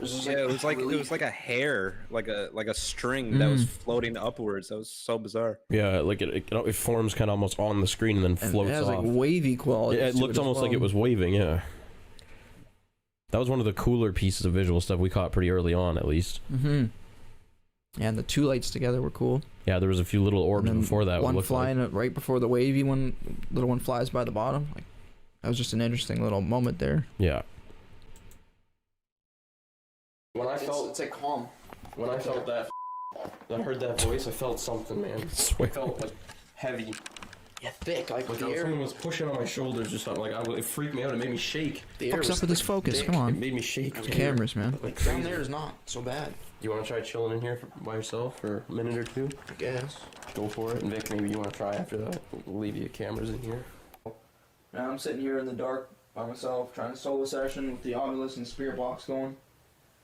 Yeah, it was like a hair, like a string that was floating upwards. That was so bizarre. Yeah, like it forms kind of almost on the screen and then And floats it has off. like wavy quality. Yeah, it looked almost like it was waving. Yeah. That was one of the cooler pieces of visual stuff we caught pretty early on, at least. Mm-hmm. Yeah, and the two lights together were cool. Yeah, there was a few little orbs And then before that. one looked flying right before the wavy one, little one flies by the bottom. Like that was just an interesting little moment there. Yeah. When I felt, it's like calm. when I felt that, I heard that voice. I felt something, man. I felt like heavy. Yeah, thick. Like Like someone was pushing on my shoulders or something. Like it freaked me out. It made me shake. the air. What's up with this focus? Thick. Come It on. made me shake. Cameras, man. Like Down crazy. there is not so bad. Do you want to try chilling in here by yourself for a minute or two? I guess. Go for it. And Vic, maybe you want to try after that. We'll leave you cameras in here. Now I'm sitting here in the dark by myself, trying to solo session with the Oculus and the spirit box going.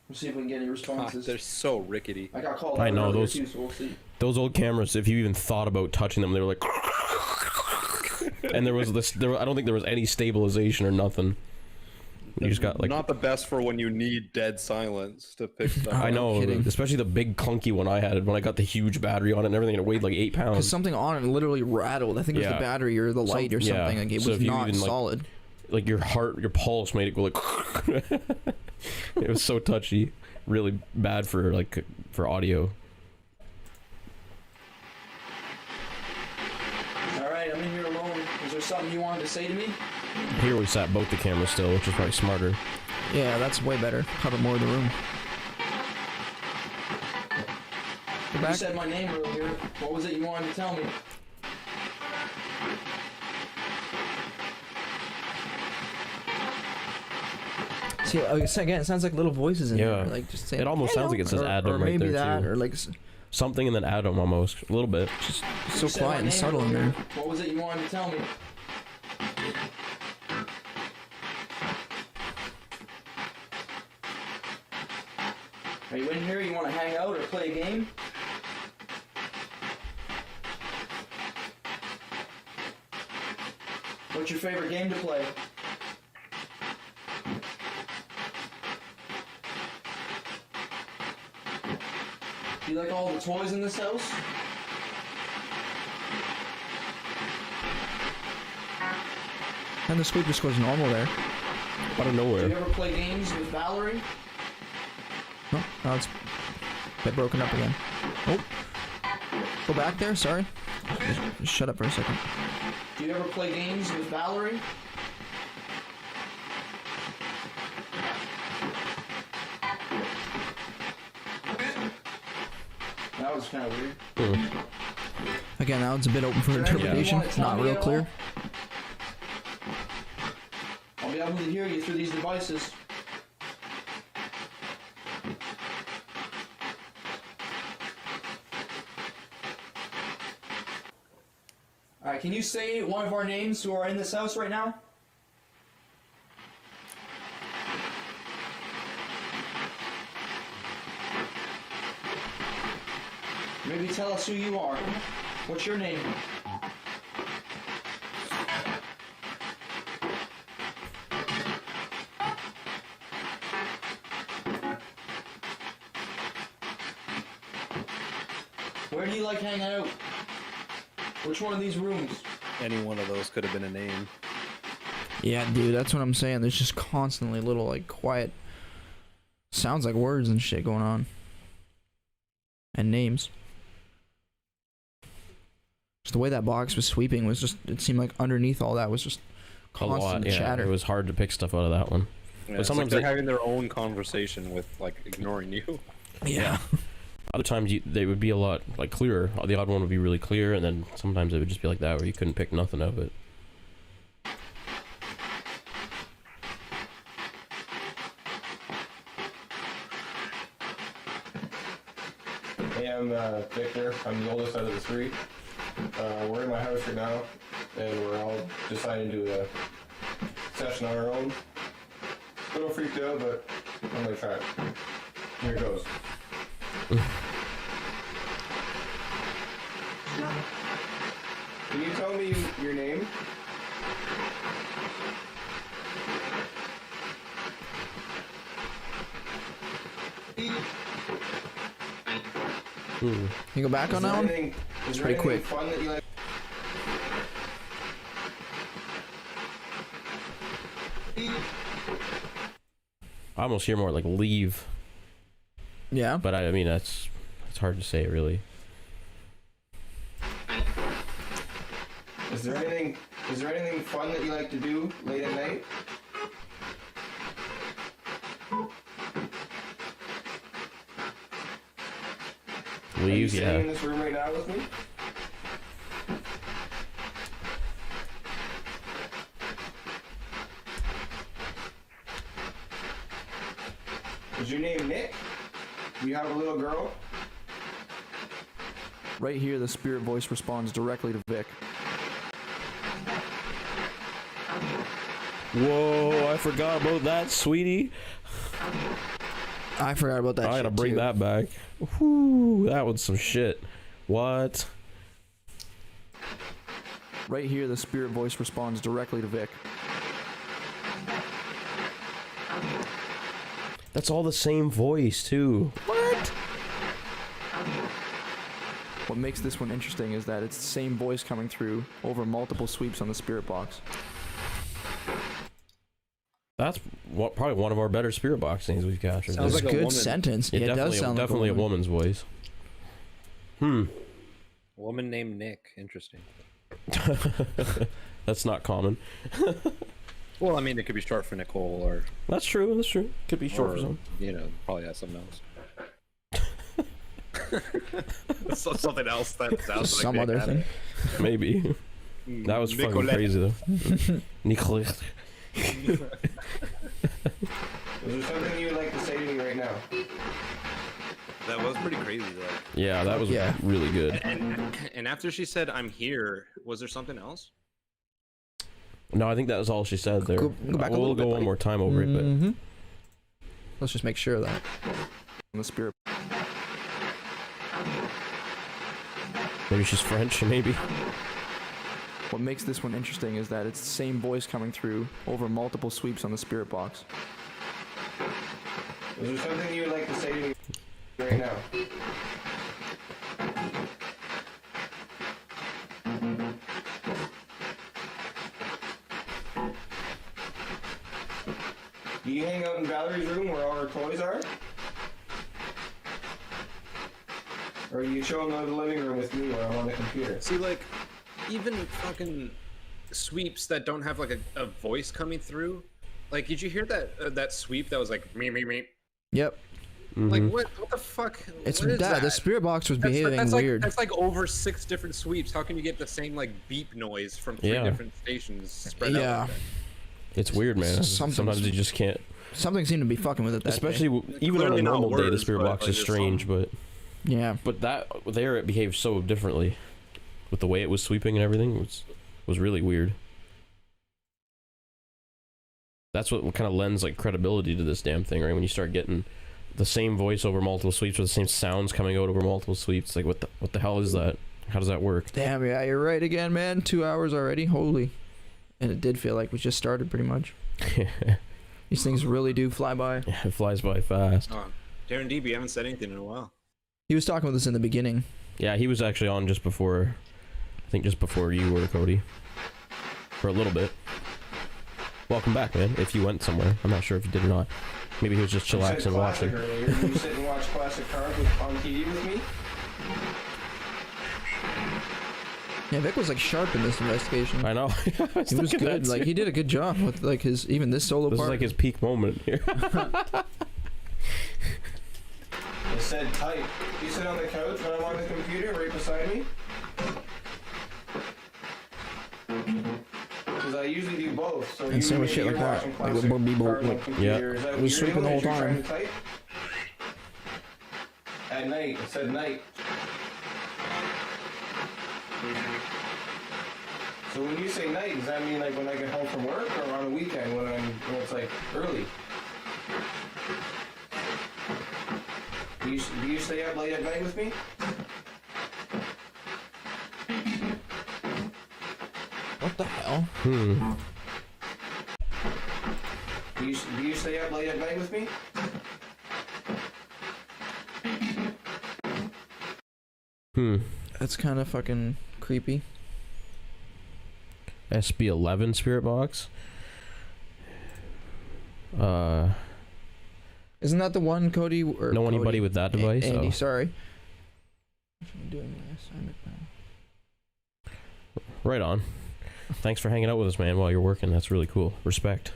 We'll see if we can get any God, responses. they're so rickety. I got called. I out know, earlier those- Too, so we'll see. Those old cameras, if you even thought about touching them, they were like. And there was this. I don't think there was any stabilization or nothing. You just got like. Not the best for when you need dead silence to fix stuff. I know, kidding. especially the big clunky one I had when I got the huge battery on it and everything. It weighed like 8 Because pounds. something on it literally rattled. I think it was Yeah. the battery or the light or yeah. something. Like it So was if you not even, like, solid. Like your heart, your pulse made it go like. It was so touchy, really bad for audio. All right, I'm in here alone. Is there something you wanted to say to me? Here we sat both the cameras still, which is probably smarter. Yeah, that's way better. Cover more of the room. You said my name earlier. What was it you wanted to tell me? See, again, it sounds like little voices in Yeah. there. Like just saying, It almost sounds like it says or, Adam or right maybe there, that, too. or like Something and then Adam almost a little bit. just so quiet and subtle in there. What was it you wanted to tell me? Are you in here? You want to hang out or play a game? What's your favorite game to play? Do you like all the toys in this house? And the sweep just goes normal there. Out of Do you nowhere. ever play games with Valerie? No, now it's a bit broken up again. Oh. Go back there, sorry. Just shut up for a second. Do you ever play games with Valerie? That was kind of weird. Again, that one's a bit open for interpretation. Yeah. It's not real clear. I'll be able to hear you through these devices. Alright, can you say one of our names who are in this house right now? Maybe tell us who you are. What's your name? Where do you like hanging out? Which one of these rooms? Any one of those could have been a name. Yeah, dude, that's what I'm saying. There's just constantly little, like, quiet sounds like words and shit going on. And names. Just the way that box was sweeping was just, it seemed like underneath all that was just A lot, constant yeah. chatter. It was hard to pick stuff out of that one. Yeah, But it's sometimes like they- they're having their own conversation with like ignoring you. Yeah. Other times they would be a lot like clearer. The odd one would be really clear, and then sometimes it would just be like that where you couldn't pick nothing of it. Hey, I'm Victor. I'm the oldest out of the three. We're in my house right now, and we're all deciding to do a session on our own. A little freaked out, but I'm gonna try it. Here it goes. Can you tell me your name? Can you go back on that one? It's pretty quick. Fun that you like? I almost hear more like leave, Yeah. but I mean it's hard to say really. Is there anything fun that you like to do late at night? Are you Leave, sitting in yeah. this room right now with me? Is your name Nick? Do you have a little girl? Right here, the spirit voice responds directly to Vic. Whoa! I forgot about that, sweetie. I forgot about that. I gotta shit bring too. that back. Whoo! That was some shit. What? Right here, the spirit voice responds directly to Vic. That's all the same voice too. What? What makes this one interesting is that it's the same voice coming through over multiple sweeps on the spirit box. That's probably one of our better spirit box things we've captured. Sounds That's like a a good woman. sentence. Yeah, Yeah, it definitely, does sound like definitely a woman. woman's voice. A woman named Nick. Interesting. That's not common. Well, I mean, it could be short for Nicole, or That's true. That's true. Could be short or, for some. you know, probably has something else. Something else that sounds like Some Nick other had thing. it. Maybe. That was fucking Nicolette. crazy though. Nicolette. Is there something you would like to say to me right now? That was pretty crazy, though. Yeah, that was Yeah. really good. And after she said, "I'm here," was there something else? No, I think that was all she said there. Go back a we'll little go bit, one buddy. more time over it, but Mhm. Let's just make sure of that. On the spirit. maybe she's French, maybe. What makes this one interesting is that it's the same voice coming through over multiple sweeps on the spirit box. Is there something you would like to say to me right now? Do you hang out in Valerie's room where all her toys are? Or are you chilling out in the living room with me while I'm on the computer? See, like, even fucking sweeps that don't have like a voice coming through. Like, did you hear that that sweep that was like me me me? Yep. Like what the fuck? It's what is that. The spirit box was behaving that's weird. Like, that's like over 6 different sweeps. How can you get the same like beep noise from 3 Yeah. different stations spread out? Yeah. Like that? It's weird, man. Sometimes you just can't. Something seemed to be fucking with it. That Especially day. even on a Clearly not normal day, the words, spirit but, box like, is just strange, something. but Yeah. that there it behaved so differently, with the way it was sweeping and everything was really weird. That's what kind of lends like credibility to this damn thing, right? When you start getting the same voice over multiple sweeps or the same sounds coming out over multiple sweeps, like what the hell is that? How does that work? Damn, yeah, you're right again, man. 2 hours already. Holy. And it did feel like we just started pretty much. These things really do fly by. It flies by fast. Oh, Darren DB, you haven't said anything in a while. He was talking with us in the beginning. Yeah, he was actually on just before, I think just before you were, Cody, for a little bit. Welcome back, man. If you went somewhere, I'm not sure if you did or not. Maybe he was just chillaxing watching. Earlier. You sit and watch classic cars on TV with me? Yeah, Vic was like sharp in this investigation. I know. He was good. Like he did a good job with like his even this solo This part. is like his peak moment here. I said tight. You sit on the couch when I'm on the computer right beside me? Because I usually do both. So And same with shit like that. Like with Bobby Bolt, like, yeah. It was sweeping the whole time. At night. It said night. So when you say night, does that mean like when I get home from work or on a weekend when it's like early? Do you stay up late at night with me? What the hell? Do you stay up late at night with me? That's kind of fucking creepy. SB11 spirit box. Isn't that the one, Cody? Or Know Cody? anybody with that device? Andy, Oh. sorry. I'm doing my assignment now. Right on. Thanks for hanging out with us, man, while you're working. That's really cool. Respect.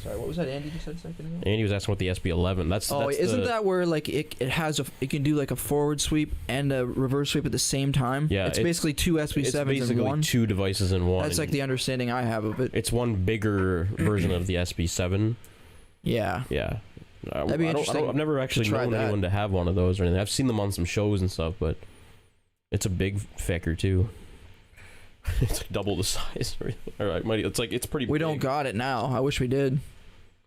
Sorry, what was that Andy just said a second ago? Andy was asking what the SB11. That's Isn't the, that where like it can do like a forward sweep and a reverse sweep at the same time? Yeah, it's it's- basically 2 it's SB7s basically in one. 2 devices in one. That's like the understanding I have of it. It's one bigger version of the SB7. Yeah. Yeah. That'd be interesting I've never actually try known that. anyone to have one of those or anything. I've seen them on some shows and stuff, but it's a big fecker too. It's like double the size. All right, it's pretty. We big. don't got it now. I wish we did.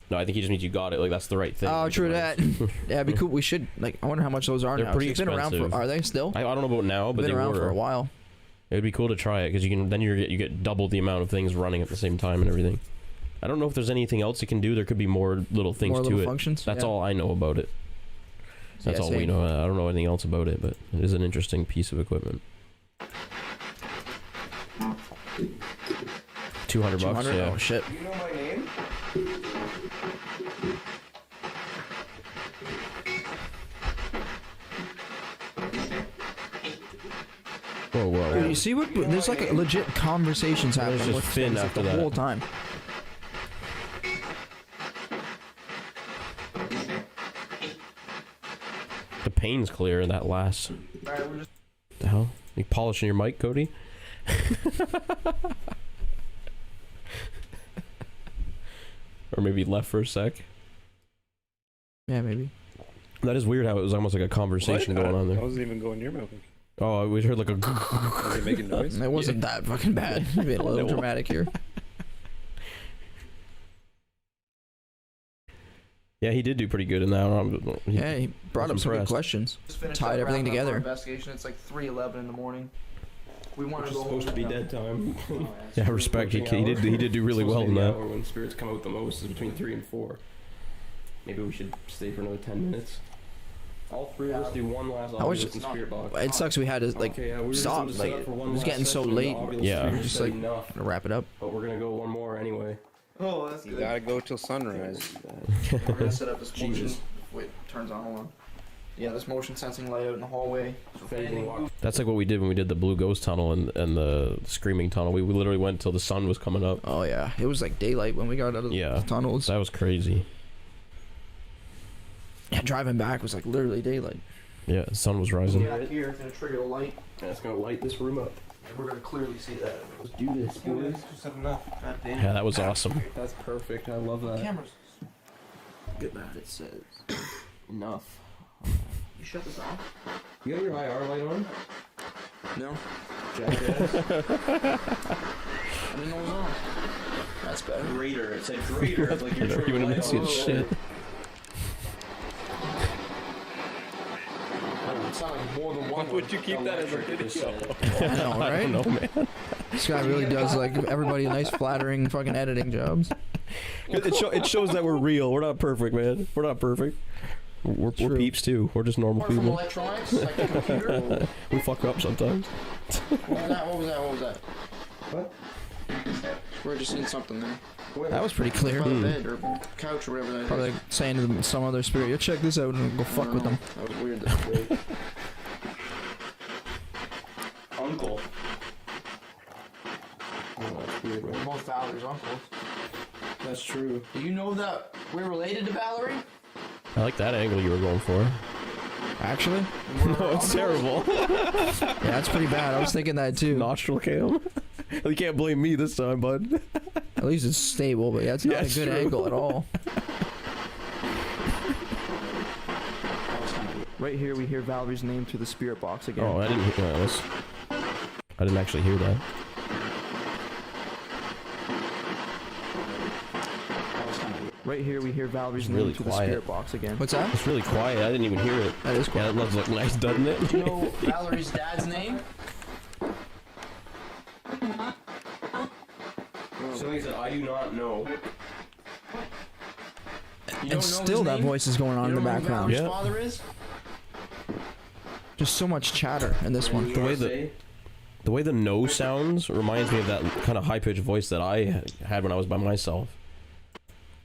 No, I think he just means you got it. Like that's the right thing. Oh, like, true device. that. Yeah, it'd be cool. We should like. I wonder how much those are They're now. pretty They've been around for. expensive. Are they still? I don't know about now, but Been they around were for a while. It would be cool to try it because you can. Then you get double the amount of things running at the same time and everything. I don't know if there's anything else you can do. There could be more little things More to little it. functions. That's yeah. all I know about it. That's Yeah, all we same. know. I don't know anything else about it, but it is an interesting piece of equipment. $200 bucks. 200? Yeah. Oh shit. Do you know my name? Whoa. Dude, you see what? There's like a legit conversations happening just with Finn things, like, after the that. whole time. The pain's clear in that last. The hell? You polishing your mic, Cody? Or maybe left for a sec. Yeah, maybe. That is weird how it was almost like a conversation going on I there. wasn't even going near my mic. Oh, we heard like a. Was he making noise? It wasn't that fucking bad. You're being a little No. dramatic here. Yeah, he did do pretty good in that. Yeah, he brought I'm up some good impressed. questions. Just finished Tied up everything wrapping up our together. Investigation. It's like 3:11 in the morning. We want Which to is go supposed to be dead time. Yeah, Yeah, respect. He did do really well in the that. hour when spirits come out the most is between 3 and 4. Maybe we should stay for another 10 minutes. All three of us do one last I wish obelisk and spirit box. It sucks we had to like Okay, yeah, we were stop. just Like set up for one it was last getting so session of the late. obelisk. Yeah. We were Just just like enough, to wrap it up. but we're gonna go one more anyway. Oh, that's You good. gotta go till sunrise. We're gonna set up this motion. Jesus. Wait, turns on. Hold on. Yeah, this motion sensing light out in the hallway. If anything walks That's like what we did when we did the Blue Ghost Tunnel and the Screaming Tunnel. We literally went till the sun was coming up. Oh yeah, it was like daylight when we got out of Yeah. the tunnels. That was crazy. Yeah, driving back was like literally daylight. Yeah, the sun was rising. Yeah, here, it's gonna trigger the light. and it's gonna light this room up. We're gonna clearly see that. Let's do this, boys. Just enough. God damn. Yeah, that was awesome. That's perfect. I love that. Cameras. Good that it says enough. You shut this off? You have your IR light on? No, Jackass. I didn't know it was on. That's better. Greater. It said greater. Like you're trying You to wouldn't light even see on the the shit. It sounded like more than one. Would you keep that as a video? I know, I right? don't know, man. This guy really does like everybody nice, flattering fucking editing jobs. It shows that we're real. We're not perfect, man. We're not perfect. We're True. peeps too. We're just normal Apart from people. electronics, like the computer. We fuck up sometimes. What was that? What was that? What was that? What? We're just seeing something there. That was pretty clear. By the bed or couch or whatever that is. Probably like saying to them, some other spirit, "Yo, check this out," and go fuck with them. That was weird. Though. Uncle. Oh, that's weird, We're man. both Valerie's uncles. That's true. Do you know that we're related to Valerie? I like that angle you were going for. Actually, No, it's terrible. yeah, that's pretty bad. I was thinking that too. Nostril cam. You can't blame me this time, bud. At least it's stable, but yeah, it's not Yeah, a it's good true. angle at all. Right here, we hear Valerie's name through the spirit box again. Oh, I didn't. I didn't actually hear that. Right here, we hear Valerie's It's name really through quiet. the spirit box again. What's that? It's really quiet. I didn't even hear it. That is Yeah, quiet. that does look nice, doesn't it? Do you know Valerie's dad's name? So he said, I do not know. You And still, that voice is going on in the background. Valerie's Yeah. father is? Just so much chatter in this one. The way the way the no sounds reminds me of that kind of high pitched voice that I had when I was by myself.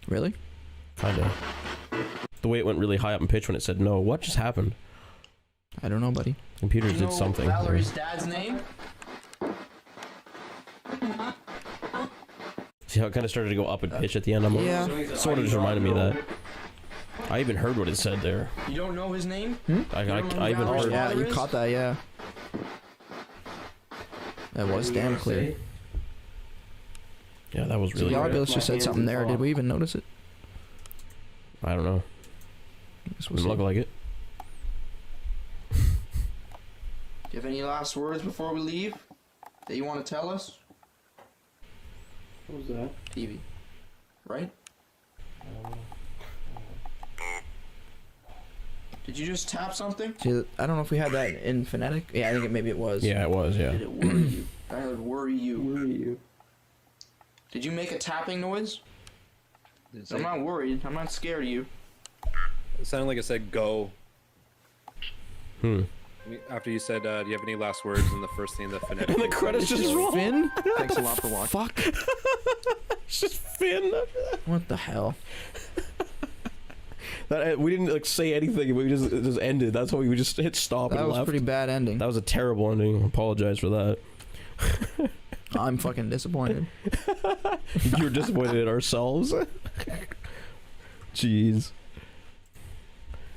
Really? Kinda. The way it went really high up in pitch when it said no. What just happened? I don't know, buddy. Computers Do you know did something. Valerie's dad's name? See how it kind of started to go up in pitch at the end? I'm like, Yeah. sort of just reminded me of that. I even heard what it said there. You don't know his name? I You don't know even Valerie's heard. Yeah, father you is? caught that, yeah. That was damn clear. Yeah, that was So really the good. obelisk just said something there. Did we even notice it? I don't know. Guess we'll Didn't look see. like it. Do you have any last words before we leave that you want to tell us? What was that? Evie. Right? Did you just tap something? See, I don't know if we had that in phonetic. Yeah, I think maybe it was. Yeah, it was. Yeah. Did it worry you? I heard worry you. Where are you? Did you make a tapping noise? I'm not worried. I'm not scared of you. It sounded like it said go. Hmm. After you said, do you have any last words? And the first thing the phonetic. And the credits just roll. Finn? Thanks a lot for watching. Fuck. It's just Finn. What the hell? That we didn't like say anything. We just it just ended. That's why we just hit stop That and was left. pretty bad ending. That was a terrible ending. I apologize for that. I'm fucking disappointed. You were disappointed in ourselves. Jeez.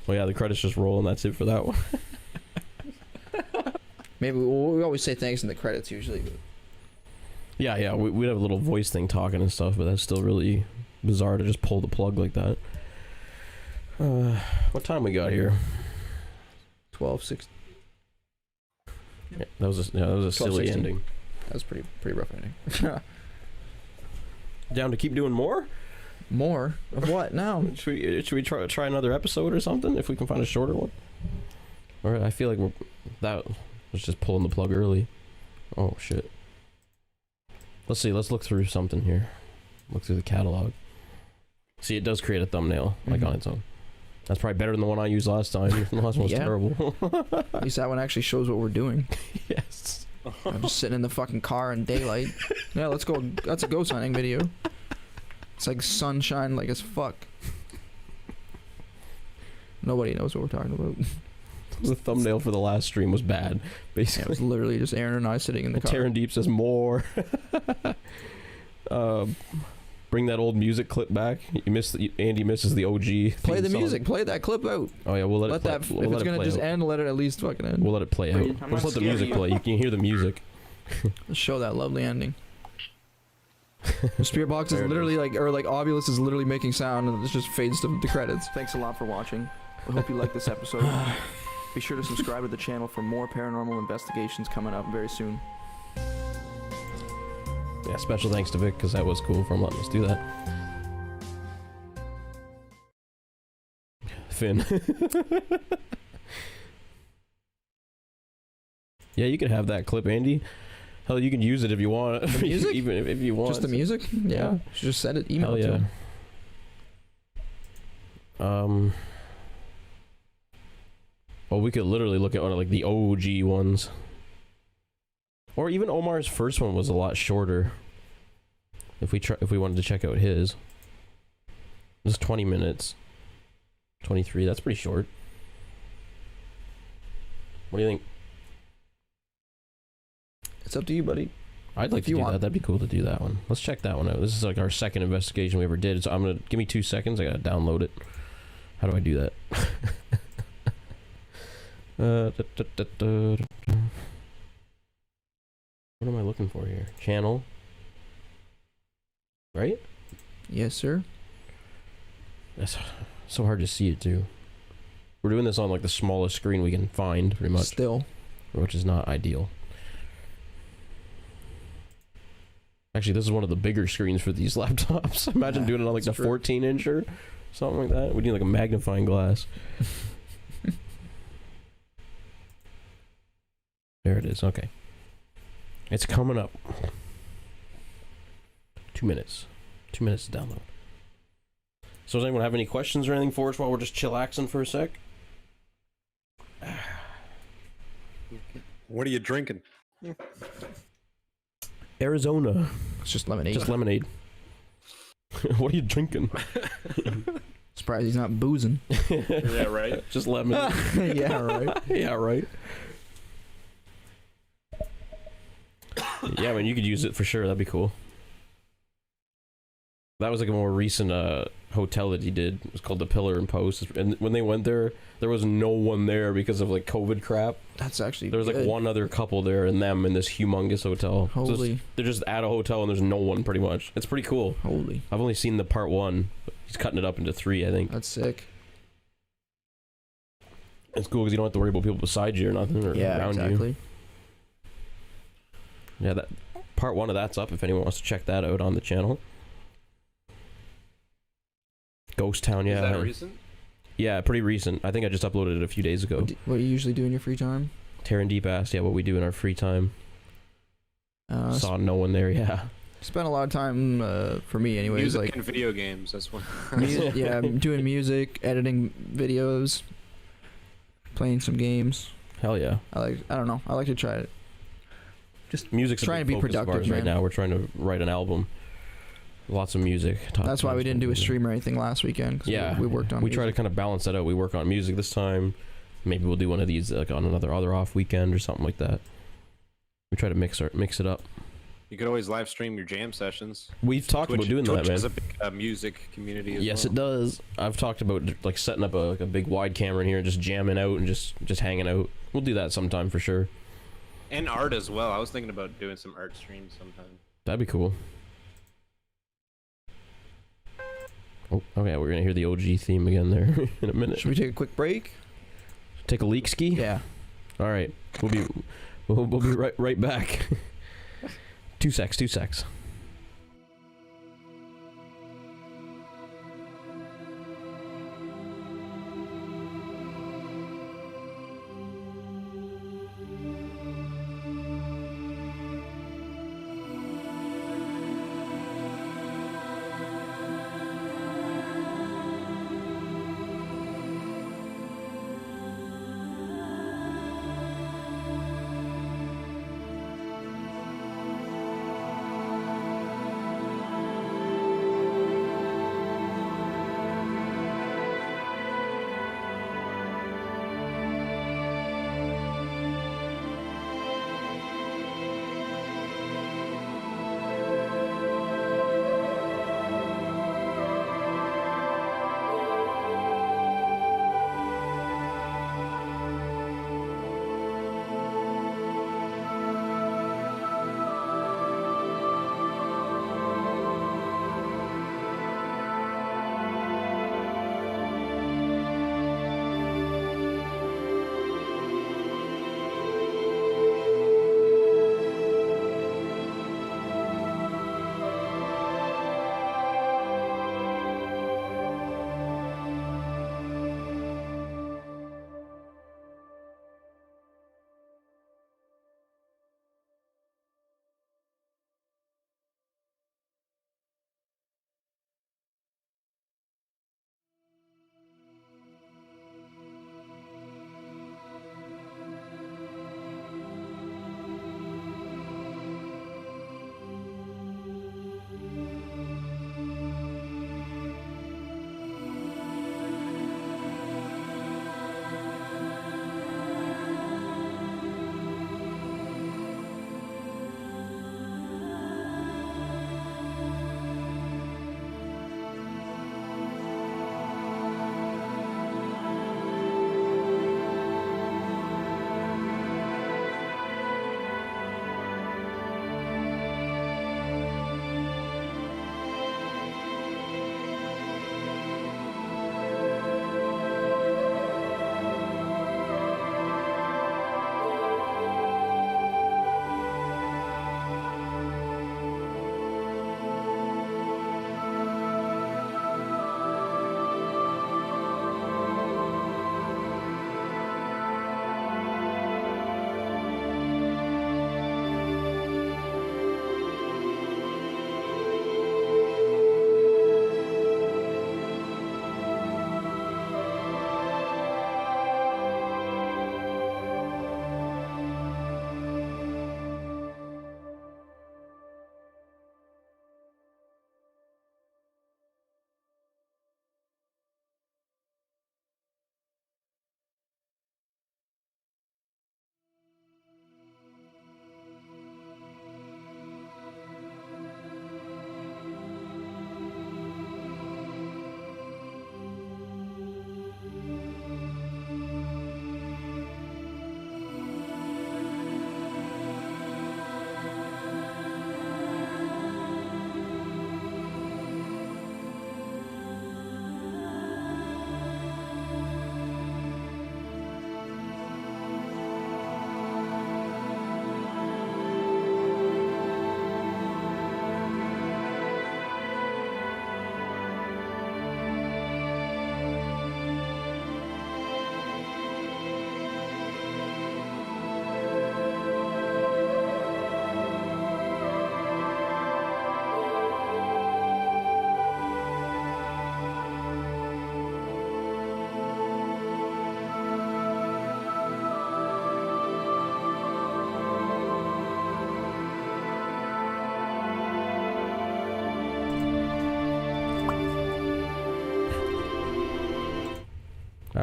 Well, yeah, the credits just roll, and that's it for that one. Maybe we always say thanks in the credits usually. But Yeah, we'd have a little voice thing talking and stuff, but that's still really bizarre to just pull the plug like that. What time we got here? 12, 6. Yeah, that was a silly 12:16. ending. That was pretty rough ending. Down to keep doing more? More of what now? Should we try another episode or something if we can find a shorter one? Or I feel like that was just pulling the plug early. Oh shit. Let's see. Let's look through something here. Look through the catalog. See, it does create a thumbnail like on its own. That's probably better than the one I used last time. The last one was Yeah. terrible. At least that one actually shows what we're doing. Yes. I'm just sitting in the fucking car in daylight. Yeah, let's go. That's a ghost hunting video. It's like sunshine, like as fuck. Nobody knows what we're talking about. The thumbnail for the last stream was bad. Yeah, it Basically, was literally just Aaron and I sitting in the car. Terran Deep says more. Bring that old music clip back. You missed. Andy misses the OG. Play theme the song. music. Play that clip out. Oh yeah, we'll let it play. that. We'll If let it's it gonna play just out. end, let it at least fucking end. We'll let it play out. I'm not Just let the scared of music you. play. You can hear the music. Let's show that lovely ending. The spirit box is There it literally like, or like Obulus is literally making sound, and it just fades to the credits. Thanks a lot for watching. We hope you liked this episode. Be sure to subscribe to the channel for more paranormal investigations coming up very soon. Yeah, special thanks to Vic because that was cool for him letting us do that. Finn. Yeah, you can have that clip, Andy. Hell, you can use it if you want. The music? Even if you want. Just the music? Yeah. Just send it, email Hell it to yeah. him. Well, we could literally look at one of like the OG ones. Or even Omar's first one was a lot shorter. If we wanted to check out his. It was 20 minutes. 23, that's pretty short. What do you think? It's up to you, buddy. I'd like If to you do want. that. That'd be cool to do that one. Let's check that one out. This is like our second investigation we ever did. So I'm gonna give me 2 seconds. I gotta download it. How do I do that? What am I looking for here? Channel. Right? Yes, sir. That's so hard to see it too. We're doing this on like the smallest screen we can find, pretty much, Still. which is not ideal. Actually, this is one of the bigger screens for these laptops. Imagine doing it on like the that's true. 14-inch or something like that. We need like a magnifying glass. There it is. Okay. It's coming up. 2 minutes. 2 minutes to download. So does anyone have any questions or anything for us while we're just chillaxing for a sec? What are you drinking? Arizona. It's just lemonade. Just lemonade. What are you drinking? Surprised he's not boozing. Yeah, right. Just lemon. Yeah, right. Yeah, right. Yeah, I mean, you could use it for sure. That'd be cool. That was like a more recent hotel that he did. It was called the Pillar and Post. And when they went there, there was no one there because of like COVID crap. That's actually There was like good. one other couple there and them in this humongous hotel. So Holy. they're just at a hotel and there's no one pretty much. It's pretty cool. Holy. I've only seen the part 1. He's cutting it up into 3, I think. That's sick. It's cool because you don't have to worry about people beside you or nothing or Yeah, around exactly. you. Yeah, that part 1 of that's up if anyone wants to check that out on the channel. Ghost Town, yeah. Is that recent? Yeah, pretty recent. I think I just uploaded it a few days ago. What do you usually do in your free time? Terran Deep asked, yeah, what we do in our free time. Saw no one there, yeah. Spent a lot of time, for me anyways, Music like and video games. That's one. yeah, doing music, editing videos, playing some games. Hell yeah. I don't know. I like to try it. Music's Trying a to big be focus of productive, ours right man. now. We're trying to write an album. Lots of music. That's why we didn't do a stream or anything last weekend. 'Cause Yeah. we worked on. We try to kind of balance that out. We work on music this time. Maybe we'll do one of these like on another off weekend or something like that. We try to mix it up. You could always live stream your jam sessions. We've talked about doing Twitch that, is man. a big music community as Yes, well. it does. I've talked about like setting up a big wide camera in here and just jamming out and just hanging out. We'll do that sometime for sure. And art as well. I was thinking about doing some art streams sometime. That'd be cool. Oh, okay. We're gonna hear the OG theme again there in a minute. Should we take a quick break? Take a leak ski? Yeah. All right. We'll be right back. 2 secs.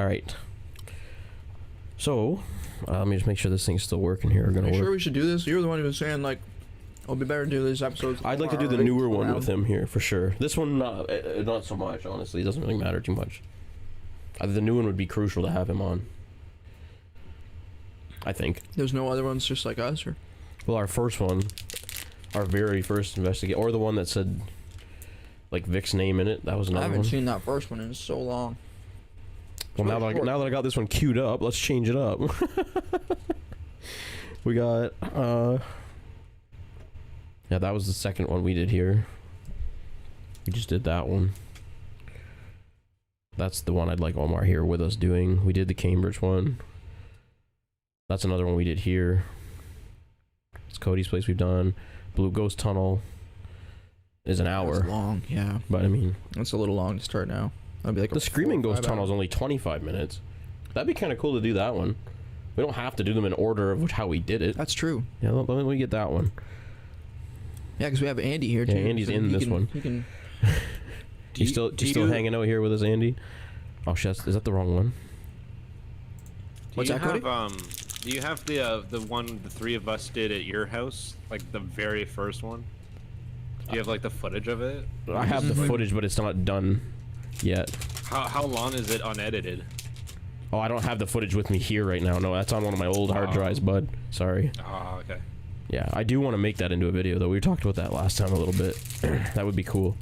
All right. So, let me just make sure this thing's still working here. Gonna Are you work. sure we should do this? You're the one who was saying like, it'll be better to do this episode. I'd like to do the newer one with him here for sure. This one, not so much. Honestly, it doesn't really matter too much. The new one would be crucial to have him on. I think. There's no other ones just like us, or? Well, our first one, our very first investigate, or the one that said, like Vic's name in it. That was I another haven't one. seen that first one in so long. Well, now that I got this one queued up, let's change it up. We got, yeah, that was the second one we did here. We just did that one. That's the one I'd like Omar here with us doing. We did the Cambridge one. That's another one we did here. It's Cody's place we've done. Blue Ghost Tunnel is an hour. That's long, yeah. But I mean, It's a little long to start now. That'd be like the Screaming 4 or Ghost 5 Tunnel is hours. only 25 minutes. That'd be kind of cool to do that one. We don't have to do them in order of how we did it. That's true. Yeah, let me get that one. Yeah, because we have Andy here Yeah, too. Andy's so in he this can- one. He can. You still hanging out here with us, Andy? Oh shit, is that the wrong one? What's that, Cody? Do you have the one the three of us did at your house, like the very first one? Do you have like the footage of it? I have the footage, but it's not done yet. How long is it unedited? Oh, I don't have the footage with me here right now. No, that's on one of my old hard drives, bud. Sorry. Oh, okay. Yeah, I do want to make that into a video, though. We talked about that last time a little bit. That would be cool.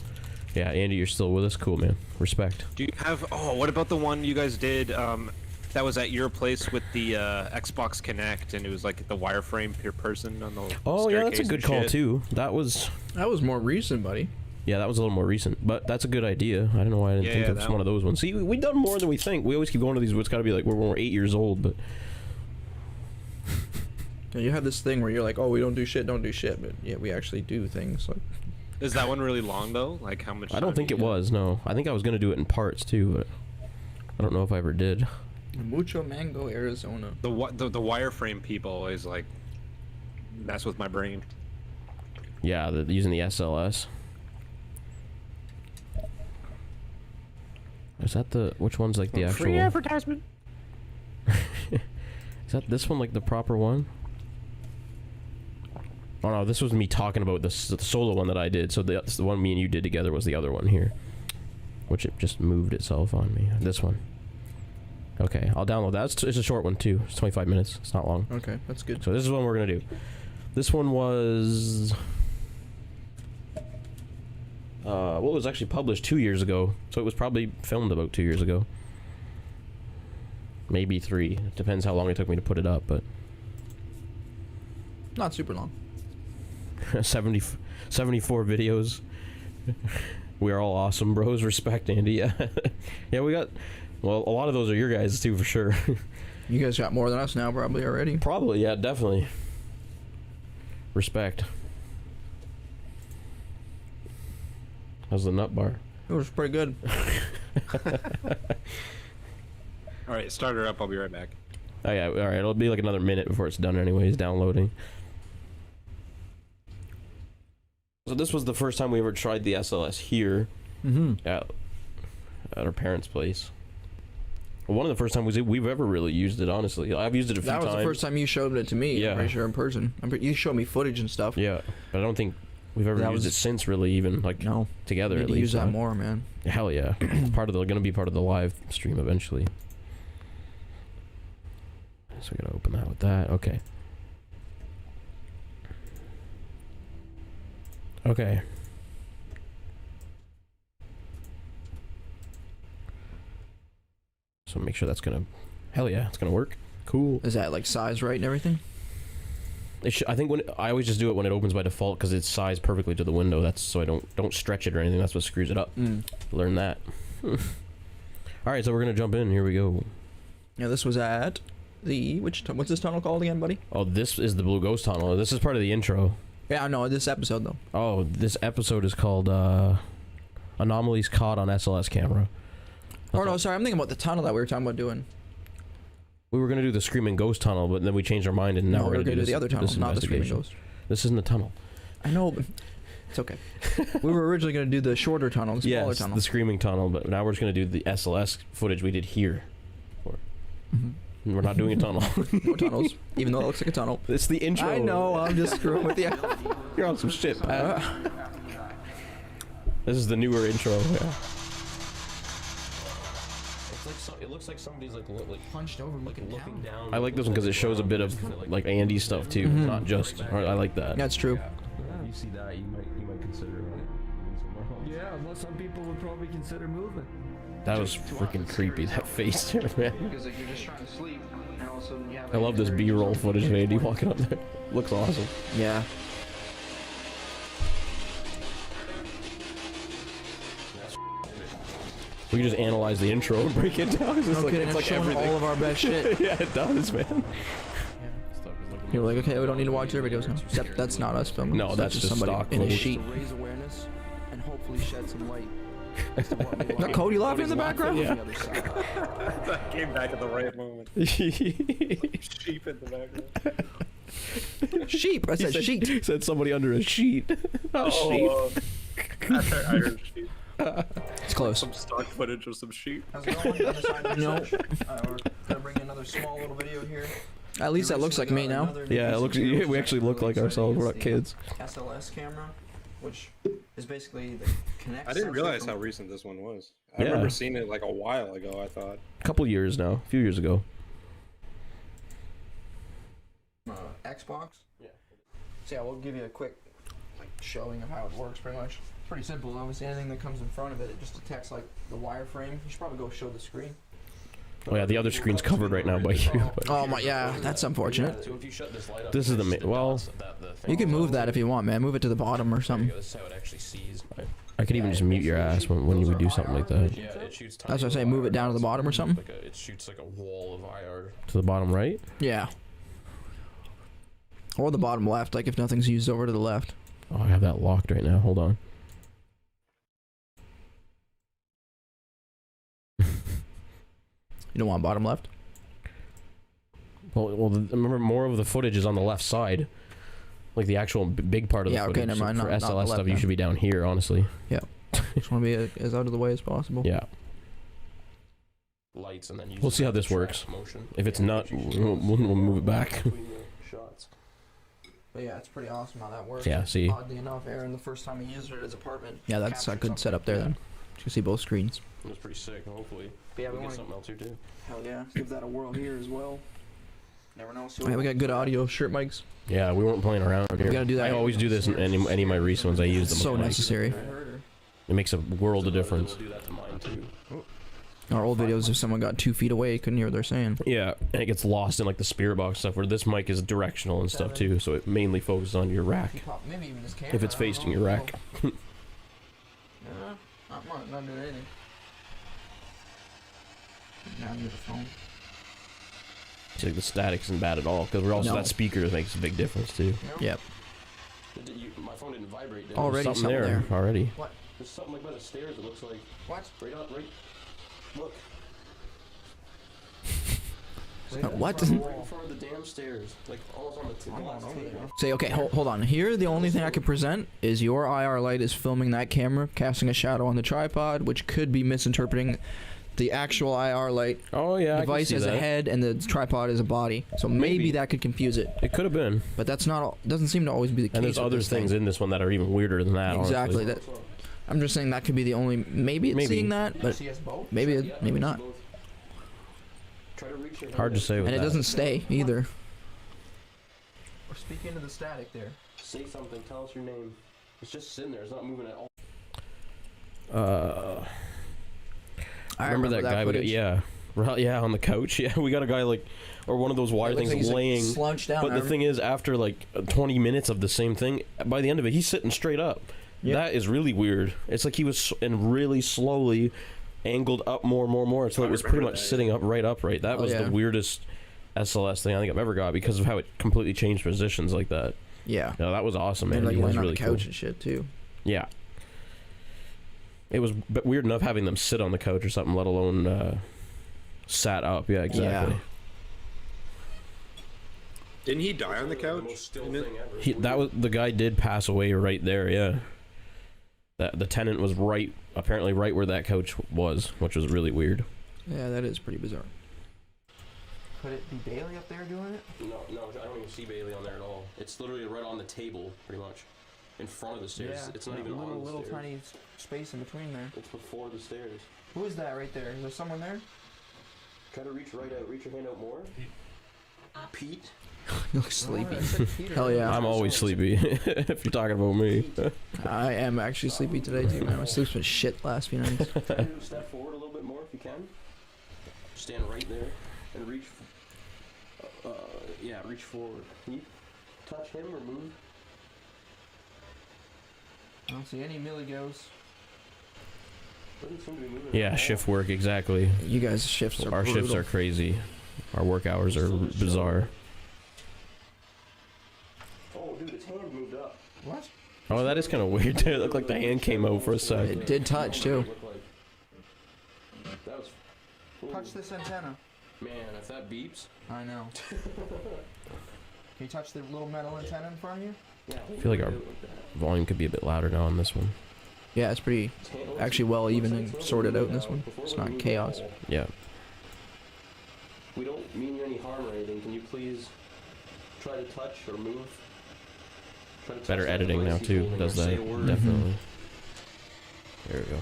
Yeah, Andy, you're still with us? Cool, man. Respect. Do you have? Oh, what about the one you guys did? That was at your place with the Xbox Connect, and it was like the wireframe per person on the. Oh, yeah, that's a staircase good and call, shit. too. That was more recent, buddy. Yeah, that was a little more recent, but that's a good idea. I don't know why I didn't think of one of those ones. See, we've done more than we think. We always keep going to these, it's got to be like when we're 8 years old, but... Yeah, you have this thing where you're like, oh, we don't do shit, but yeah, we actually do things. Like, Is that one really long though? Like how much? I don't time think do it you- was, no. I think I was going to do it in parts, too, but I don't know if I ever did. Mucho Mango, Arizona. The wireframe people always like mess with my brain. Yeah, using the SLS. Is that which one's like the actual... Free advertisement. Is that this one like the proper one? Oh no, this was me talking about the solo one that I did. So the one me and you did together was the other one here. Which it just moved itself on me. This one. Okay, I'll download that. It's a short one too. It's 25 minutes. It's not long. Okay, that's good. So this is what we're gonna do. This one was... well, it was actually published 2 years ago. So it was probably filmed about 2 years ago. Maybe 3. It depends how long it took me to put it up, but... Not super long. 74 videos. We are all awesome, bros. Respect, Andy. Yeah, yeah, we got... Well, a lot of those are your guys, too, for sure. You guys got more than us now, probably already. Probably, yeah, definitely. Respect. How's the nut bar? It was pretty good. All right, start her up. I'll be right back. Oh, yeah, alright, it'll be like another minute before it's done anyways, downloading. So this was the first time we ever tried the SLS here at our parents' place. One of the first times we've ever really used it, honestly. I've used it a few times. That was the first time you showed it to me. Yeah. I'm pretty sure in person. You showed me footage and stuff. Yeah, but I don't think we've ever used it since, really, even like together. We at need to least. use that more, man. Hell yeah, it's gonna be part of the live stream eventually. So we gotta open that with that. Okay. Okay. So make sure that's gonna... Hell yeah, it's gonna work. Cool. Is that like size right and everything? I think I always just do it when it opens by default because it's sized perfectly to the window. That's so I don't stretch it or anything. That's what screws it up. Learn that. All right, so we're gonna jump in. Here we go. Yeah, this was at the what's this tunnel called again, buddy? Oh, this is the Blue Ghost Tunnel. This is part of the intro. Yeah, I know this episode though. Oh, this episode is called Anomalies Caught on SLS Camera. Oh no, sorry, I'm thinking about the tunnel that we were talking about doing. We were gonna do the Screaming Ghost Tunnel, but then we changed our mind, and now we're gonna do the other tunnel, not the Screaming Ghost. This isn't the tunnel. I know, but it's okay. We were originally gonna do the shorter tunnel, the smaller tunnel. the Screaming Tunnel, but now we're just gonna do the SLS footage we did here. We're not doing a tunnel. No tunnels, even though it looks like a tunnel. It's the intro. I know, I'm just screwing with you. You're on some shit, Pat. This is the newer intro. Yeah. It looks like somebody's like Hunched over, looking down. I like this one because it shows a bit of like Andy stuff too, not just. I like that. That's true. Yeah, you see that, you might consider it. Yeah, well, some people would probably consider moving. That was freaking creepy. That face there, man. Because like, you're just trying to sleep, and all of a sudden you have. I love this B-roll footage of Andy walking up there. Looks awesome. Yeah. We can just analyze the intro and break it down. It's No like, kidding, it's it's like showing everything. all of our best shit. Yeah, it does, man. You're like, okay, we don't need to watch their videos now. Except that's not us filming. No, that's just somebody stock in a footage. sheet. To raise awareness and hopefully shed some light. As to what we Got Cody laughing in the background? Yeah. That came back at the right moment. Sheep in the background. Sheep. I said sheet. Said somebody under a sheet. Oh, sheep. I heard sheep. It's close. Some stock footage of some sheep. How's it going? Other side of the No. research? We're gonna bring you another small little video here. At least that looks like me now. Yeah, it looks. We actually look like ourselves. We're not kids. SLS camera, which is basically the connect. I didn't sensor realize from- how recent this one was. I Yeah. remember seeing it like a while ago, I thought. A couple years now. A few years ago. Xbox. Yeah. So yeah, we'll give you a quick like showing of how it works. Pretty much. It's pretty simple. Obviously, anything that comes in front of it, it just detects like the wireframe. You should probably go show the screen. Oh yeah, the other screen's covered right now by you. But Oh my, yeah, that's unfortunate. So if you shut this light up, this is the well. You can move that if you want, man. Move it to the bottom or something. This is how it actually sees. I could even just mute your ass when you would do something like that. Yeah, it shoots. That's what I say, move it down to the bottom or something. It shoots like a wall of IR. To the bottom right. Yeah. Or the bottom left, like if nothing's used over to the left. Oh, I have that locked right now. Hold on. You don't want bottom left? Well, remember more of the footage is on the left side. Like the actual big part of the Yeah, okay, footage. never mind, For not the SLS left stuff, you then. should be down here, honestly. Just want to be as out of the way as possible. Yeah. Lights and then We'll see how this works. Motion. If it's not, we'll move it back. Between the shots. But yeah, it's pretty awesome how that works. Yeah, see. Oddly enough, Aaron, the first time he used it at his apartment. Yeah, that's a captured good setup there something. then. You can see both screens. It was pretty sick. Hopefully, But yeah, we we'll want get to something else here too. hell yeah, give that a whirl here as well. Never know. See Yeah, we got good audio, shirt mics. Yeah, we weren't playing around here. We gotta do that. I always do this in any of my recent ones. I use them. So with mics. necessary. It makes a world of difference. We'll do that to mine too. Our old videos, if someone got 2 feet away, couldn't hear what they're saying. Yeah, and it gets lost in like the spirit box stuff where this mic is directional and stuff too, so it mainly focuses on your rack. Maybe even his camera. If it's I don't facing know. your rack. Yeah, not much, not doing anything. Now use the phone. It's like the static isn't bad at all because we're also No. that speaker makes a big difference too. Yep. My phone didn't vibrate. Did it? Already something something there there. already. There's something like by the stairs. It looks like. What? Right up, right. Look. What? Right in front of the damn stairs. Like almost on the last table. Say, okay, hold on. Here, the only thing I can present is your IR light is filming that camera, casting a shadow on the tripod, which could be misinterpreting the actual IR light Oh yeah, device I can as see a that. head and the tripod as a body. So maybe Maybe. that could confuse it. It could have been. But that's not. Doesn't seem to always be the case. And there's with other this things thing. in this one that are even weirder than that. Exactly. Honestly. That. I'm just saying that could be the only. Maybe it's Maybe. seeing that, but See us both? maybe maybe not. Try to reach your Hard to say with And it that. doesn't stay either. Or speak into the static there. Say something. Tell us your name. It's just sitting there. It's not moving at all. I remember that guy. footage. Yeah, yeah, on the couch. Yeah, we got a guy like, or one of those wire It looks things like he's, like, laying. slouched down. But the thing is, after like 20 minutes of the same thing, by the end of it, he's sitting straight up. Yep. That is really weird. It's like he was and really slowly angled up more, so it was pretty much sitting up right. That was yeah. the weirdest SLS thing I think I've ever got because of how it completely changed positions like that. Yeah. No, that was awesome, man. And like He was laying on really the couch cool. and shit too. Yeah. It was weird enough having them sit on the couch or something, let alone sat up. Yeah, exactly. Yeah. Didn't he die on the The couch? most still thing ever. That was the guy did pass away right there. Yeah. That the tenant was apparently right where that couch was, which was really weird. Yeah, that is pretty bizarre. Could it be Bailey up there doing it? No, I don't even see Bailey on there at all. It's literally right on the table, pretty much, in front of the stairs. Yeah. It's not even on the little stairs. tiny space in between there. It's before the stairs. Who is that right there? Is there someone there? Try to reach right out. Reach your hand out more. Pete. You look sleepy. Oh, I said Peter. Hell yeah. I'm always sleepy. If you're talking about me. I am actually sleepy today too, man. My sleep's been shit last few nights. Try to step forward a little bit more if you can. Stand right there and reach. Yeah, reach forward. Can you touch him or move? I don't see any Millie Ghosts. Doesn't seem to be moving. Oh. Yeah, shift work exactly. You guys' shifts are Our brutal. shifts are crazy. Our work hours are bizarre. Oh, dude, his hand moved up. What? Oh, that is kind of weird. Too. It looked like the hand came out for a sec. It did touch too. That was. Touch this antenna. Man, if that beeps. I know. Can you touch the little metal antenna in front of you? I feel like our volume could be a bit louder now on this one. Yeah, it's pretty actually well even and sorted out in this one. It's not chaos. Yeah. We don't mean you any harm or anything. Can you please try to touch or move? Try to touch Better that editing now device he's too. holding Does or say that a word. definitely? There we go.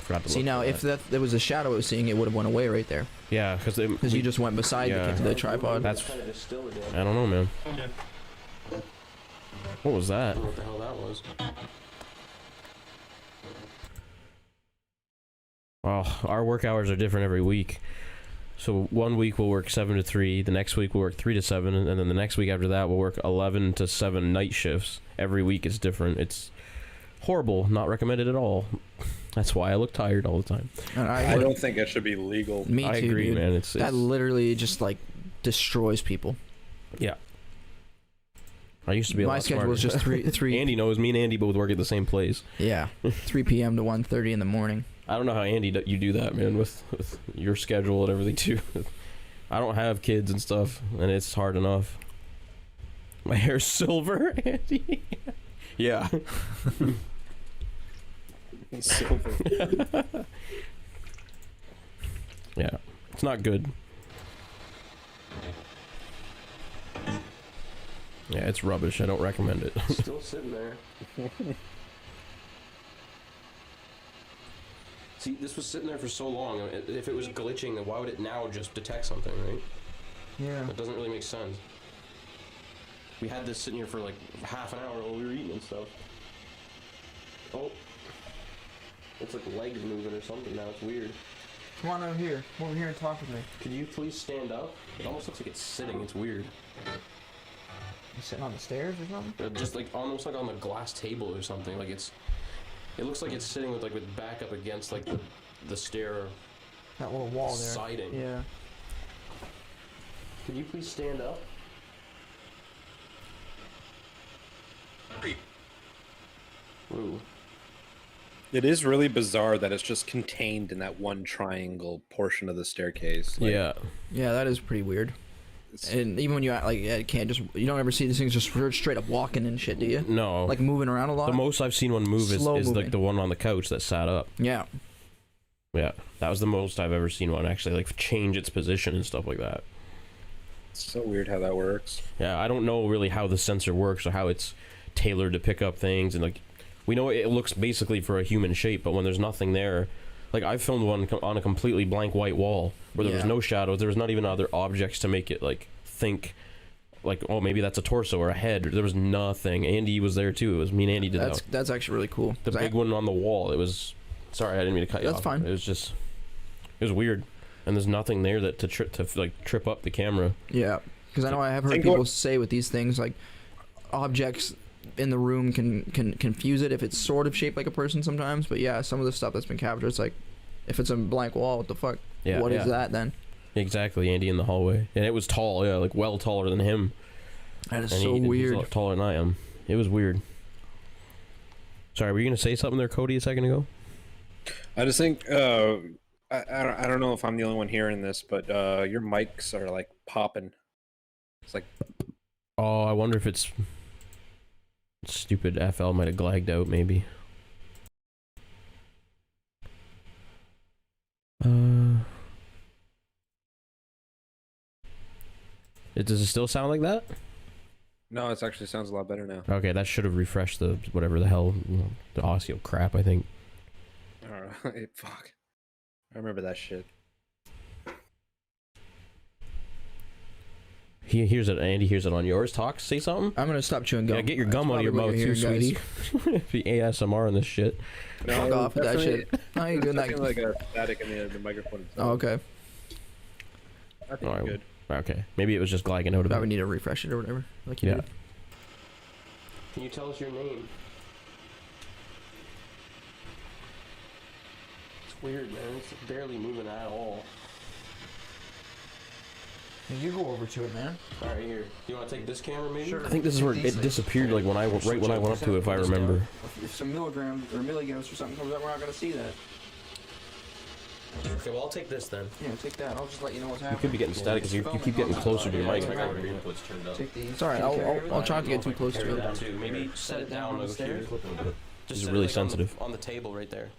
Forgot to See look now, for if there was a shadow I was seeing, it would have went away right there. Yeah, because You just went beside Yeah. the tripod. That's. Kind of just still again. I don't know, man. What was I that? don't know what the hell that was. Oh, our work hours are different every week. So 1 week we'll work 7 to 3. The next week we'll work 3 to 7, and then the next week after that we'll work 11 to 7 night shifts. Every week it's different. It's horrible. Not recommended at all. That's why I look tired all the time. And I don't think it should be legal. Me too, I agree, dude. man. It's That literally just like destroys people. yeah. I used to be a My lot schedule was just smarter. three. Andy knows. Me and Andy both work at the same place. Yeah, 3 p.m. to 1:30 in the morning. I don't know how Andy you do that, man, with your schedule and everything too. I don't have kids and stuff, and it's hard enough. My hair's silver, Andy. Yeah. Silver. Yeah. It's not good. Yeah, it's rubbish. I don't recommend it. Still sitting there. See, this was sitting there for so long. If it was glitching, then why would it now just detect something, right? Yeah. That doesn't really make sense. We had this sitting here for like half an hour while we were eating and stuff. Oh. It's like legs moving or something now. It's weird. Come on over here. Come over here and talk with me. Could you please stand up? It almost looks like it's sitting. It's weird. You sitting on the stairs or something? Just like almost like on the glass table or something. Like it looks like it's sitting with back up against like the stair That little wall there. siding. Yeah. Could you please stand up? Ooh. It is really bizarre that it's just contained in that one triangle portion of the staircase. Like, Yeah. Yeah, that is pretty weird. And even when you like, yeah, it can't just you don't ever see these things just straight up walking and shit, do you? No. Like moving around a lot. The most I've seen one move is Slow like moving. the one on the couch that sat up. Yeah. Yeah. That was the most I've ever seen one actually like change its position and stuff like that. It's so weird how that works. Yeah, I don't know really how the sensor works or how it's tailored to pick up things, and like we know it looks basically for a human shape, but when there's nothing there, like I filmed one on a completely blank white wall where there was Yeah. no shadows, there was not even other objects to make it like think like, oh, maybe that's a torso or a head. There was nothing. Andy was there too. It was me and Andy did That's actually really cool. the 'Cause big one on the wall. It was sorry, I didn't mean to cut you That's off. fine. It was just it was weird, and there's nothing there that to trip up the camera. Yeah, because I know I have heard think people what- say with these things like objects in the room can confuse it if it's sort of shaped like a person sometimes. But yeah, some of the stuff that's been captured, it's like if it's a blank wall, what the fuck? Yeah, What is yeah. that then? Exactly, Andy in the hallway, and it was tall. Yeah, like well taller than him. That is And so he's a weird. lot taller than I am. It was weird. Sorry, were you gonna say something there, Cody, a second ago? I just think I don't know if I'm the only one hearing this, but your mics are like popping. It's like Oh, I wonder if it's stupid FL might have glagged out, maybe. Does it still sound like that? No, it actually sounds a lot better now. Okay, that should have refreshed the whatever the hell, the audio crap, I think. Alright, fuck. I remember that shit. He hears it. Andy hears it on yours. Talk. Say something. I'm gonna stop chewing gum. Yeah, get your gum out of your mouth too, sweetie. Be ASMR on this shit. Fuck off with that shit. I ain't doing that. Like a static in the microphone. Oh, okay. I think Alright, good. Okay. Maybe it was just lagging out a Probably bit. need to refresh it or whatever. Like you Yeah. did. Can you tell us your name? It's weird, man. It's barely moving at all. You go over to it, man. All right, here. You want to take this camera, maybe? Sure. I think this is where it disappeared. Like when I right when I went up to it, if I remember. If some milligrams or milligauss or something comes up, we're not gonna see that. Okay, well I'll take this then. Yeah, take that. I'll just let you know what's You happening. could be getting static because you keep getting closer to your mic. Take these. It's alright. I'll try not to get too close to it. Maybe set it down on the stairs. Just It's really like sensitive. on the table right there.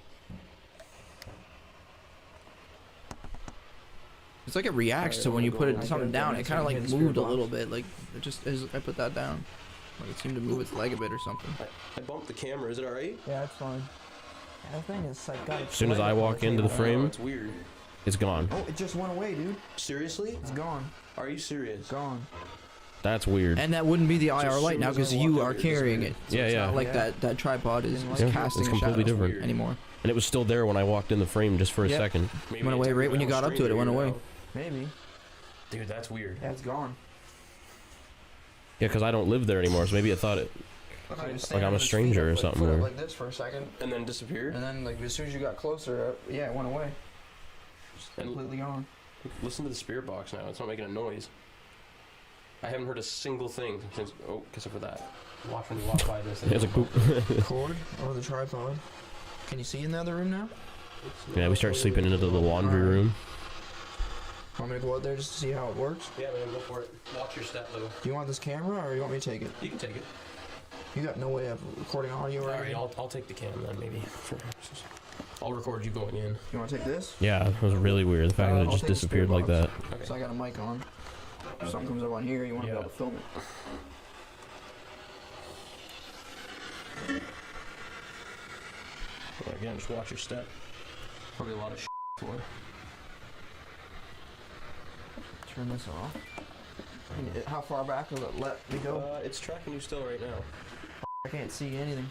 It's like it reacts to when you put something down. It kind of like moved a little bit. Like it just as I put that down, like it seemed to move its leg a bit or something. I bumped the camera. Is it alright? Yeah, it's fine. That thing is like got. As soon as I walk into the Oh, frame, it's weird. it's gone. Oh, it just went away, dude. Seriously? It's gone. Are you serious? Gone. That's weird. And that wouldn't be the IR as light soon now as I because walk you up, are it carrying it. disappeared. Yeah, It's yeah. not like that tripod is Yeah, casting it's a shadow completely different. anymore. And it was still there when I walked in the frame just for a Yep. second. Maybe Went away it's right when you got up to it. It went away. now. Maybe. Dude, that's weird. Yeah, it's gone. Yeah, because I don't live there anymore, so maybe I thought it. Like I'm a stranger or something. Put it Or, like this for a second, And then disappeared? and then like as soon as you got closer, yeah, it went away. Just And- completely gone. Listen to the spirit box now. It's not making a noise. I haven't heard a single thing since. Oh, except for that. Watch when you walk by this. it's like poop. Cord or the tripod. Can you see in the other room now? Yeah, we start sleeping into the laundry room. Want me to go out there just to see how it works? Yeah, man, go for it. Watch your step, though. Do you want this camera or you want me to take it? You can take it. You got no way of recording audio or Alright, anything? I'll take the cam then, maybe. I'll record you going in. You want to take this? Yeah, it was really weird. The fact that it I'll just take the disappeared spirit like that. Okay. So I got a mic on. If something comes up on here, you want to be able to film it. Again, just watch your step. Probably a lot of for. Turn this off. How far back will it let me go? It's tracking you still right now. I can't see anything.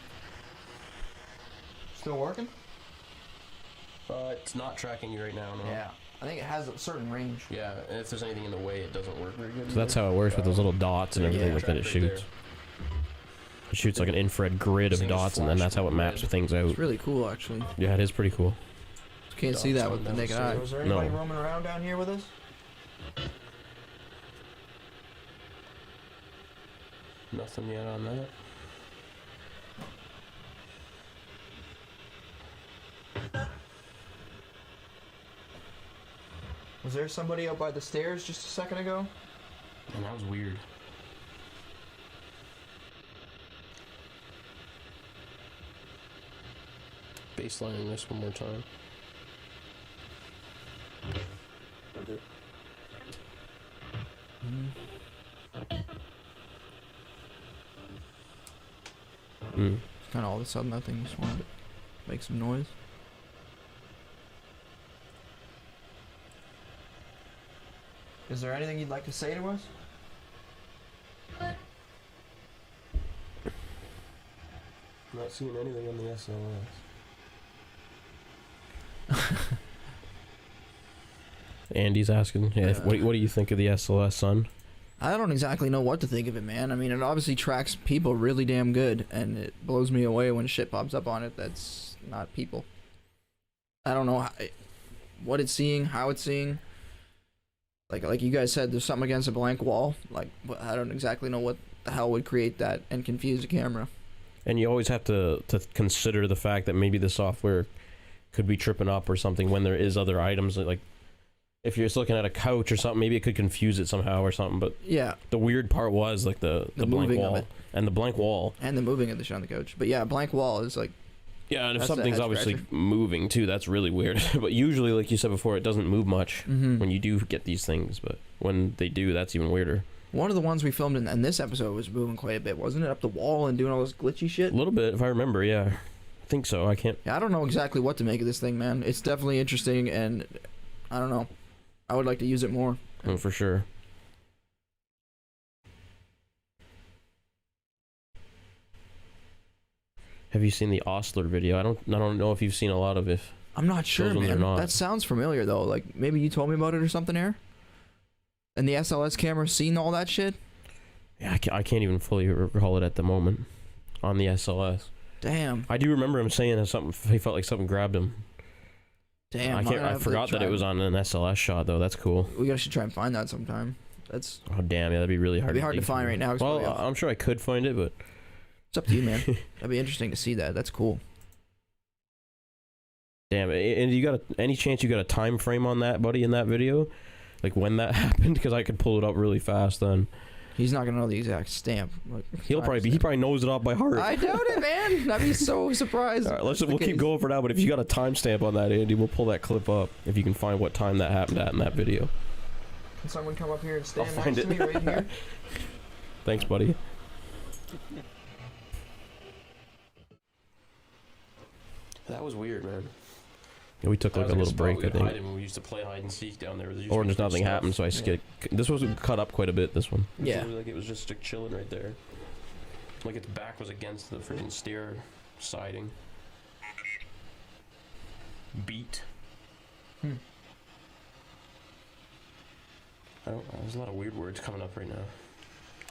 Still working? It's not tracking you right now, no. Yeah. I think it has a certain range. Yeah, and if there's anything in the way, it doesn't work. Very good. So that's how it works with those little dots and everything like that it Track right shoots. It shoots like an infrared grid of Thing just dots, and then flashed that's how it maps red. things out. It's really cool, actually. Yeah, it is pretty cool. Can't see that with the down naked the eye. Was there anybody No. roaming around down here with us? Nothing yet on that. Was there somebody out by the stairs just a second ago? And that was weird. Baselining this one more time. Mm. Kind of all of a sudden that thing just wanted to make some noise. Is there anything you'd like to say to us? Not seeing anything on the SLS. Andy's asking, yeah, what do you think of the SLS, son? I don't exactly know what to think of it, man. I mean, it obviously tracks people really damn good, and it blows me away when shit pops up on it that's not people. I don't know what it's seeing, how it's seeing. Like you guys said, there's something against a blank wall. Like, I don't exactly know what the hell would create that and confuse the camera. And you always have to consider the fact that maybe the software could be tripping up or something when there is other items. Like, if you're just looking at a couch or something, maybe it could confuse it somehow or something. But Yeah, the weird part was like the blank moving of wall it. and the blank wall. and the moving of the shit on the couch. But yeah, blank wall is like, Yeah, and if That's the something's head obviously scratcher. moving too, that's really weird. But usually, like you said before, it doesn't move much mm-hmm. when you do get these things. But when they do, that's even weirder. One of the ones we filmed in this episode was moving quite a bit, wasn't it? Up the wall and doing all this glitchy shit. A little bit, if I remember. Yeah, I think so. I can't. Yeah, I don't know exactly what to make of this thing, man. It's definitely interesting, and I don't know. I would like to use it more. Oh, for sure. Have you seen the Ostler video? I don't know if you've seen a lot of it. I'm not sure, Those ones are man. not. That sounds familiar though. Like maybe you told me about it or something, Air. And the SLS camera seen all that shit. Yeah, I can't even fully recall it at the moment on the SLS. Damn. I do remember him saying that something. He felt like something grabbed him. Damn. I forgot that it was on an SLS shot though. That's cool. We should try and find that sometime. That's. Oh damn, yeah, that'd be really hard. It'd be hard to dig find through. right now. It's Well, probably I'm sure I could find it, but it's up to you, man. That'd be interesting to see that. That's cool. damn. And you got any chance you got a time frame on that, buddy, in that video, like when that happened? Because I could pull it up really fast then. He's not gonna know the exact stamp. Like, He probably knows it off by heart. I doubt it, man. I'd be so surprised. All right, we'll keep going for now. But if you got a timestamp on that, Andy, we'll pull that clip up if you can find what time that happened at in that video. Can someone come up here and stand I'll find next to me right here? Thanks, buddy. That was weird, man. Yeah, we took like a little break, I think. We used to play hide and seek down there. Or there's nothing happened, so I skipped. This was cut up quite a bit. This one. Yeah. Like it was just like chilling right there. Like its back was against the freaking stair siding. Beat. There's a lot of weird words coming up right now.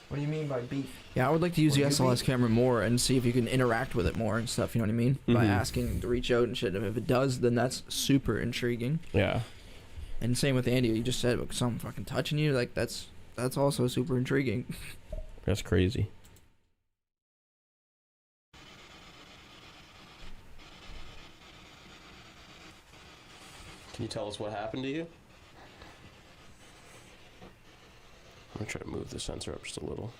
What do you mean by beat? Yeah, I would like to use the What do you SLS camera more and see if you can interact with it more and stuff. You know what I mean? By Mhm. asking to reach out and shit. If it does, then that's super intriguing. Yeah. And same with Andy. You just said about someone fucking touching you. Like that's also super intriguing. That's crazy. Can you tell us what happened to you? I'm gonna try to move the sensor up just a little.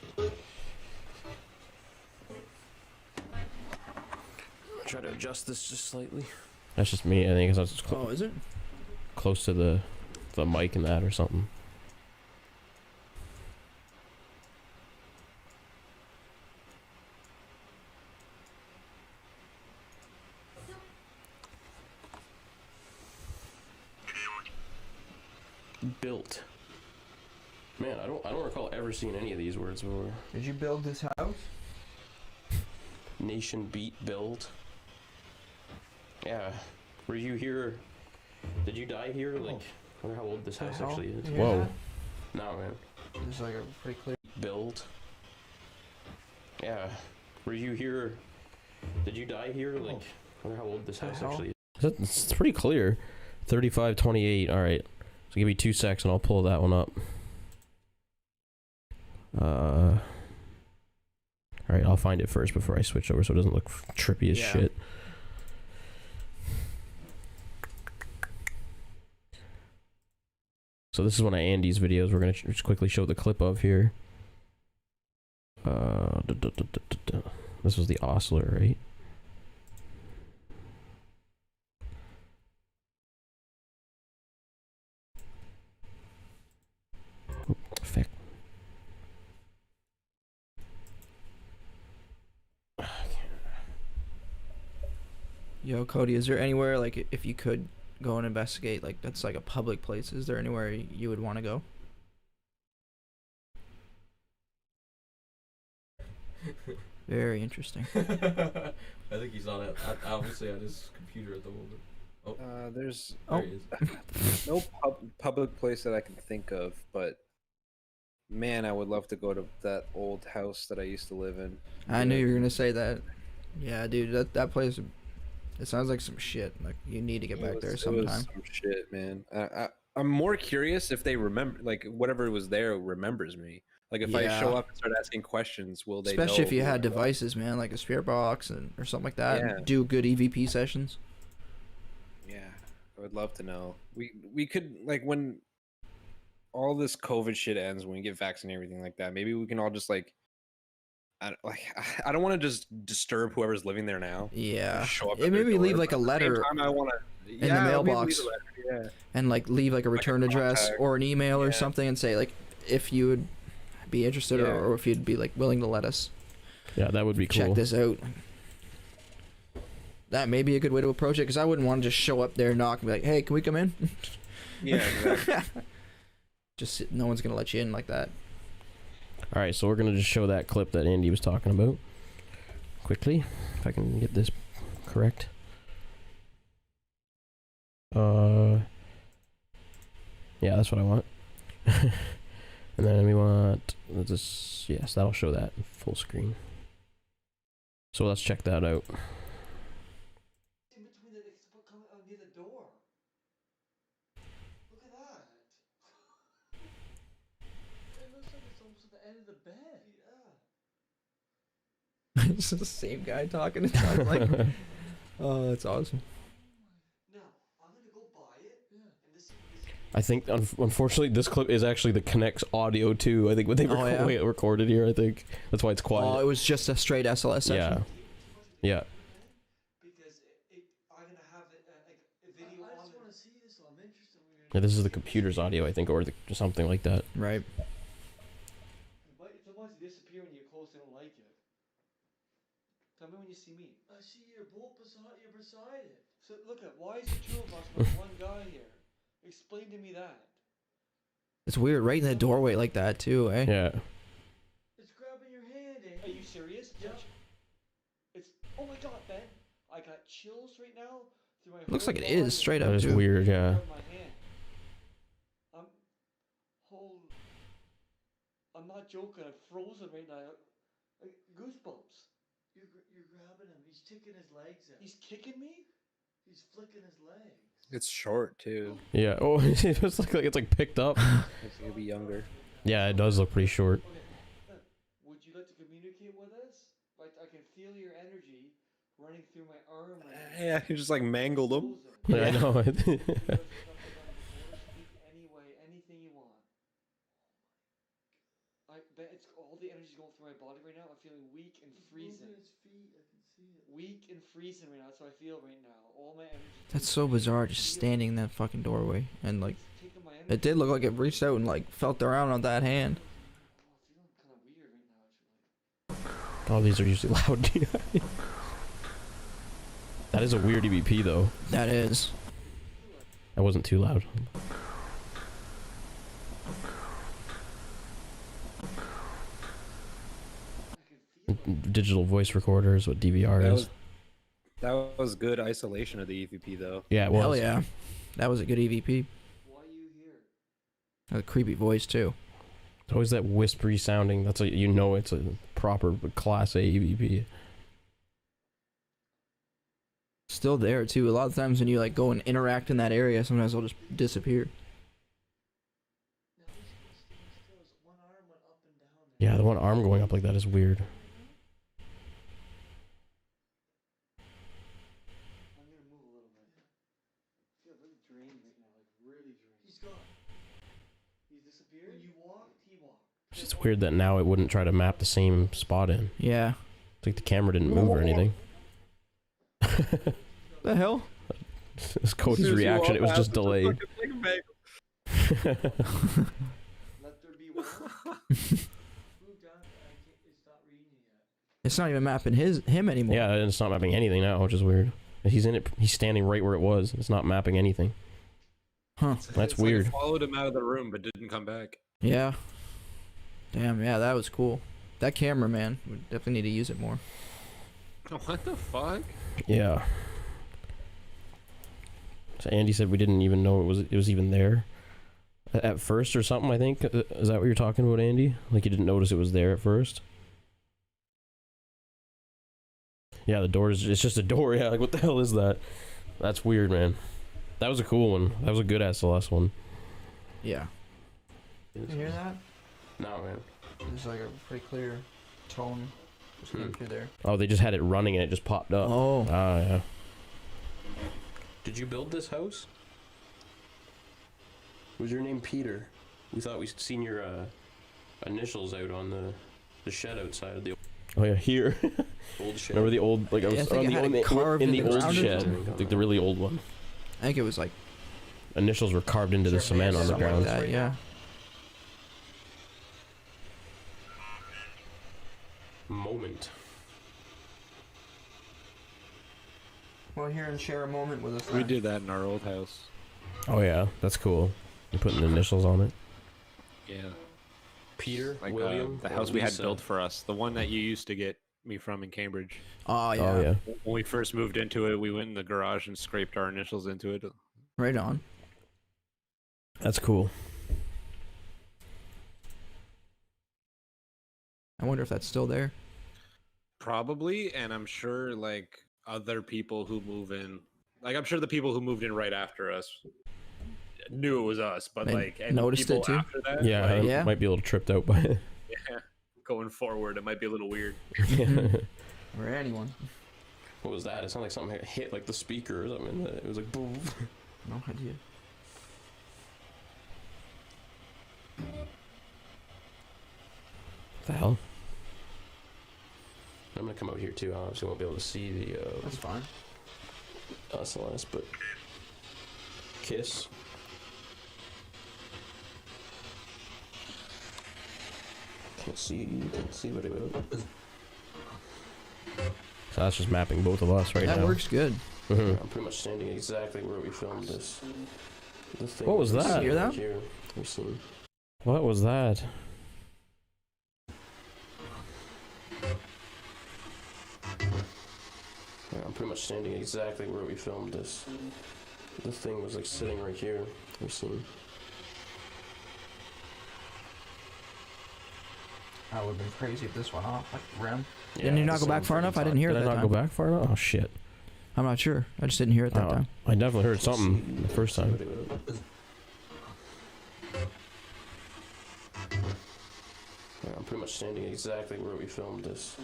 Try to adjust this just slightly. That's just me. I think it's just Oh, is it? close to the mic and that or something. Built. Man, I don't recall ever seeing any of these words before. Did you build this house? Nation beat build. Yeah. Were you here? Did you die here? Like, I wonder how old this house actually is. Whoa. No, man. There's like a pretty clear. Build. Yeah. Were you here? Did you die here? Like, I wonder how old this house hell? actually is. It's pretty clear. 3528. All right. So give me 2 seconds and I'll pull that one up. All right, I'll find it first before I switch over so it doesn't look trippy as Yeah. shit. So this is one of Andy's videos we're going to just quickly show the clip of here. This was the Ostler, right? Effect. Yo, Cody, is there anywhere like if you could go and investigate like that's like a public place? Is there anywhere you would want to go? Very interesting. I think he's on it. Obviously on his computer at the moment. There's Oh. There he is. no public place that I can think of, but man, I would love to go to that old house that I used to live in. I knew you were gonna say that. Yeah, dude, that place. It sounds like some shit. Like you need to get back there It was sometime. some shit, man. I'm more curious if they remember, like whatever was there remembers me. Like if I Yeah. show up and start asking questions, will they? Especially know if you who had I am? devices, man, like a spirit box or something like that. Yeah. Do good EVP sessions. Yeah, I would love to know. We could like when all this COVID shit ends, when we get vaccinated and everything like that. Maybe we can all just like. I don't want to just disturb whoever's living there now. Yeah. Just show up It at their maybe leave door, like but a at the same letter time, I want to in the mailbox. Yeah. and like leave like a return address contact. or an email or Yeah. something and say like if you would be interested, Yeah. or if you'd be like willing to let us Yeah, that would be cool. check this out. That may be a good way to approach it, because I wouldn't want to just show up there, knock, and be like, "Hey, can we come in?" Yeah, exactly. Just no one's gonna let you in like that. All right, so we're gonna just show that clip that Andy was talking about quickly, if I can get this correct. Yeah, that's what I want. And then we want this. Yes, that'll show that in full screen. So let's check that out. In between the near the door. Look at that. It looks like it's almost at the end of the bed. Yeah. It's the same guy talking. It sounds like. Oh, that's awesome. Now, I'm gonna go buy it. Yeah. And this I think, unfortunately, this clip is actually the Connect's audio too. I think when they Oh, yeah? recorded here, I think that's why it's quiet. Oh, it was just a straight SLS section. Yeah. because I'm gonna have it like a video on it. I just want to see this, so I'm interested. Yeah, this is the computer's audio, I think, or something like that. Right. But sometimes they disappear when you're close. They don't like it. Tell me when you see me. I see you're both beside. You're beside it. So look at why is there two of us with one guy here? Explain to me that. It's weird, right in the doorway like that too, eh? Yeah. It's grabbing your hand. Eh? Are you serious? Yeah. It's. Oh my God, Ben! I got chills right now through my. Looks whole like it body. is straight That up is too. weird, yeah. Grab my hand. I'm not joking. I'm frozen right now. Like, goosebumps. You're grabbing him. He's kicking his legs out. He's kicking me. He's flicking his legs. It's short too. Yeah. Oh, it looks like it's like picked up. It's gonna be younger. Yeah, it does look pretty short. Okay. Would you like to communicate with us? Like I can feel your energy running through my arm. Right now. Yeah, you just like mangled him. Yeah, I know. Speak anyway, anything you want. I bet it's all the energy's going through my body right now. I'm feeling weak and freezing. His feet, I can see it. Weak and freezing right now. That's how I feel right now. All my energy. That's so bizarre, just standing in that fucking doorway, and like, It's taking my energy. it did look like it reached out and like felt around on that hand. I'm feeling kind of weird right now, actually. Oh, these are usually loud. That is a weird EVP though. That is. That wasn't too loud. Digital voice recorder is what DVR is. That was good isolation of the EVP though. Yeah, it was. Hell yeah, that was a good EVP. Why are you here? A creepy voice too. It's always that whispery sounding. That's a, you know, it's a proper class A EVP. Still there too. A lot of times when you like go and interact in that area, sometimes they'll just disappear. Now this one arm went up and down there. Yeah, the one arm going up like that is weird. I'm gonna move a little bit. I feel really drained right now, like really drained. He's gone. He's disappeared. When you walked, he walked. It's just weird that now it wouldn't try to map the same spot in. Yeah. It's like the camera didn't move or anything. The hell? This Cody's reaction, it was just delayed. Let there be one. Move down. It's not reading it yet. It's not even mapping him anymore. Yeah, and it's not mapping anything now, which is weird. He's in it. He's standing right where it was. It's not mapping anything. Huh. That's It's weird. Like it followed him out of the room but didn't come back. Yeah. Damn. Yeah, that was cool. That camera, man, we definitely need to use it more. What the fuck? Yeah. So Andy said we didn't even know it was even there at first or something. I think is that what you're talking about, Andy? Like you didn't notice it was there at first. Yeah, the door is. It's just a door. Yeah, like what the hell is that? That's weird, man. That was a cool one. That was a good SLS one. Yeah. You hear that? No, man. There's like a pretty clear tone just came through there. Oh, they just had it running and it just popped up. Oh. Ah, yeah. Did you build this house? Was your name Peter? We thought we'd seen your initials out on the shed outside of the. Oh yeah, here. Old shed. Remember the old like I was I think on it had it carved in the in the old ground or shed, something. like the really old one. I think it was like Initials were carved into the cement on the something ground. like that. Yeah. moment. Well, here and share a moment with us. We then. did that in our old house. Oh yeah, that's cool. You putting initials on it. Yeah. Peter, Like William, the or house we had Lisa? built for us, the one that you used to get me from in Cambridge. Oh yeah. Oh yeah. When we first moved into it, we went in the garage and scraped our initials into it. Right on. That's cool. I wonder if that's still there. Probably, and I'm sure like other people who move in, like I'm sure the people who moved in right after us knew it was us, but They like any noticed people it too? after that, Yeah, like, I Yeah. might be a little tripped out by it. yeah, going forward, it might be a little weird. Or anyone. What was that? It sounded like something hit like the speaker or something. It was like boom. No idea. What the hell? I'm gonna come out here too. I obviously won't be able to see the That's fine. SLS, but Kiss. Can't see what it is. So that's just mapping both of us right That now. works good. Mhm. I'm pretty much standing exactly where we filmed this. This thing What was we Hear see that? that? right Here. We see. What was that? Yeah, I'm pretty much standing exactly where we filmed this. This thing was like sitting right here. We see. That would have been crazy if this went off. Like REM. Didn't you not go back far enough? I didn't hear it Did I that not time. go back far enough? Oh shit. I'm not sure. I just didn't hear it that time. I definitely heard something the first time. Yeah, I'm pretty much standing exactly where we filmed this.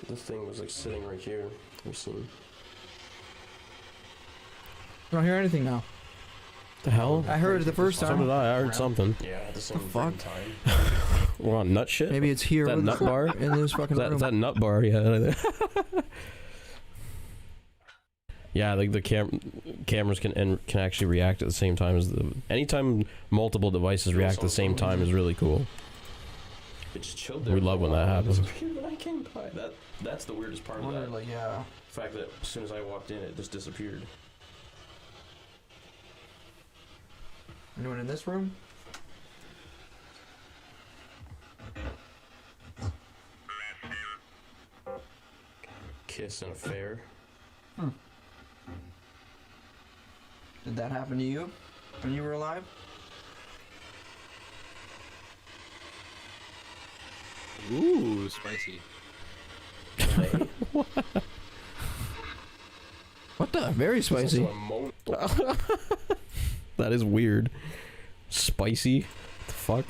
This thing was like sitting right here. We see. I don't hear anything now. The hell? I heard it the first So time. did I. I heard something. Yeah, at the same fuck? time. We're on nut shit. Maybe it's here Is that with- nut bar? in this fucking Is room. that nut bar? Yeah. Yeah, like the cameras can actually react at the same time as the. Anytime multiple devices react at the same time is really cool. It just chilled We love when that happens. When I came by, that's the weirdest part I of wonder, that. like, yeah. The fact that as soon as I walked in, it just disappeared. Anyone in this room? Kiss and affair. Did that happen to you when you were alive? Ooh, spicy. What the? Very spicy. That is weird. Spicy. What the fuck?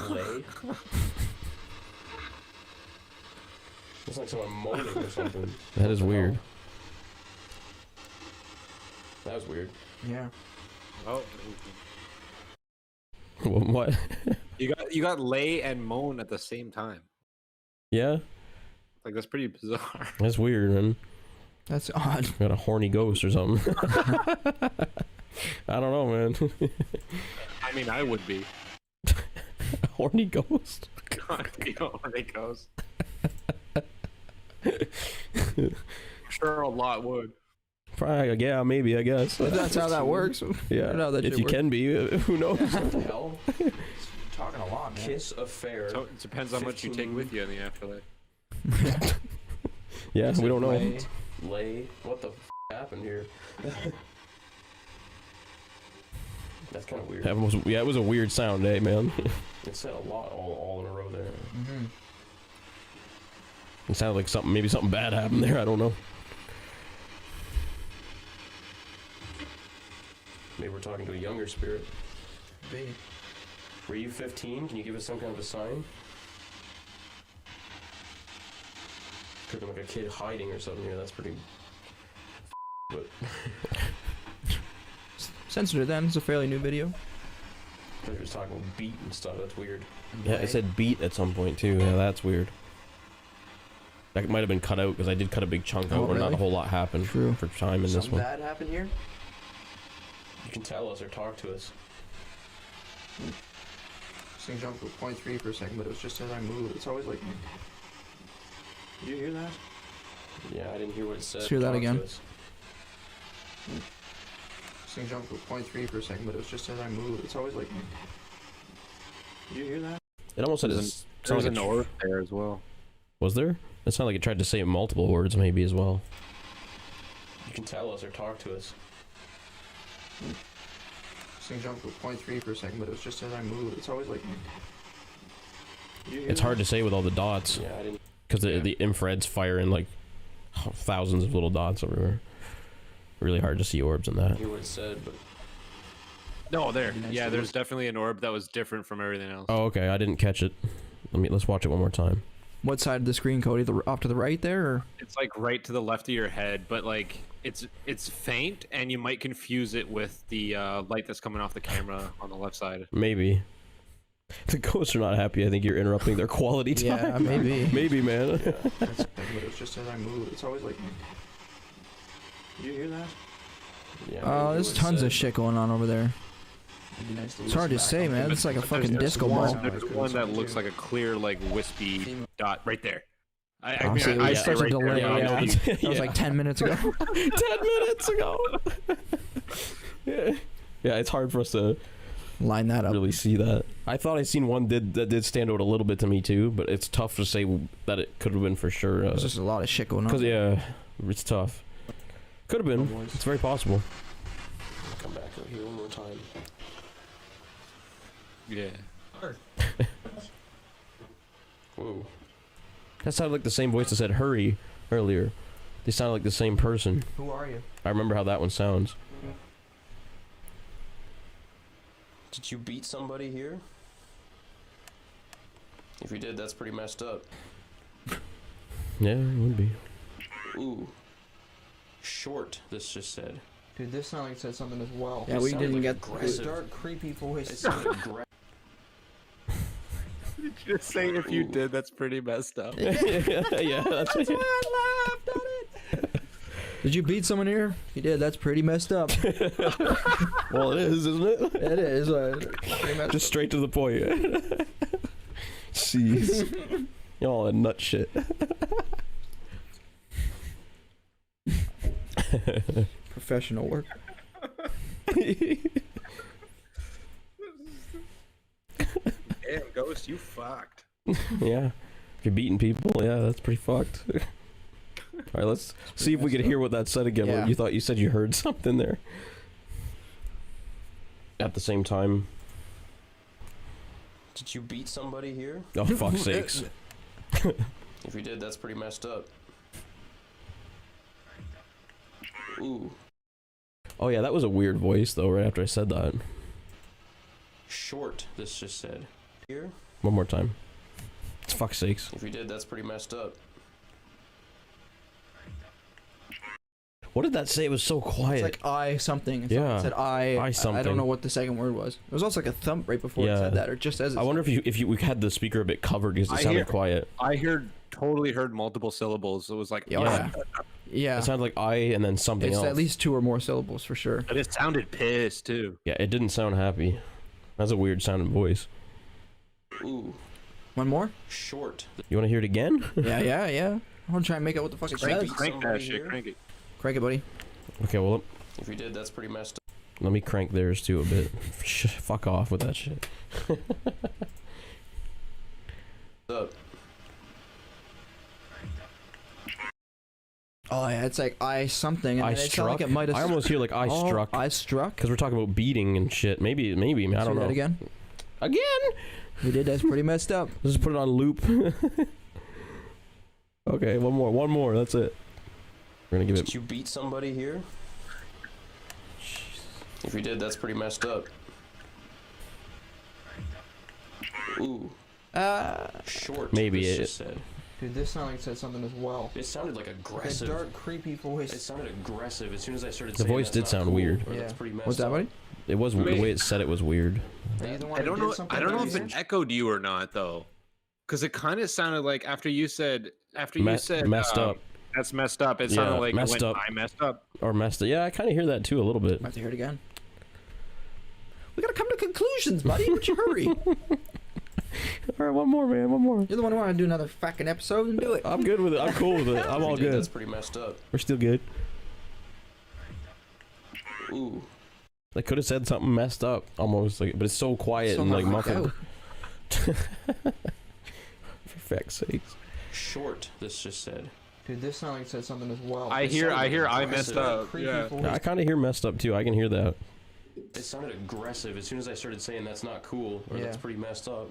Lay. It's like someone moaning or something. That is weird. That was weird. Yeah. Oh, What? you got lay and moan at the same time. Yeah, Like that's pretty bizarre. that's weird, man. That's odd. Got a horny ghost or something. I don't know, man. I mean, I would be. A horny ghost. You know where it goes. I'm sure a lot would. Probably, yeah, maybe, I guess. If that's how that works. Yeah, I don't know how that if shit you works. can be, who knows? What the hell? Talking a lot, man. Kiss affair. So it depends how much you take with you in the afterlife. Yeah, we don't know. Lay. What the happened here? That's kind of weird. That was, yeah, it was a weird sound, eh, man? It said a lot all in a row there. Mm-hmm. It sounded like something, maybe something bad happened there. I don't know. Maybe we're talking to a younger spirit. B. Were you 15? Can you give us some kind of a sign? Could have been like a kid hiding or something here. That's pretty. But Censored it then. It's a fairly new video. I was talking about beat and stuff. That's weird. Yeah, it said beat at some point too. Yeah, that's weird. That might have been cut out because I did cut a big chunk out Oh, where not really? a whole lot happened True. for time in this Something one. bad happened here? You can tell us or talk to us. This thing jumped to 0.3 for a second, but it was just as I moved. It's always like. Did you hear that? Yeah, I didn't hear what it said. Let's hear that Talk to again. us. This thing jumped to 0.3 for a second, but it was just as I moved. It's always like. Did you hear that? It almost said There's sounded an like orb there as well. Was there? It sounded like it tried to say multiple words maybe as well. You can tell us or talk to us. This thing jumped to 0.3 for a second, but it was just as I moved. It's always like. Did you hear It's that? hard to say with all the dots. Yeah, I didn't. Because the infrared's firing like thousands of little dots everywhere. Really hard to see orbs in that. Hear what it said, but No, there. Yeah, there's definitely an orb that was different from everything else. Oh, okay. I didn't catch it. Let's watch it one more time. What side of the screen, Cody? Off to the right there, or? It's like right to the left of your head, but like it's faint, and you might confuse it with the light that's coming off the camera on the left side. Maybe. The ghosts are not happy. I think you're interrupting their quality time. Yeah, maybe. Maybe, man. But it was just as I moved. It's always like. Did you hear that? yeah. I didn't Oh, hear there's what it tons said, of shit going on over there. It'd be nice to It's hard to listen say, back. man. It's like a fucking There's disco one- ball. There's one that looks like a clear, like wispy dot right there. I Oh, mean, see, I yeah, say such a right there, delay, but I yeah. know you- That was like 10 minutes ago. 10 minutes ago. Yeah, it's hard for us to Line that up. really see that. I thought I seen one that did stand out a little bit to me too, but it's tough to say that it could have been for sure. There's just a lot of shit going on. Because yeah, it's tough. Could have been. It's very possible. Come back out here one more time. Yeah. Whoa. That sounded like the same voice that said "hurry" earlier. They sound like the same person. Who are you? I remember how that one sounds. Did you beat somebody here? If you did, that's pretty messed up. Yeah, it would be. Ooh. Short, this just said. Dude, this sounded like it said something as well. Yeah, It we sounded didn't like get. aggressive. Dark, creepy It voice. sounded aggressive. Just say if you did, that's pretty messed up. Yeah, that's what Did you beat someone here? You did. That's pretty messed up. Well, it is, isn't it? It is. Just straight to the point. Jeez. Y'all a nut shit. Professional work. Damn, Ghost, you fucked. Yeah. If you're beating people, yeah, that's pretty fucked. Alright, let's see if we can hear what that said again. Yeah. You thought you said you heard something there. At the same time. Did you beat somebody here? Oh, fuck's sakes. If you did, that's pretty messed up. Ooh. Oh, yeah, that was a weird voice, though, right after I said that. Short, this just said. Here? One more time. It's fuck's sakes. If you did, that's pretty messed up. What did that say? It was so quiet. It's like I something. It Yeah. said I. I I something. don't know what the second word was. It was also like a thump right before it Yeah. said that, or just as. It I wonder if we had the speaker a bit covered because it I sounded hear- quiet. I totally heard multiple syllables. It was like, Yeah. Yeah. It sounded like I and then something It's else. at least 2 or more syllables for sure. But it sounded pissed too. Yeah, it didn't sound happy. That's a weird sounding voice. Ooh. One more? Short. You want to hear it again? Yeah. I want to try and make out what the fuck it Crank, says. crank that Somebody shit, here? crank it. Crank it, buddy. Okay, well, If you did, that's pretty messed let me crank theirs too a bit. Fuck off with that shit. up. Oh yeah, it's like I something. And I then it sounded struck. Like it might have. I almost hear like I struck I struck. because we're talking about beating and shit. Maybe. I don't Say know. that again. Again. We did. That's pretty messed up. Let's just put it on loop. Okay, one more. That's it. We're gonna give Did it. you beat somebody here? If you did, that's pretty messed up. Ooh. Short. Maybe this it- just said. Dude, this sounded like it said something as well. It sounded like Like a aggressive. dark, creepy voice. It sounded aggressive as soon as I started The saying voice that's did not sound cool, weird. or that's Yeah. pretty messed What's that, up. buddy? It was the Wait. way it said it was weird. Are you the one I who don't did know. something I don't know if earlier? it echoed you or not though, because it kind of sounded like after you said Messed up That's messed up. It Yeah, sounded like messed it went, up. I messed up. or messed up. Yeah, I kind of hear that too a little bit. I have to hear it again. We gotta come to conclusions, buddy. What's your hurry? All right, one more, man. One more. You're the one who wanted to do another fucking episode and do it. I'm good with it. I'm cool with it. I'm all good. That's pretty messed up. We're still good. Ooh. They could have said something messed up, almost like, but it's so quiet and like muffled. For fuck's sakes. Short, this just said. Dude, this sounded like it said something as well. I messed up. Yeah. I kind of hear messed up too. I can hear that. It sounded aggressive as soon as I started saying that's not cool or that's pretty messed up.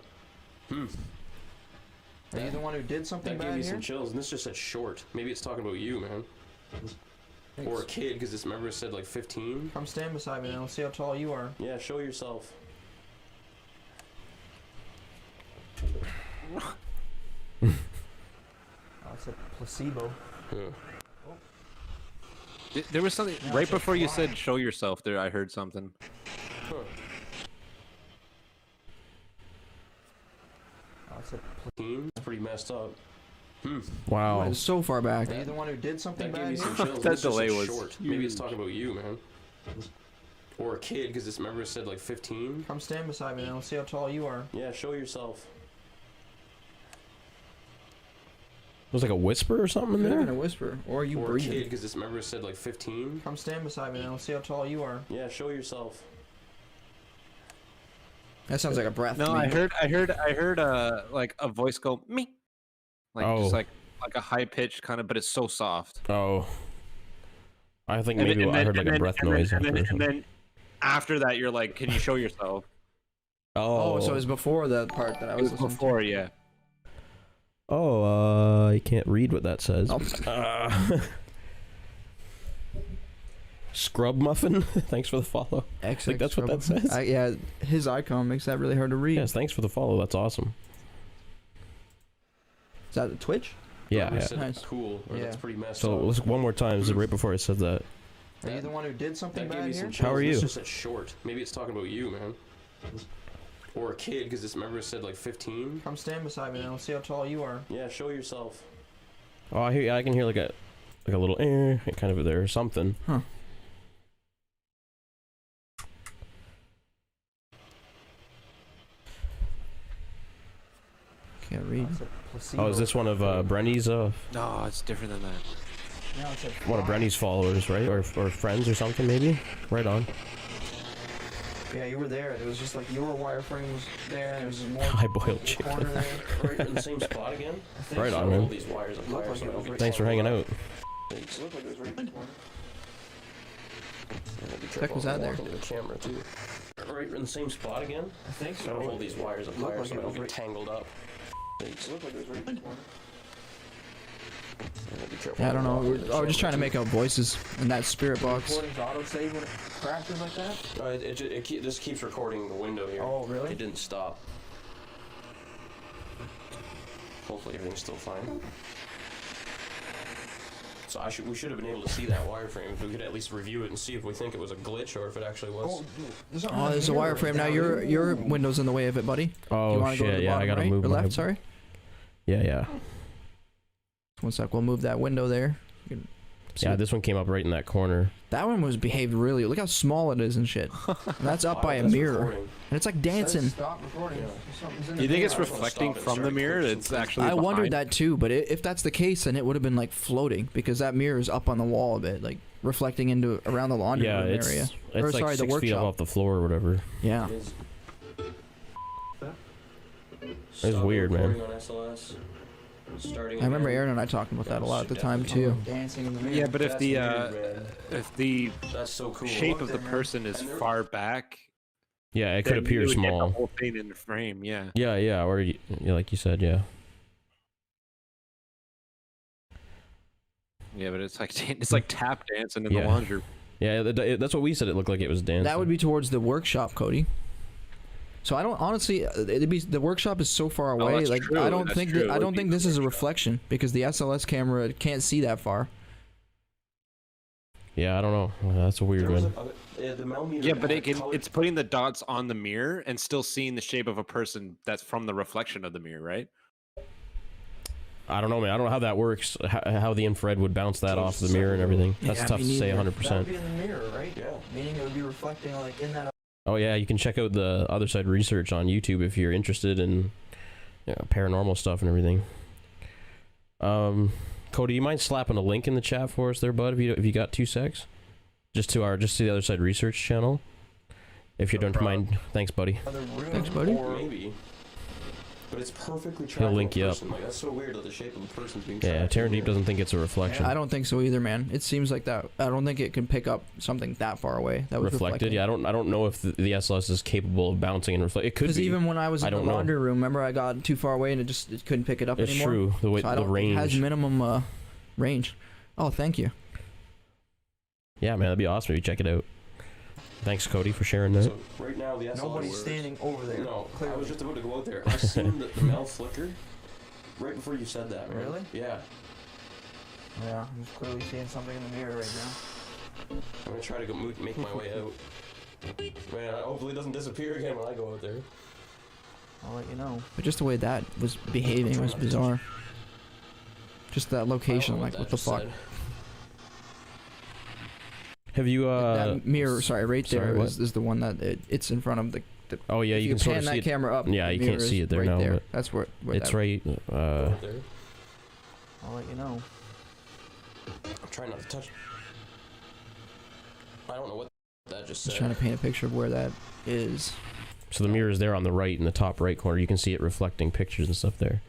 Are you the one who did something That bad gave me here? some chills, and this just said short. Maybe it's talking about you, man. Thanks. Or a kid, because this remember it said like 15. Come stand beside me and I'll see how tall you are. Yeah, show yourself. Oh, it's a placebo. There was something right before you said "show yourself." There, I heard something. Huh. Oh, it's a It's pretty messed up. Wow. It's so far back. Are you the one who did something That gave bad me here? some chills. That This just delay said was short. Maybe it's talking about you, man. Or a kid, because this remember it said like 15. Come stand beside me and I'll see how tall you are. Yeah, show yourself. It was like a whisper or something in Could have been there. a whisper. Or you Or a breathing. kid, because this remember it said like 15. Come stand beside me and I'll see how tall you are. Yeah, show yourself. That sounds like a breath. No, to me. I heard like a voice go me, like just like a high pitched kind of, but it's so soft. Oh. I think And maybe then- I and heard like then- a breath and then- noise. and then- after or and something. then after that, you're like, "Can you show yourself?" Oh, so it was before the part that I It was was listening before, yeah. Oh, I can't read what that says. Oh. Scrub Muffin, thanks for the follow. to. I think that's what that says. Yeah, his icon makes that really hard to read. Yes, thanks for the follow. That's awesome. Is that the Twitch? Yeah, Remember it yeah. said Nice. cool, or Yeah. that's pretty messed So up. let's one more time. This is right before it said that. Are you the one who did something That gave bad me here? some chills. How are This you? just said short. Maybe it's talking about you, man. Or a kid, because this remember it said like 15. Come stand beside me and I'll see how tall you are. Yeah, show yourself. Oh, I can hear like a little kind of there or something. Huh. Can't read. Oh, is this one of Brenny's No, it's different than that. one of Brenny's followers, right? Or friends or something maybe? Right on. Yeah, you were there. It was just like your wireframe was there, and it was just more. High-boiled chicken. corner there. Right in the same spot again? Right on, All man. these wires up Looked higher, like so it I don't was get right- Thanks for hanging out. Thanks. Looked like it was right in the corner. Heck was that there? Walking to the camera too. Right in the same spot again? I think So I don't hold these wires up Looked higher like so I it don't was get right- tangled up. Thanks. Looked like it was right in the corner. Yeah, I don't know. We're just trying to make out voices in that spirit box. Recording's autosave when it crashes like that? It just keeps recording the window here. Oh, really? It didn't stop. Hopefully everything's still fine. So we should have been able to see that wireframe. If we could at least review it and see if we think it was a glitch or if it actually was. Oh, there's a wireframe now. Your window's in the way of it, buddy. Oh you wanna go to shit! the Yeah, I bottom gotta right move or my. left. Sorry. Yeah. One sec. We'll move that window there. Yeah, this one came up right in that corner. That one was behaved really. Look how small it is and shit. And that's up by a That's mirror, recording. and it's like dancing. Stop recording. Something's in You the think it's mirror. reflecting stop it, from the start mirror? pushing It's things. actually. I wondered behind. that too, but if that's the case, then it would have been like floating because that mirror is up on the wall a bit, like reflecting into around the laundry Yeah, room it's area. it's Or, like sorry, the 6 feet up workshop. off the floor or whatever. Yeah. It is. It's weird, man. Recording on SLS. Starting I remember again. Aaron and I talking about that a lot at the time too. Dancing in the mirror. Yeah, but if That's the weird, man. if the That's so cool. shape of the person is far back, Yeah, it could then appear you would get small. The whole thing in the frame, yeah. Yeah, or like you said, yeah. Yeah, but it's like tap dancing in Yeah. the laundry. Yeah, that's what we said. It looked like it was dancing. That would be towards the workshop, Cody. So I don't honestly. It'd be the workshop is so far away. that's like true, I don't that's think true. that, I It don't would think be this is a workshop. reflection because the SLS camera can't see that far. Yeah, I don't know. That's a weird There was one. the millimeter Yeah, but had color- it's putting the dots on the mirror and still seeing the shape of a person that's from the reflection of the mirror, right? I don't know, man. I don't know how that works. How the infrared would bounce that off the mirror and everything. That's Yeah, tough me to say neither. 100%. That would be in the mirror, right? Yeah. Meaning it would be reflecting like in that. Oh yeah, you can check out the other side research on YouTube if you're interested in yeah, paranormal stuff and everything. Cody, you mind slapping a link in the chat for us there, bud? If you got 2 secs, just to the Other Side Research channel, if you don't mind. Thanks, buddy. Thanks, buddy. Maybe. But it's perfectly tracked. He'll link you up. Like, that's so weird that the shape of a person's being Yeah, tracked. Terran Deep doesn't think it's a reflection. I don't think so either, man. It seems like that. I don't think it can pick up something that far away. That was reflected. Yeah, I don't know if the SLS is capable of bouncing and reflect. It could be. Because even when I was in the laundry room, remember I got too far away and it couldn't pick it up it's anymore. It's true. The way so the range. It has minimum range. Oh, thank you. Yeah, man, that'd be awesome if you check it out. Thanks, Cody, for sharing that. So right now the SLS Nobody's standing over there. No, Clearly. I was just about to go out there. I seen the Mel flicker right before you said that. Right? Really? Yeah. Yeah, I'm just clearly seeing something in the mirror right now. I'm gonna try to make my way out. Man, hopefully it doesn't disappear again when I go out there. I'll let you know. But just the way that was behaving was bizarre. Just that location, like, what the fuck? Have you that mirror, sorry, right there sorry, is the one that it's in front of the oh yeah, you can sort pan of that see it. camera up. Yeah, the you can't mirror see is it there right now. there. But That's where it's that, right. There. I'll let you know. I'm trying not to touch. I don't know what that just Just said. trying to paint a picture of where that is. So the mirror is there on the right in the top right corner. You can see it reflecting pictures and stuff there.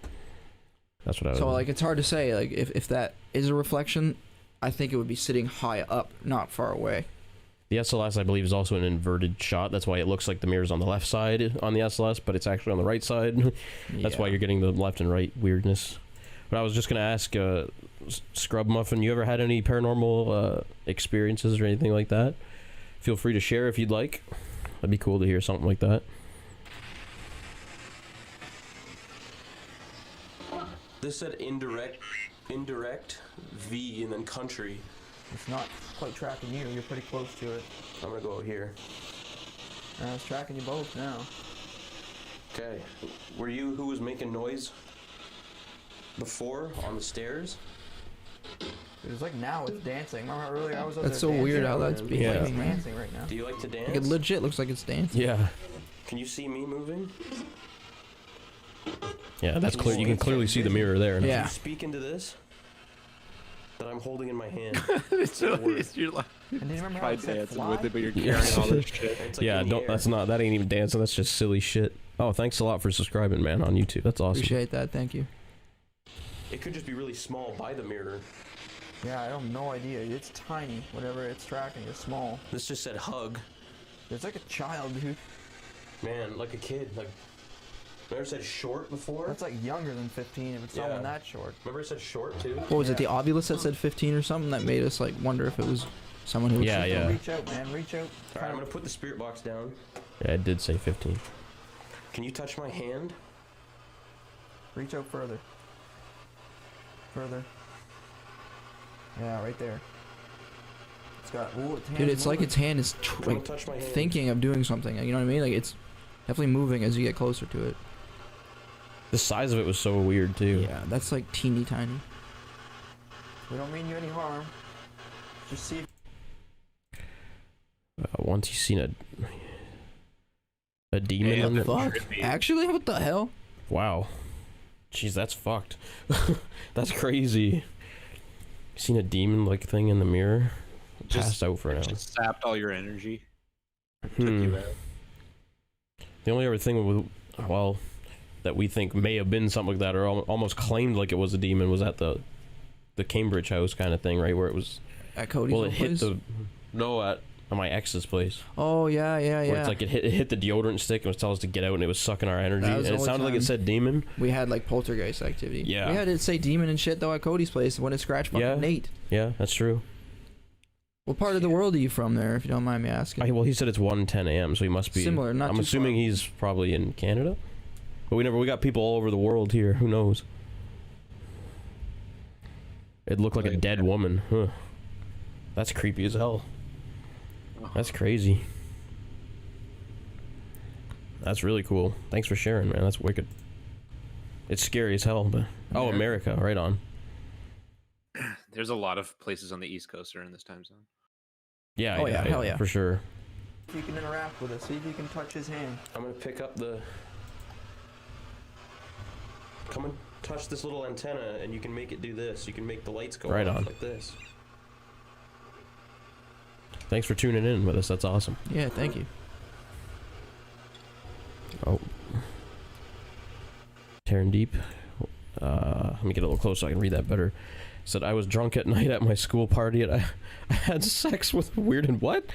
That's what I was. So like it's hard to say like if that is a reflection. I think it would be sitting high up, not far away. The SLS, I believe, is also an inverted shot. That's why it looks like the mirror's on the left side on the SLS, but it's actually on the right side. That's why you're getting the left and right weirdness. But I was just gonna ask, Scrub Muffin, you ever had any paranormal experiences or anything like that? Feel free to share if you'd like. That'd be cool to hear something like that. This said indirect V and then country. It's not quite tracking you. You're pretty close to it. I'm gonna go out here. It's tracking you both now. Okay. Were you who was making noise before on the stairs? It was like now it's dancing. Remember earlier I was up That's there so weird how dancing? that's Yeah. behaving, man. Dancing right now. Do you like to dance? Like it legit looks like it's dancing. Yeah. Can you see me moving? Yeah, that's clear. You can clearly see the mirror there. Can Yeah. you speak into this? That I'm holding in my hand. You're like And then remember how try it said dancing fly? with it, but you're Yeah. carrying all this shit. It's like Yeah, in the air. that ain't even dancing. That's just silly shit. Oh, thanks a lot for subscribing, man, on YouTube. That's awesome. Appreciate that. Thank you. It could just be really small by the mirror. Yeah, I have no idea. It's tiny. Whatever it's tracking is small. This just said hug. It's like a child, dude. Man, like a kid. Like, remember it said short before? That's like younger than 15 if it's Yeah. someone that short. Remember it said short too? What was it? The Ovilus that said 15 or something that made us like wonder if it was someone who was Yeah, yeah. Reach out, man. Reach out. Alright, I'm gonna put the spirit box down. Yeah, it did say 15. Can you touch my hand? Reach out further. Further. Yeah, right there. It's got. Ooh, its Dude, hand's it's like moving. its hand is Don't like touch my hand. thinking of doing something. You know what I mean? Like it's definitely moving as you get closer to it. The size of it was so weird too. Yeah, that's like teeny tiny. We don't mean you any harm. Just see. Once you've seen a demon. Yeah, on it. Fuck. Creepy. Actually, what the hell? Wow. Jeez, that's fucked. That's crazy. Seen a demon like thing in the mirror? Just- Passed out for now. Just sapped all your energy. Took Hmm. you out. The only other thing with, well, that we think may have been something like that, or almost claimed like it was a demon, was at the Cambridge house kind of thing, right? Where it was, At Cody's well, it old hit place? the, no, at my ex's place. Oh yeah, yeah, Where yeah. it's like it hit the deodorant stick and was telling us to get out, and it was sucking our energy. That was And the it sounded only like it time. said demon. We had like poltergeist activity. Yeah. We had it say demon and shit though at Cody's place when it scratched fucking Yeah. Nate. Yeah, that's true. What part of the world are you from there, if you don't mind me asking? Well, he said it's 1:10 a.m., so he must be Similar, not I'm too assuming far. he's probably in Canada, but we got people all over the world here. Who knows? It looked like a dead woman. Huh. That's creepy as hell. That's crazy. That's really cool. Thanks for sharing, man. That's wicked. It's scary as hell, but oh, America, right on. There's a lot of places on the East Coast that are in this time zone. Yeah, Oh, yeah, hell yeah. for sure. If you can interact with it, see if you can touch his hand. I'm gonna pick up the. come and touch this little antenna, and you can make it do this. You can make the lights go Right off on. like this. Thanks for tuning in with us. That's awesome. Yeah, thank you. Oh. Tearing deep. Let me get a little closer so I can read that better. Said I was drunk at night at my school party and I had sex with a weird and what?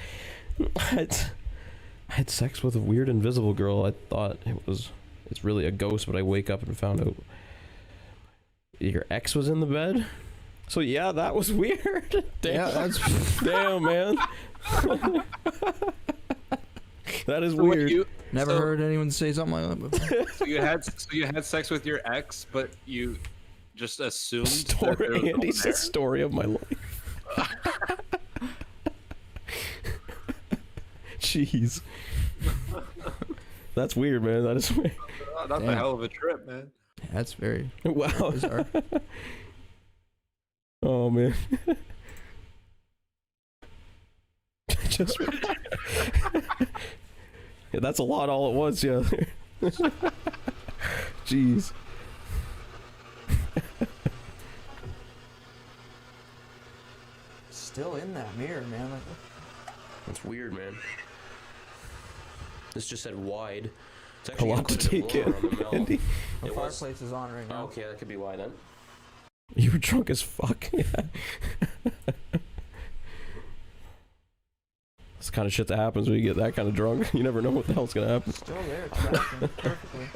I had sex with a weird invisible girl. I thought it's really a ghost, but I wake up and found out your ex was in the bed. So yeah, that was weird. Damn. Yeah, that's Damn, man. That is So what, weird. never So- heard anyone say something like that before. So you had sex with your ex, but you just assumed that there was Story, no Andy's there? the story of my life. Jeez. That's weird, man. That is weird. Oh, that's a Damn. hell of a trip, man. That's very Wow. bizarre. Oh, man. Just. Yeah, that's a lot all at once, yeah. Jeez. Still in that mirror, man. Like, That's weird, man. This just said wide. It's A actually lot to quite a bit take in, lower on the mouth. Andy. the It was- fireplace is on right Oh, now. okay, that could be why then. You were drunk as fuck. Yeah. It's the kind of shit that happens when you get that kind of drunk. You never know what the hell's gonna happen. Still there, it's tracking perfectly.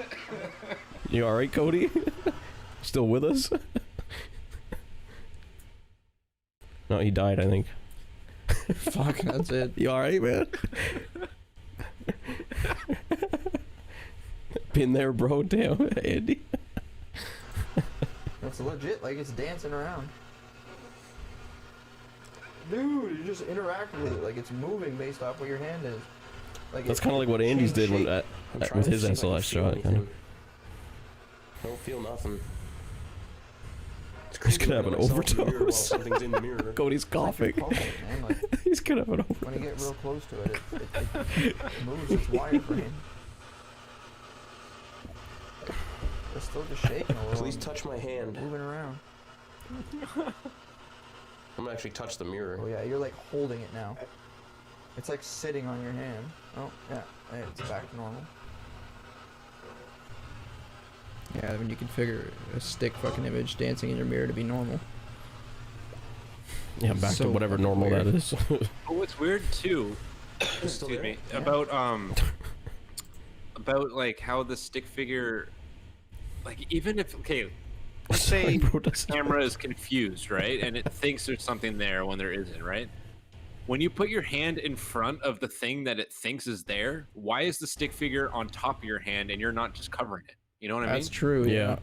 You alright, Cody? Still with us? No, he died, I think. Fuck, that's it. You alright, man? Been there, bro. Damn, Andy. That's legit, like it's dancing around. Dude, you just interact with it, like it's moving based off what your hand is. Like That's kind of like what Andy's did when I'm trying with to his see if I can SLS feel shot. Kind of. anything. I don't feel nothing. It's He's crazy gonna have looking an at myself in the mirror while overdose. something's in the mirror. Cody's coughing. man. Like, He's gonna have an when you get overdose. real close to it, it moves its wireframe. It's still just shaking a little. Please touch my hand. Moving around. I'm gonna actually touch the mirror. Oh yeah, you're like holding it now. It's like sitting on your hand. Oh yeah, hey, it's back to normal. Yeah, when you configure a stick fucking image dancing in your mirror to be normal. Yeah, back So to whatever fucking normal weird. that is. But what's weird too, Still excuse there? me, Yeah. about like how the stick figure, like even if let's say Sorry, bro, doesn't- the camera is confused, right, and it thinks there's something there when there isn't, right? When you put your hand in front of the thing that it thinks is there, why is the stick figure on top of your hand and you're not just covering it? You know what I That's mean? true. Yeah.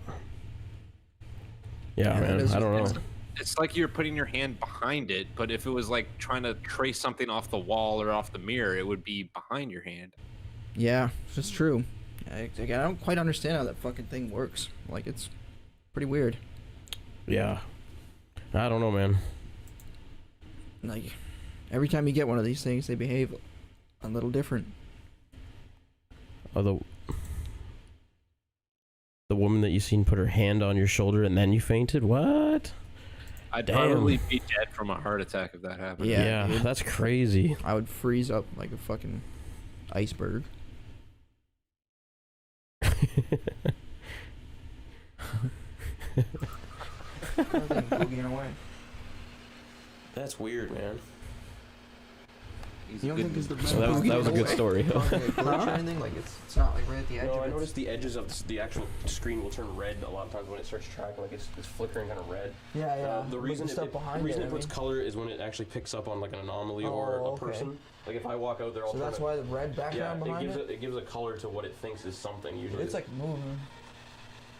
Yeah, Yeah, that man. is- I don't know. It's like you're putting your hand behind it, but if it was like trying to trace something off the wall or off the mirror, it would be behind your hand. Yeah, it's true. I don't quite understand how that fucking thing works. Like, it's pretty weird. Yeah. I don't know, man. Like, every time you get one of these things, they behave a little different. Although the woman that you seen put her hand on your shoulder and then you fainted. What? I'd Damn. probably be dead from a heart attack if that happened. Yeah, dude. That's crazy. I would freeze up like a fucking iceberg. Boogieing away. That's weird, man. He's You a don't good think it's the news. So that was a good story. Not like a glitch or anything? Like it's not like right at the edge No, of I it. noticed the edges of the actual screen will turn red a lot of times when it starts tracking, like it's flickering kind of red. Yeah, yeah. The But reason the stuff behind the reason it, it I puts mean. color is when it actually picks up on like an anomaly or Oh, a okay. person. Like if I walk out there, I'll So turn that's it- why the red background yeah, behind it. it gives a color to what it thinks is something usually. It's like moving.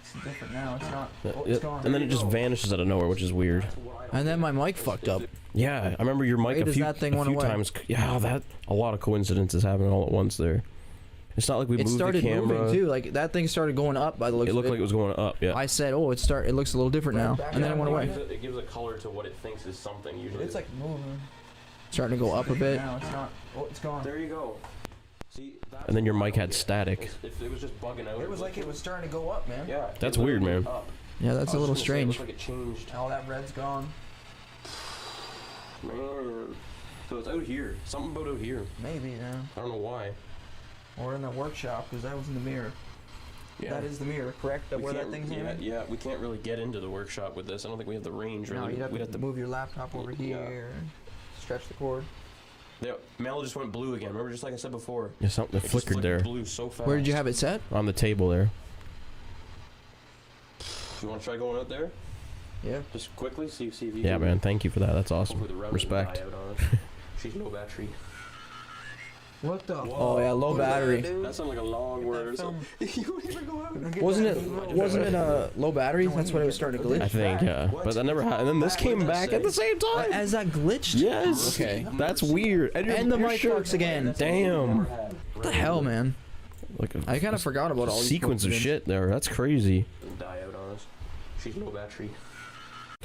It's different now. It's not. Yeah, Oh, it's gone. and then it just vanishes out of nowhere, which is weird. That's what I don't And then get. my mic fucked up. Yeah, I remember your mic Why a does few, that thing a went few away? times. Yeah, that a lot of coincidences happening all at once there. It's not like we It moved started the camera. moving too. Like, that thing started going up by the looks It of looked like it was going up. Yeah. I said, "Oh, it looks a little different now," and then it went away. It gives a color to what it thinks is something usually. It's like moving. Starting to go up a bit. Now it's not. Oh, it's gone. There you go. And then your mic had static. If it was just bugging out. It was like it was starting to go up, man. Yeah. That's weird, man. Yeah, that's a little strange. Like it changed. All that red's gone. Man. So it's out here. Something about out here. Maybe, yeah. I don't know why. Or in the workshop, because that was in the mirror. Yeah. That is the mirror, correct? That We where that can't- thing's yeah, aiming? yeah, we can't really get into the workshop with this. I don't think we have the range. No, Really. you'd have We'd to move your laptop over Yeah. here, stretch the cord. The Mel just went blue again. Remember, just like I said before. Yeah, something It just flickered there blue so fast. Where did you have it set? on the table there. You want to try going out there? Yeah. Just quickly, see if you. Yeah, can, man. Thank you for that. That's awesome. hopefully the router Respect. will die out on us. She's low battery. What the? Oh yeah, low battery. That sounded like a long word. Or film. something. You even go out. Wasn't it a low battery? That's what it was starting to glitch. I think, but that never happened. And then this came back at the same time. As that glitched? Yes. Okay. That's weird. And the mic works again. Damn. What the hell, man? Like a I kind of forgot about all these sequence of coincidences. shit there. That's crazy. Die out on us. She's low battery.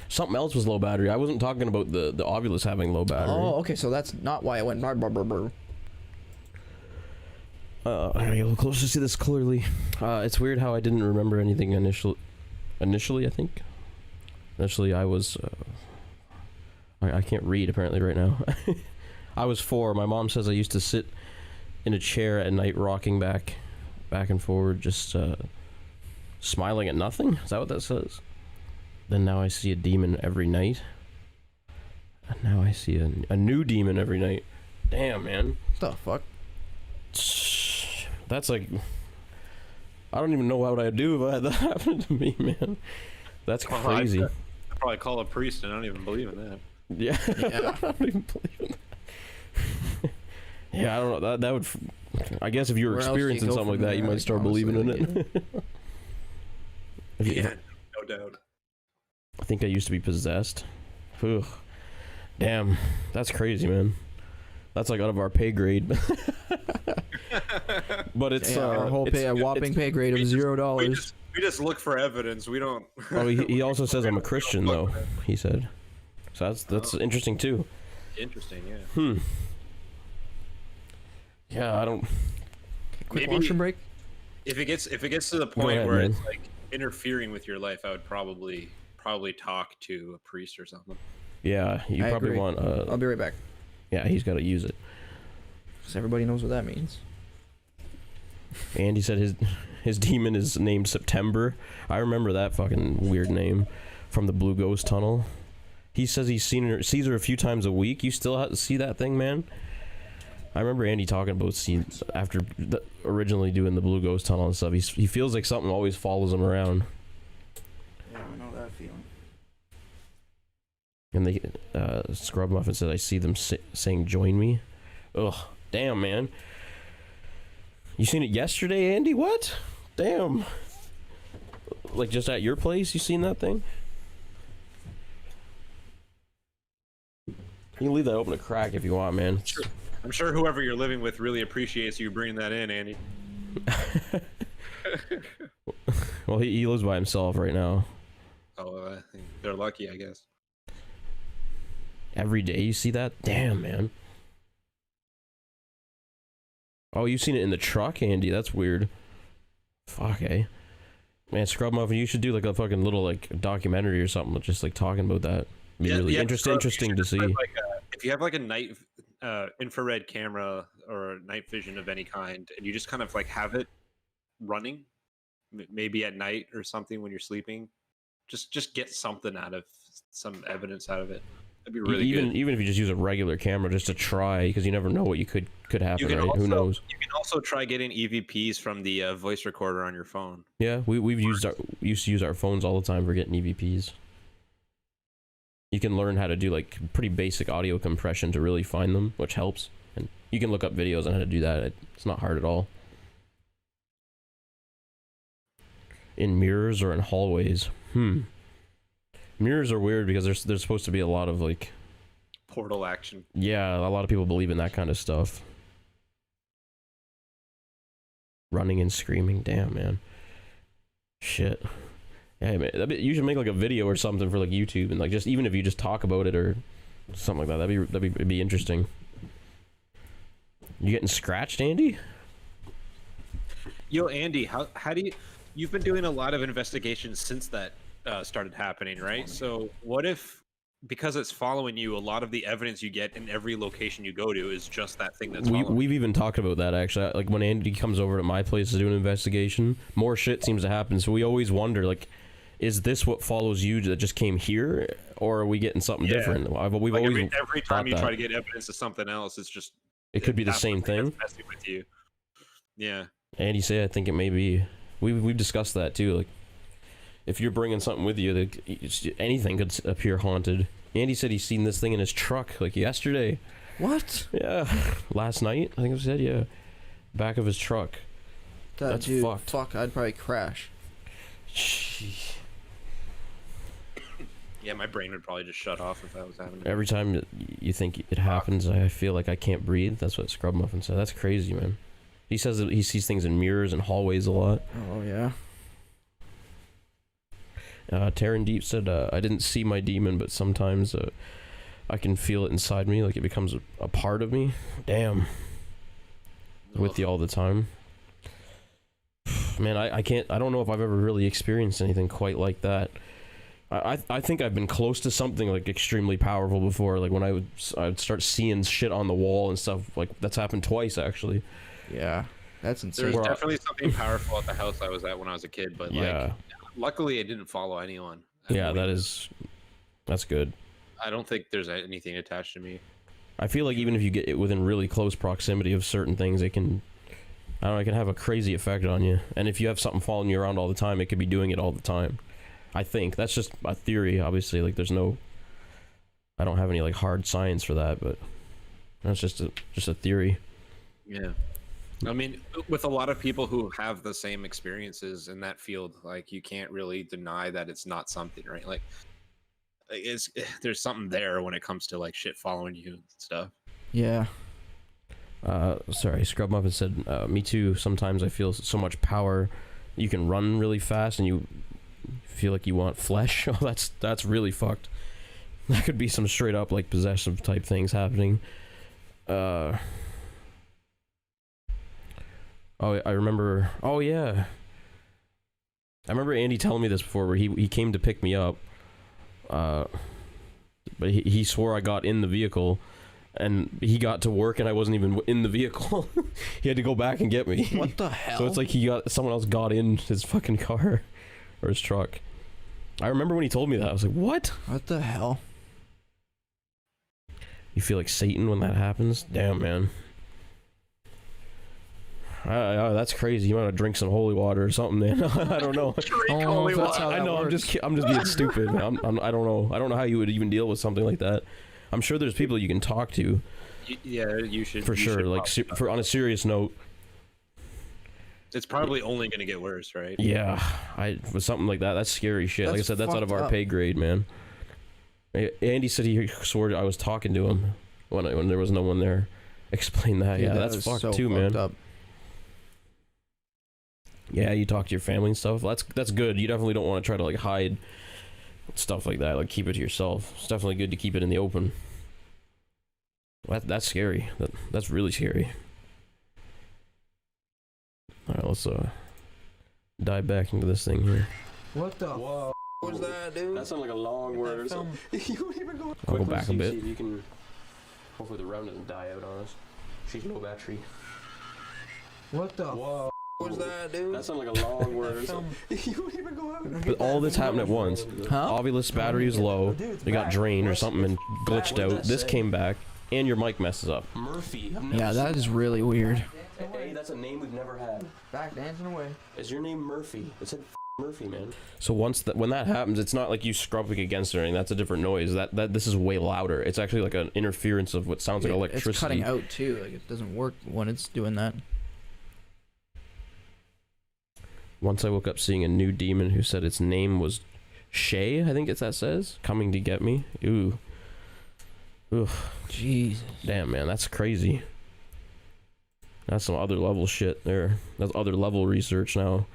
Something else was low battery. I wasn't talking about the Ovilus having low battery. Oh, okay, so that's not why it went brr, brr, brr, brr. I gotta get a little closer to see this clearly. It's weird how I didn't remember anything initially, I think. Initially, I was... I can't read, apparently, right now. I was 4. My mom says I used to sit in a chair at night, rocking back and forward, just smiling at nothing. Is that what that says? Then now I see a demon every night. And now I see a new demon every night. Damn, man. What the fuck? That's like... I don't even know what I'd do if I had that happen to me, man. That's crazy. I'd probably call a priest, and I don't even believe in that. Yeah. Yeah. I don't even believe in that. Yeah, I don't know. That would... I guess if you were Where else do you experiencing go something like from that, you there? might Like, start believing in it. If you- Yeah, no doubt. I think I used to be possessed. Ugh. Damn. That's crazy, man. That's like out of our pay grade. But it's Yeah, our whole it's- pay, a whopping it's- pay grade of $0. We just look for evidence. We don't. Oh, he also says I'm a Christian, though. He said. So that's interesting too. Interesting, yeah. Yeah, I don't. Quick Maybe- washroom break? If it gets to the point ahead, where man. it's like interfering with your life, I would probably talk to a priest or something. Yeah, you I probably agree. want. I'll be right back. Yeah, he's got to use it. Because everybody knows what that means. And he said his demon is named September. I remember that fucking weird name from the Blue Ghost Tunnel. He says sees her a few times a week. You still have to see that thing, man? I remember Andy talking about after originally doing the Blue Ghost Tunnel and stuff. He feels like something always follows him around. Yeah, I know that feeling. And they Scrub Muffin said, I see them saying, join me. Ugh, damn, man. You seen it yesterday, Andy? What? Damn. Like just at your place, you seen that thing? You can leave that open a crack if you want, man. Sure. I'm sure whoever you're living with really appreciates you bringing that in, Andy. Well, he lives by himself right now. Oh, I think they're lucky, I guess. Every day you see that? Damn, man. Oh, you've seen it in the truck, Andy? That's weird. Fuck, eh? Man, Scrub Muffin, you should do like a fucking little like documentary or something, just like talking about that. Be really interesting to see. If you have like a night infrared camera or night vision of any kind, and you just kind of like have it running, maybe at night or something when you're sleeping, just get something out of some evidence out of it. That'd be really good. Even if you just use a regular camera just to try, because you never know what could happen, right? Who knows? You can also try getting EVPs from the voice recorder on your phone. Yeah, we used to use our phones all the time for getting EVPs. You can learn how to do like pretty basic audio compression to really find them, which helps. And you can look up videos on how to do that. It's not hard at all. In mirrors or in hallways? Mirrors are weird because there's supposed to be a lot of like Portal action. Yeah, a lot of people believe in that kind of stuff. Running and screaming, damn, man. Shit. Yeah, man, you should make like a video or something for like YouTube, and like just even if you just talk about it or something like that, it'd be interesting. You getting scratched, Andy? Yo, Andy, how do you've been doing a lot of investigations since that started happening, right? So what if, because it's following you, a lot of the evidence you get in every location you go to is just that thing that's following We've even talked about that, actually. Like, when Andy comes over to my place to do an investigation, more shit seems to happen. So we always wonder, like, is this what follows you that just came here, or are we getting something different? We've like always every time you try to get evidence of something else, it's just it could be the that's same something thing. that's messing with you. Yeah. Andy said, I think it may be. We've discussed that too. Like, if you're bringing something with you, anything could appear haunted. Andy said he's seen this thing in his truck like yesterday. What? Yeah, last night I think it said. Yeah, back of his truck. That's dude, fucked. Fuck, I'd probably crash. Yeah, my brain would probably just shut off if that was happening. Every time you think it happens, I feel like I can't breathe. That's what Scrub Muffin said. That's crazy, man. He says that he sees things in mirrors and hallways a lot. Oh yeah. Terran Deep said, I didn't see my demon, but sometimes I can feel it inside me, like it becomes a part of me. Damn. With you all the time. Man, I don't know if I've ever really experienced anything quite like that. I think I've been close to something like extremely powerful before, like when I would start seeing shit on the wall and stuff. Like, that's happened twice, actually. Yeah, that's insane. There's definitely something powerful at the house I was at when I was a kid, but Yeah. like, luckily it didn't follow anyone. Yeah, that's good. I don't think there's anything attached to me. I feel like even if you get it within really close proximity of certain things, it can, I don't know, it can have a crazy effect on you. And if you have something following you around all the time, it could be doing it all the time. I think that's just a theory, obviously. Like, I don't have any like hard science for that, but that's just a theory. Yeah. I mean, with a lot of people who have the same experiences in that field, like, you can't really deny that it's not something, right? Like, there's something there when it comes to like shit following you and stuff. Yeah. Sorry, Scrub Muffin said, me too. Sometimes I feel so much power. You can run really fast and you feel like you want flesh. Oh, that's really fucked. That could be some straight up like possessive type things happening. Oh, I remember. Oh yeah, I remember Andy telling me this before, where he came to pick me up, but he swore I got in the vehicle, and he got to work and I wasn't even in the vehicle. He had to go back and get me. What the hell? So it's like someone else got in his fucking car or his truck. I remember when he told me that. I was like, what? What the hell? You feel like Satan when that happens? Damn, man. That's crazy. You want to drink some holy water or something, man? I don't know. Holy water. I know. I'm just being stupid. I don't know. I don't know how you would even deal with something like that. I'm sure there's people you can talk to. Yeah, you should. For sure. Like, on a serious note. It's probably only going to get worse, right? Yeah, with something like that, that's scary shit. Like I said, that's out of our pay grade, man. Andy said he swore I was talking to him when there was no one there. Explain that. Yeah, that's fucked so too, man. Up. Yeah, you talk to your family and stuff. That's good. You definitely don't want to try to like hide stuff like that. Like, keep it to yourself. It's definitely good to keep it in the open. That's scary. That's really scary. All right, let's dive back into this thing here. What the? Whoa. What was that, dude? That sounded like a long word or something. You don't even go. I'll go back a bit. See if you can. Hopefully the round doesn't die out on us. She's no battery. What the? Whoa. What was that, dude? That sounded like a long word or something. You don't even go out. But all this happened at once. Huh? Ovilus battery is low. It got drained or something and glitched out. This came back, and your mic messes up. Murphy. Yeah, that is really weird. Hey, that's a name we've never had. Back dancing away. Is your name Murphy? It said Murphy, man. So when that happens, it's not like you scrubbing against it or anything. That's a different noise. That this is way louder. It's actually like an interference of what sounds like electricity. It's cutting out too. Like, it doesn't work when it's doing that. Once I woke up seeing a new demon who said its name was Shay, I think that says, coming to get me. Ooh. Oof. Jesus. Damn, man, that's crazy. That's some other level shit there. That's other level research now.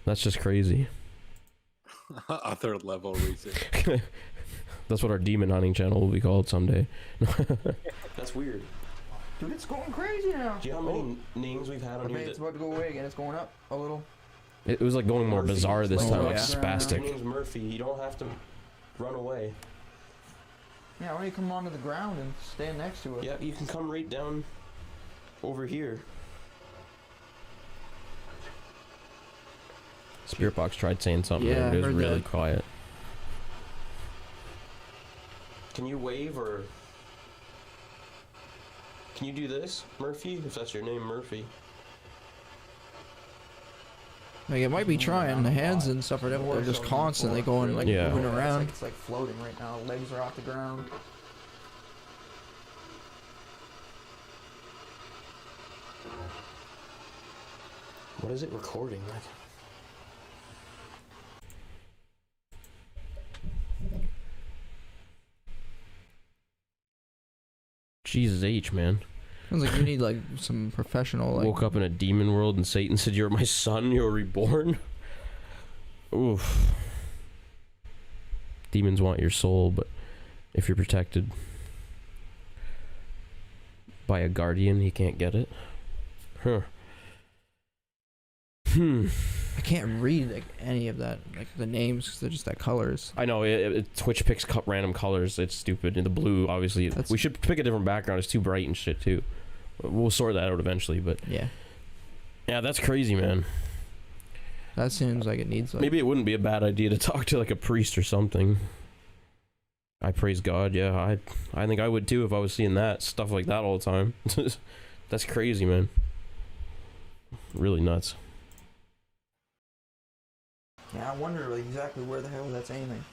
That's just crazy. Other level research. That's what our demon hunting channel will be called someday. That's weird. Dude, it's going crazy now. Do you know how many names we've had on here? It's about to go away again. It's going up a little. It was like going more Murphy. bizarre this Oh, time, like yeah. Your spastic. name's Murphy. You don't have to run away. Yeah, why don't you come onto the ground and stand next to it? Yeah, you can come right down over here. Spirit box tried saying something. Yeah, there, but it was heard really that. quiet. Can you wave or can you do this, Murphy? If that's your name, Murphy. Like it might be trying. The hands and stuff are they're just constantly going like Yeah. moving It's around. like, it's like floating right now. Legs are off the ground. What is it recording? Like, Jesus H, man. Sounds like you need like some professional like. Woke up in a demon world and Satan said, "You're my son. You're reborn." Oof. Demons want your soul, but if you're protected by a guardian, he can't get it. Huh. I can't read like any of that, like the names, because they're just that colors. I know Twitch picks random colors. It's stupid. And the blue, obviously, we should pick a different background. It's too bright and shit too. We'll sort that out eventually, but Yeah, that's crazy, man. that seems like it needs like. Maybe it wouldn't be a bad idea to talk to like a priest or something. I praise God. Yeah, I think I would too if I was seeing that stuff like that all the time. That's crazy, man. Really nuts. Yeah, I wonder like, exactly where the hell that's aiming.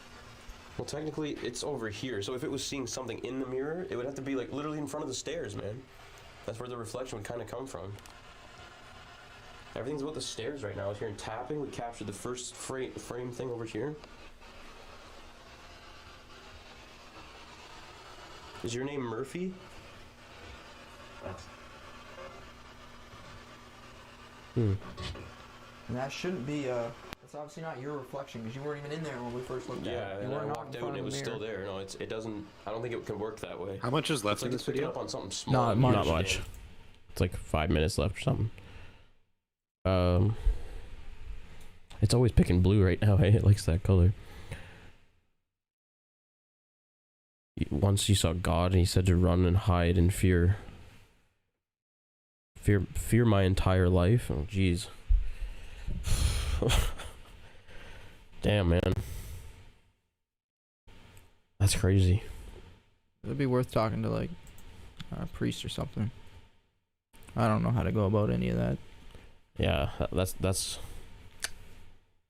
well, technically, it's over here. So if it was seeing something in the mirror, it would have to be like literally in front of the stairs, man. That's where the reflection would kind of come from. Everything's about the stairs right now. I was hearing tapping. We captured the first frame thing over here. Is your name Murphy? Hmm. And that shouldn't be that's obviously not your reflection because you weren't even in there when we first looked at it. Yeah, You and were I not walked in out front and it of was the still mirror. there. No, it doesn't. I don't think it can work that way. How much is left It's in like this it's picking video? up on something small. Not much. Not much. It's like 5 minutes left or something. It's always picking blue right now. Hey, it likes that color. Once you saw God and he said to run and hide in fear. Fear my entire life. Oh, jeez. Damn, man. That's crazy. It'd be worth talking to like a priest or something. I don't know how to go about any of that. Yeah, that's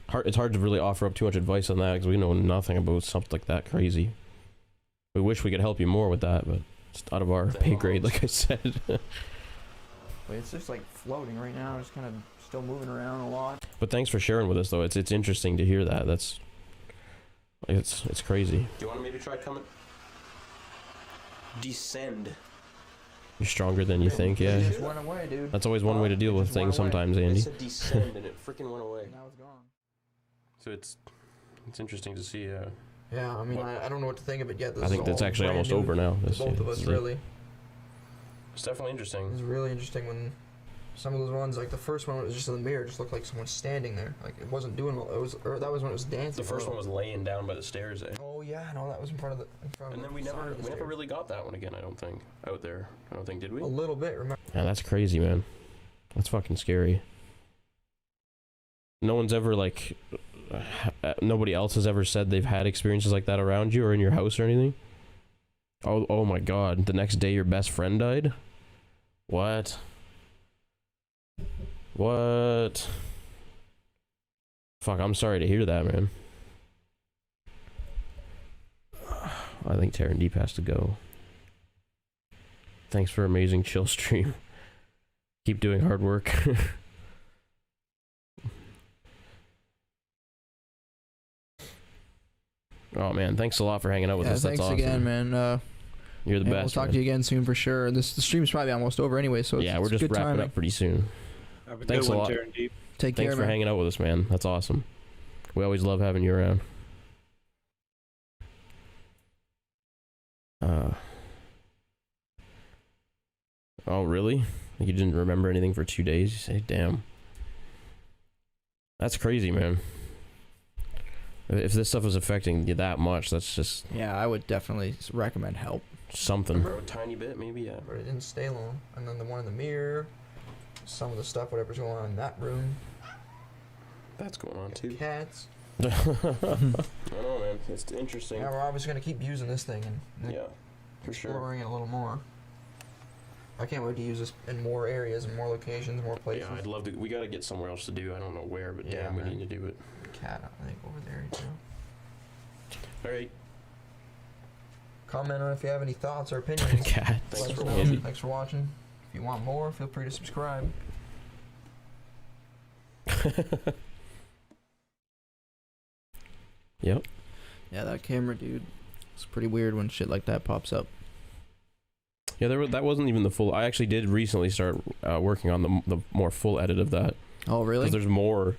hard. It's hard to really offer up too much advice on that because we know nothing about something like that crazy. We wish we could help you more with that, but it's out of our pay grade, like I said. But it's just like floating right now, just kind of still moving around a lot. But thanks for sharing with us, though. It's interesting to hear that. That's it's crazy. Do you want to maybe try coming? Descend. You're stronger than you think. It Yeah, just went away, dude. that's always one way to deal It with just went things. away. Sometimes, It Andy. said descend and it freaking went away. Now it's gone. So it's interesting to see. Yeah, I mean, I don't know what to think of it yet. This I think is that's all actually brand almost new over now. to This, both of us, this- really. It's definitely interesting. It was really interesting when some of those ones, like the first one was just in the mirror, just looked like someone standing there. Like it wasn't doing well. It was, or that was when it was dancing. The first one was laying down by the stairs, eh? Oh yeah, no, that was in front of the. And then we side never of the stairs. really got that one again. I don't think out there. I don't think did we? A little bit, remember? Yeah, that's crazy, man. That's fucking scary. No one's ever like, nobody else has ever said they've had experiences like that around you or in your house or anything. Oh my God! The next day, your best friend died. What? What? Fuck! I'm sorry to hear that, man. I think Terran Deep has to go. Thanks for amazing chill stream. Keep doing hard work. Oh man, thanks a lot for hanging out with Yeah, us. That's thanks awesome. again, man. You're the And best. we'll talk man. to you again soon for sure. The stream's probably almost over anyway, so Yeah, it's we're just good wrapping timing. up pretty soon. Have a Thanks good a one, lot. Taryn Deep. Take Thanks care, for man. hanging out with us, man. That's awesome. We always love having you around. Oh, really? Like you didn't remember anything for 2 days? You say, damn. That's crazy, man. If this stuff is affecting you that much, that's just Yeah, I would definitely recommend help. something. A tiny bit, maybe, yeah. But it didn't stay long. And then the one in the mirror, some of the stuff, whatever's going on in that room. That's going on too. Cats. I don't know, man. It's interesting. Yeah, we're obviously gonna keep using this thing and Yeah, for sure. exploring it a little more. I can't wait to use this in more areas and more locations, more places. Yeah, I'd love to. We got to get somewhere else to do. I don't know where, but Yeah, damn, we man. need to do it. Cat, I think, over there, you know. All right. Comment on if you have any thoughts or opinions. Cat. Let Thanks us for know. watching. Thanks for watching. If you want more, feel free to subscribe. Yep. Yeah, that camera, dude. It's pretty weird when shit like that pops up. Yeah, that wasn't even the full. I actually did recently start working on the more full edit of that. Oh, really? Because there's more.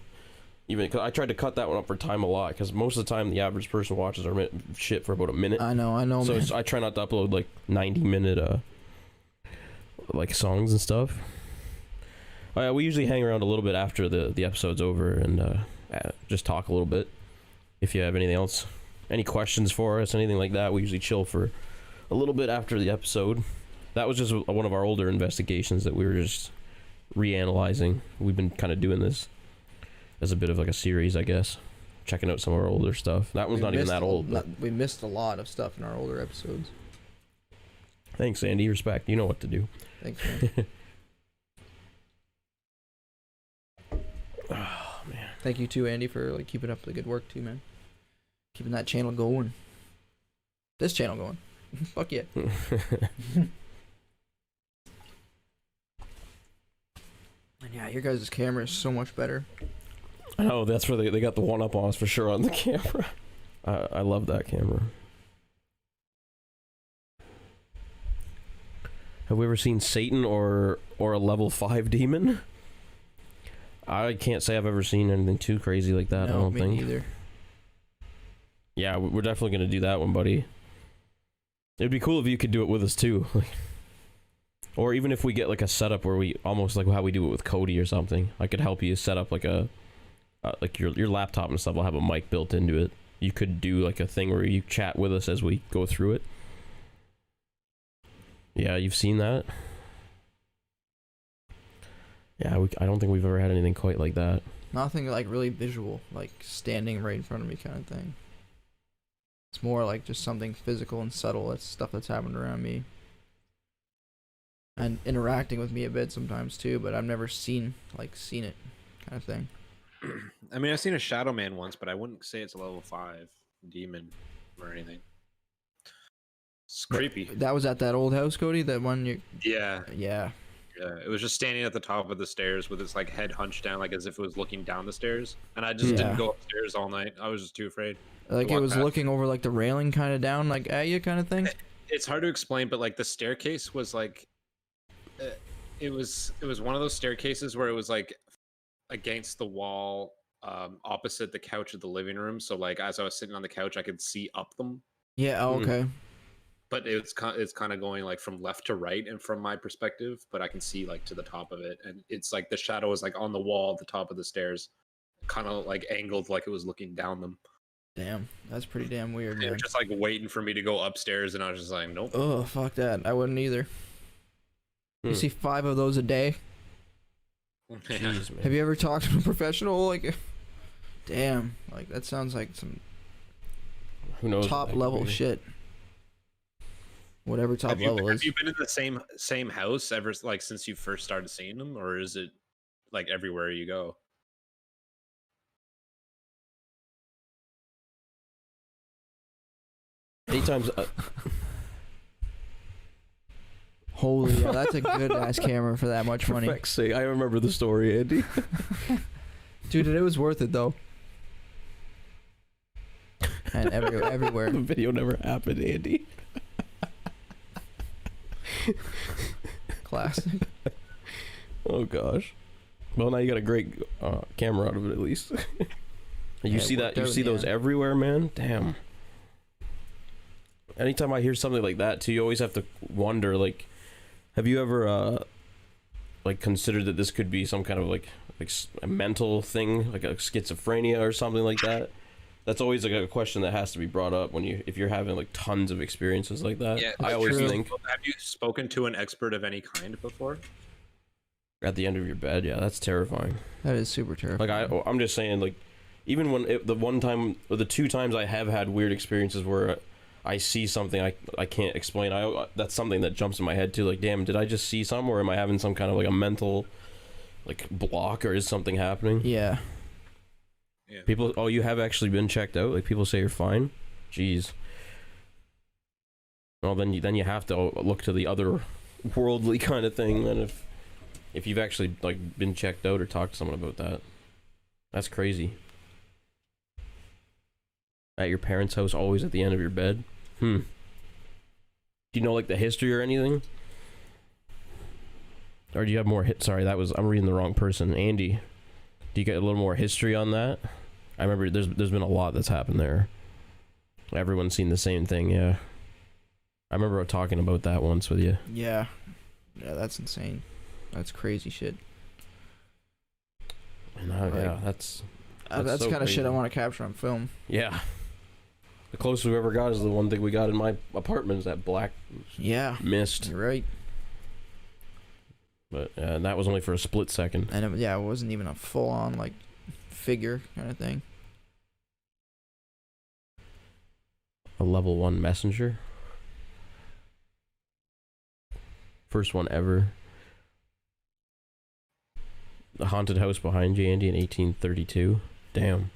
Even cause I tried to cut that one up for time a lot. Because most of the time the average person watches our shit for about a minute. I know, So man. I try not to upload like 90-minute like songs and stuff. We usually hang around a little bit after the episode's over and just talk a little bit. If you have anything else, any questions for us, anything like that, we usually chill for a little bit after the episode. That was just one of our older investigations that we were just reanalyzing. We've been kind of doing this as a bit of like a series, I guess. Checking out some of our older stuff. That one's not even that old. But We missed a lot of stuff in our older episodes. thanks, Andy. Respect. You know what to do. Thanks, man. Oh, man. Thank you too, Andy, for like keeping up the good work too, man. Keeping that channel going. This channel going. Fuck yeah. And yeah, your guys' camera is so much better. I know, that's where they got the one up on us for sure on the camera. I love that camera. Have we ever seen Satan or a level 5 demon? I can't say I've ever seen anything too crazy like that. No, I don't me think. neither. Yeah, we're definitely gonna do that one, buddy. It'd be cool if you could do it with us too. Or even if we get like a setup where we almost like how we do it with Cody or something. I could help you set up like a like your laptop and stuff will have a mic built into it. You could do like a thing where you chat with us as we go through it. Yeah, you've seen that? Yeah, I don't think we've ever had anything quite like that. Nothing like really visual, like standing right in front of me kind of thing. It's more like just something physical and subtle. That's stuff that's happened around me. And interacting with me a bit sometimes too, but I've never seen it kind of thing. I mean, I've seen a Shadow Man once, but I wouldn't say it's a level 5 demon or anything. It's creepy. That was at that old house, Cody? That one you... Yeah. Yeah. Yeah, it was just standing at the top of the stairs with its like head hunched down, like as if it was looking down the stairs. And I just didn't go upstairs all night. I was just too afraid. Like it was looking over like the railing kind of down, like at you kind of thing? It's hard to explain, but like the staircase was like... It was one of those staircases where it was like against the wall opposite the couch of the living room. So like as I was sitting on the couch, I could see up them. Yeah, okay. But it's kind of going like from left to right and from my perspective, but I can see like to the top of it, and it's like the shadow is like on the wall at the top of the stairs, kind of like angled like it was looking down them. Damn, that's pretty damn weird, They man. were just like waiting for me to go upstairs, and I was just like, nope. Oh, fuck that. I wouldn't either. You see 5 of those a day? Jeez, man. Have you ever talked to a professional? Like, damn, like that sounds like some Who knows? top level shit. Whatever top Have level is. you been in the same house ever like since you first started seeing them, or is it like everywhere you go? Anytime. Holy, yeah, that's a good ass camera for that much money. For fuck's sake, I remember the story, Andy. Dude, it was worth it though. And everywhere. The video never happened, Andy. Classic. Oh gosh. Well, now you got a great camera out of it at least. You see that? You see those everywhere, man. Damn. Anytime I hear something like that, too, you always have to wonder, like, Have you ever like considered that this could be some kind of like a mental thing, like a schizophrenia or something like that? That's always like a question that has to be brought up when if you're having like tons of experiences like that. Yeah, I always true. think Have you spoken to an expert of any kind before? at the end of your bed, yeah, that's terrifying. That is super terrifying. Like I'm just saying, like even when the one time or the two times I have had weird experiences where I see something I can't explain. That's something that jumps in my head too. Like, damn, did I just see some, or am I having some kind of like a mental like block, or is something happening? Yeah. Yeah. People, oh, you have actually been checked out. Like people say you're fine. Jeez. Well, then you have to look to the other worldly kind of thing. Then if you've actually like been checked out or talked to someone about that, that's crazy. At your parents' house, always at the end of your bed. Do you know like the history or anything? Or do you have more Sorry, I'm reading the wrong person. Andy, do you get a little more history on that? I remember there's been a lot that's happened there. Everyone's seen the same thing, yeah. I remember talking about that once with you. Yeah. Yeah, that's insane. That's crazy shit. And yeah, that's That's so kind of shit I crazy. want to capture on film. Yeah. The closest we ever got is the one thing we got in my apartment is that black Yeah. mist. You're right. But and that was only for a split second. And it wasn't even a full on like figure kind of thing. A level 1 messenger. First one ever. The haunted house behind you, Andy, in 1832. Damn.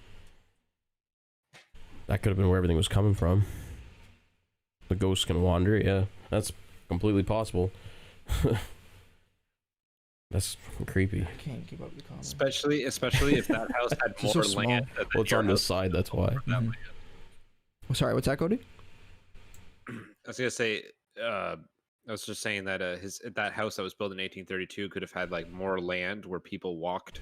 That could have been where everything was coming from. The ghosts can wander, yeah. That's completely possible. That's creepy. I can't keep up with the comments. Especially if that house had It's more so land. small. Well, it's on this side, that's why. Mhm. Sorry, what's that, Cody? I was gonna say, I was just saying that that house that was built in 1832 could have had like more land where people walked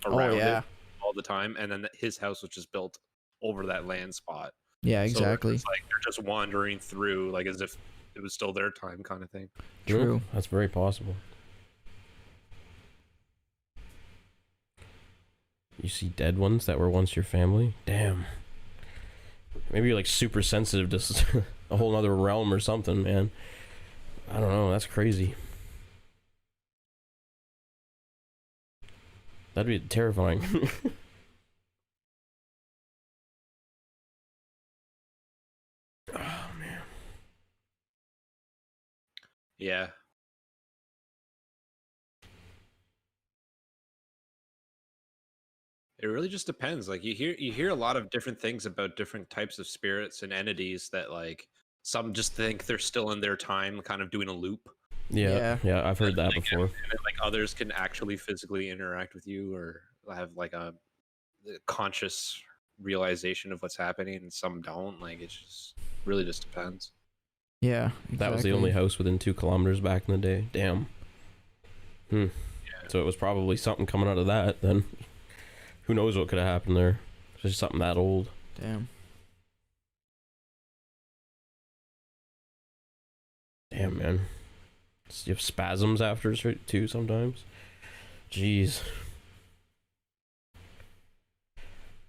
around yeah. it all the time, and then his house was just built over that land spot. Yeah, So exactly. it's like they're just wandering through, like as if it was still their time, kind of thing. True. Yeah, that's very possible. You see dead ones that were once your family? Damn. Maybe you're like super sensitive to a whole other realm or something, man. I don't know. That's crazy. That'd be terrifying. Oh, man. Yeah. It really just depends. Like you hear a lot of different things about different types of spirits and entities that like some just think they're still in their time, kind of doing a loop. Yeah, I've heard that before. And then, like others can actually physically interact with you or have like a conscious realization of what's happening, and some don't. Like it just really just depends. Yeah, exactly. That was the only house within 2 kilometers back in the day. Damn. Yeah. So it was probably something coming out of that then. Who knows what could have happened there? It's just something that old. Damn. Damn, man. You have spasms after too sometimes. Jeez.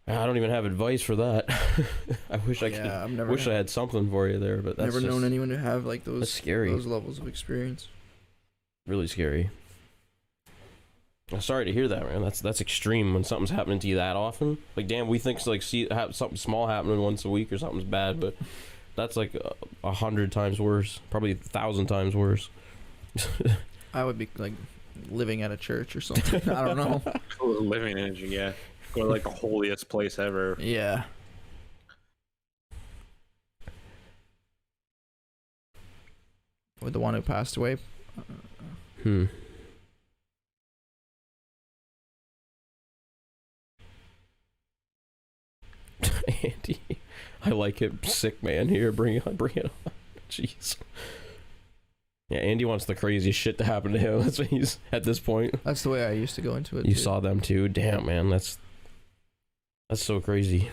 I don't even have advice for that. I wish I could. Yeah, I've never Wish I had something for you there, but that's never known just anyone to have like those that's scary. those levels of experience. really scary. I'm sorry to hear that, man. That's extreme when something's happening to you that often. Like, damn, we think like something small happening once a week or something's bad, but that's like 100 times worse, probably 1,000 times worse. I would be like living at a church or something. I don't know. Living in it, yeah. Go to like the holiest place ever. Yeah. With the one who passed away. Andy, I like it. Sick man here. Bring it on. Jeez. Yeah, Andy wants the craziest shit to happen to him. That's what he's at this point. That's the way I used to go into it. You too. saw them too. Damn, man, that's so crazy.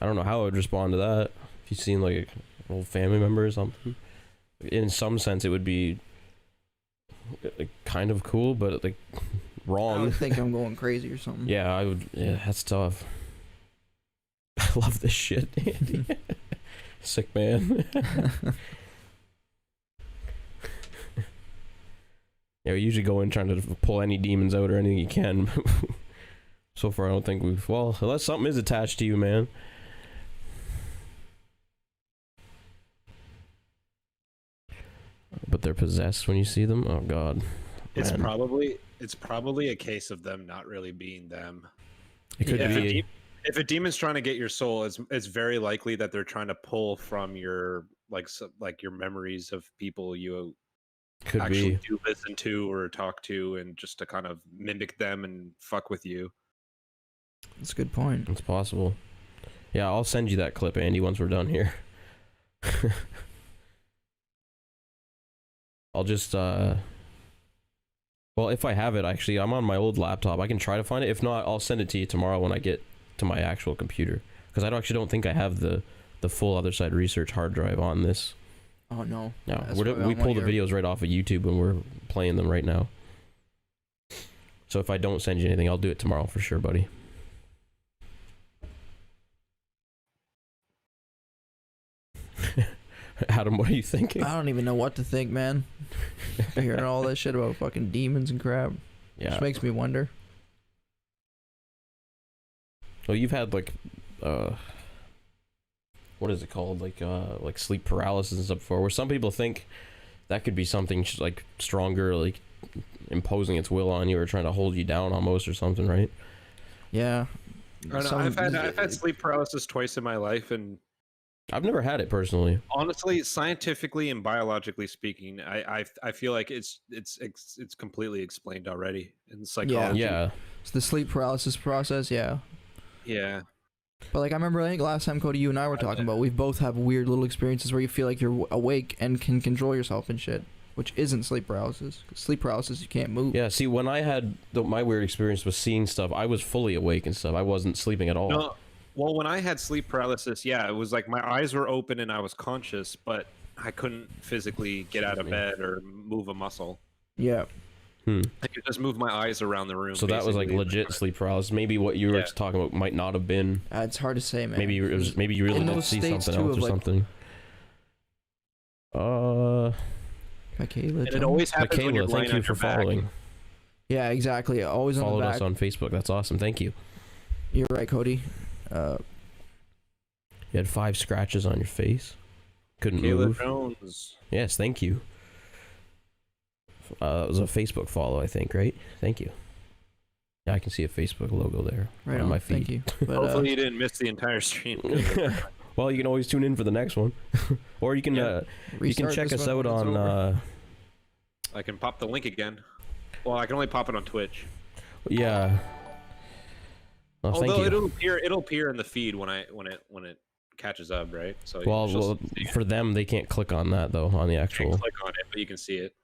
I don't know how I would respond to that. If you've seen like an old family member or something. in some sense, it would be like, kind of cool, but like I wrong. would think I'm going crazy or something. Yeah, I would. Yeah, that's tough. I love this shit, Andy. Sick man. Yeah, we usually go in trying to pull any demons out or anything you can. So far, I don't think we've. Well, unless something is attached to you, man. But they're possessed when you see them. Oh God. It's Man. probably a case of them not really being them. It could be. If a demon's trying to get your soul, it's very likely that they're trying to pull from your like your memories of people you Could actually be. do listen to or talk to, and just to kind of mimic them and fuck with you. That's a good point. It's possible. Yeah, I'll send you that clip, Andy, once we're done here. I'll just well, if I have it, actually, I'm on my old laptop. I can try to find it. If not, I'll send it to you tomorrow when I get to my actual computer, because actually don't think I have the full Other Side Research hard drive on this. Oh no. No, That's we probably on pull one the of your- videos right off of YouTube and we're playing them right now. So if I don't send you anything, I'll do it tomorrow for sure, buddy. Adam, what are you thinking? I don't even know what to think, man. Hearing all that shit about fucking demons and crap. Yeah. Just makes me wonder. Well, you've had like, what is it called? Like sleep paralysis and stuff before, where some people think that could be something like stronger, like imposing its will on you or trying to hold you down almost or something, right? Yeah. I don't know, I've had sleep paralysis twice in my life, and I've never had it personally. honestly, scientifically and biologically speaking, I feel like it's completely explained already in psychology. Yeah. It's the sleep paralysis process, yeah. Yeah. But like I remember, I think last time Cody, you and I were talking about, we both have weird little experiences where you feel like you're awake and can control yourself and shit, which isn't sleep paralysis. 'Cause sleep paralysis, you can't move. Yeah, see, when I had my weird experience with seeing stuff, I was fully awake and stuff. I wasn't sleeping at all. No, well, when I had sleep paralysis, yeah, it was like my eyes were open and I was conscious, but I couldn't physically get out of bed or move a muscle. Yeah. I could just move my eyes around the room. So that was like basically. legit sleep paralysis. Maybe what you were Yeah. talking about might not have been. It's hard to say, man. Maybe it was. Maybe you really In did those see states, something too, else of, or like- something. Michaela, And it always happens when you're Michaela, lying thank you on for your back. following. Yeah, exactly. Always on Followed the back. us on Facebook. That's awesome. Thank you. You're right, Cody. You had 5 scratches on your face. Couldn't Kayla move. Jones. Yes, thank you. It was a Facebook follow, I think, right? Thank you. Yeah, I can see a Facebook logo there Right on on. my Thank feed. you. But, Hopefully you didn't miss the entire stream. Well, you can always tune in for the next one, or you can you can restart check this us one out when it's on. over. I can pop the link again. Well, I can only pop it on Twitch. Yeah. Oh, thank Although you. it'll appear in the feed when it catches up, right? So Well, you'll see it. for them, they can't click on that though on the You can actual click on it, but you can see it.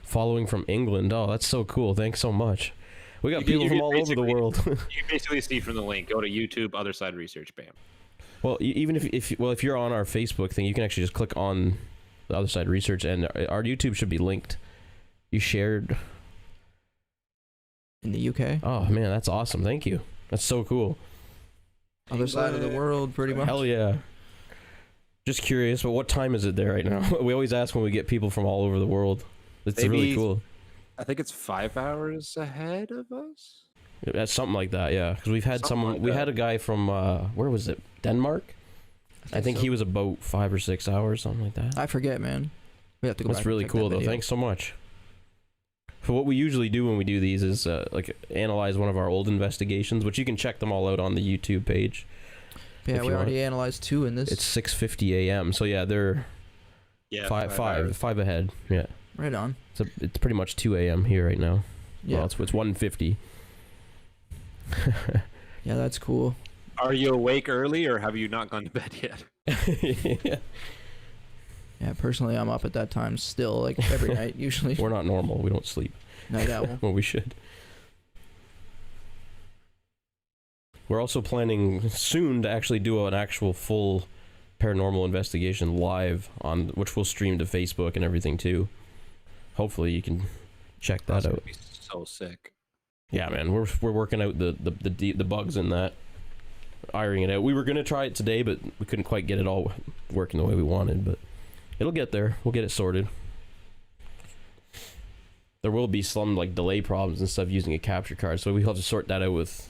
following from England. Oh, that's so cool! Thanks so much. We got You can- people you from can all over the basically- world. You can basically see from the link. Go to YouTube, Other Side Research, bam. Well, even if you're on our Facebook thing, you can actually just click on the Other Side Research, and our YouTube should be linked. You shared. in the UK, Oh man, that's awesome! Thank you. That's so cool. other side of the world, pretty much. Hell yeah. Just curious, but what time is it there right now? We always ask when we get people from all over the world. It's really Maybe- cool. I think it's 5 hours ahead of us. That's something like that, yeah. Because we've had Something someone. like We that. had a guy from where was it? Denmark. I think so. he was about 5 or 6 hours, something like that. I forget, man. We have to go That's back and really check that cool, though. video. Thanks so much. For what we usually do when we do these is like analyze one of our old investigations, which you can check them all out on the YouTube page. Yeah, if we you already analyzed 2 in this. It's 6:50 a.m. So yeah, they're Yeah, five ahead. Yeah, right on. it's pretty much 2 a.m. here right now. Yeah, Well, it's 1:50. yeah, that's cool. Are you awake early, or have you not gone to bed yet? Yeah, personally, I'm up at that time still, like every night, usually. We're not normal. We don't sleep. Night owl. Well, we should. We're also planning soon to actually do an actual full paranormal investigation live on, which we'll stream to Facebook and everything too. Hopefully you can check that That's gonna out. be so sick. Yeah, man, we're working out the bugs in that, ironing it out. We were gonna try it today, but we couldn't quite get it all working the way we wanted. But it'll get there. We'll get it sorted. There will be some like delay problems and stuff using a capture card, so we have to sort that out with,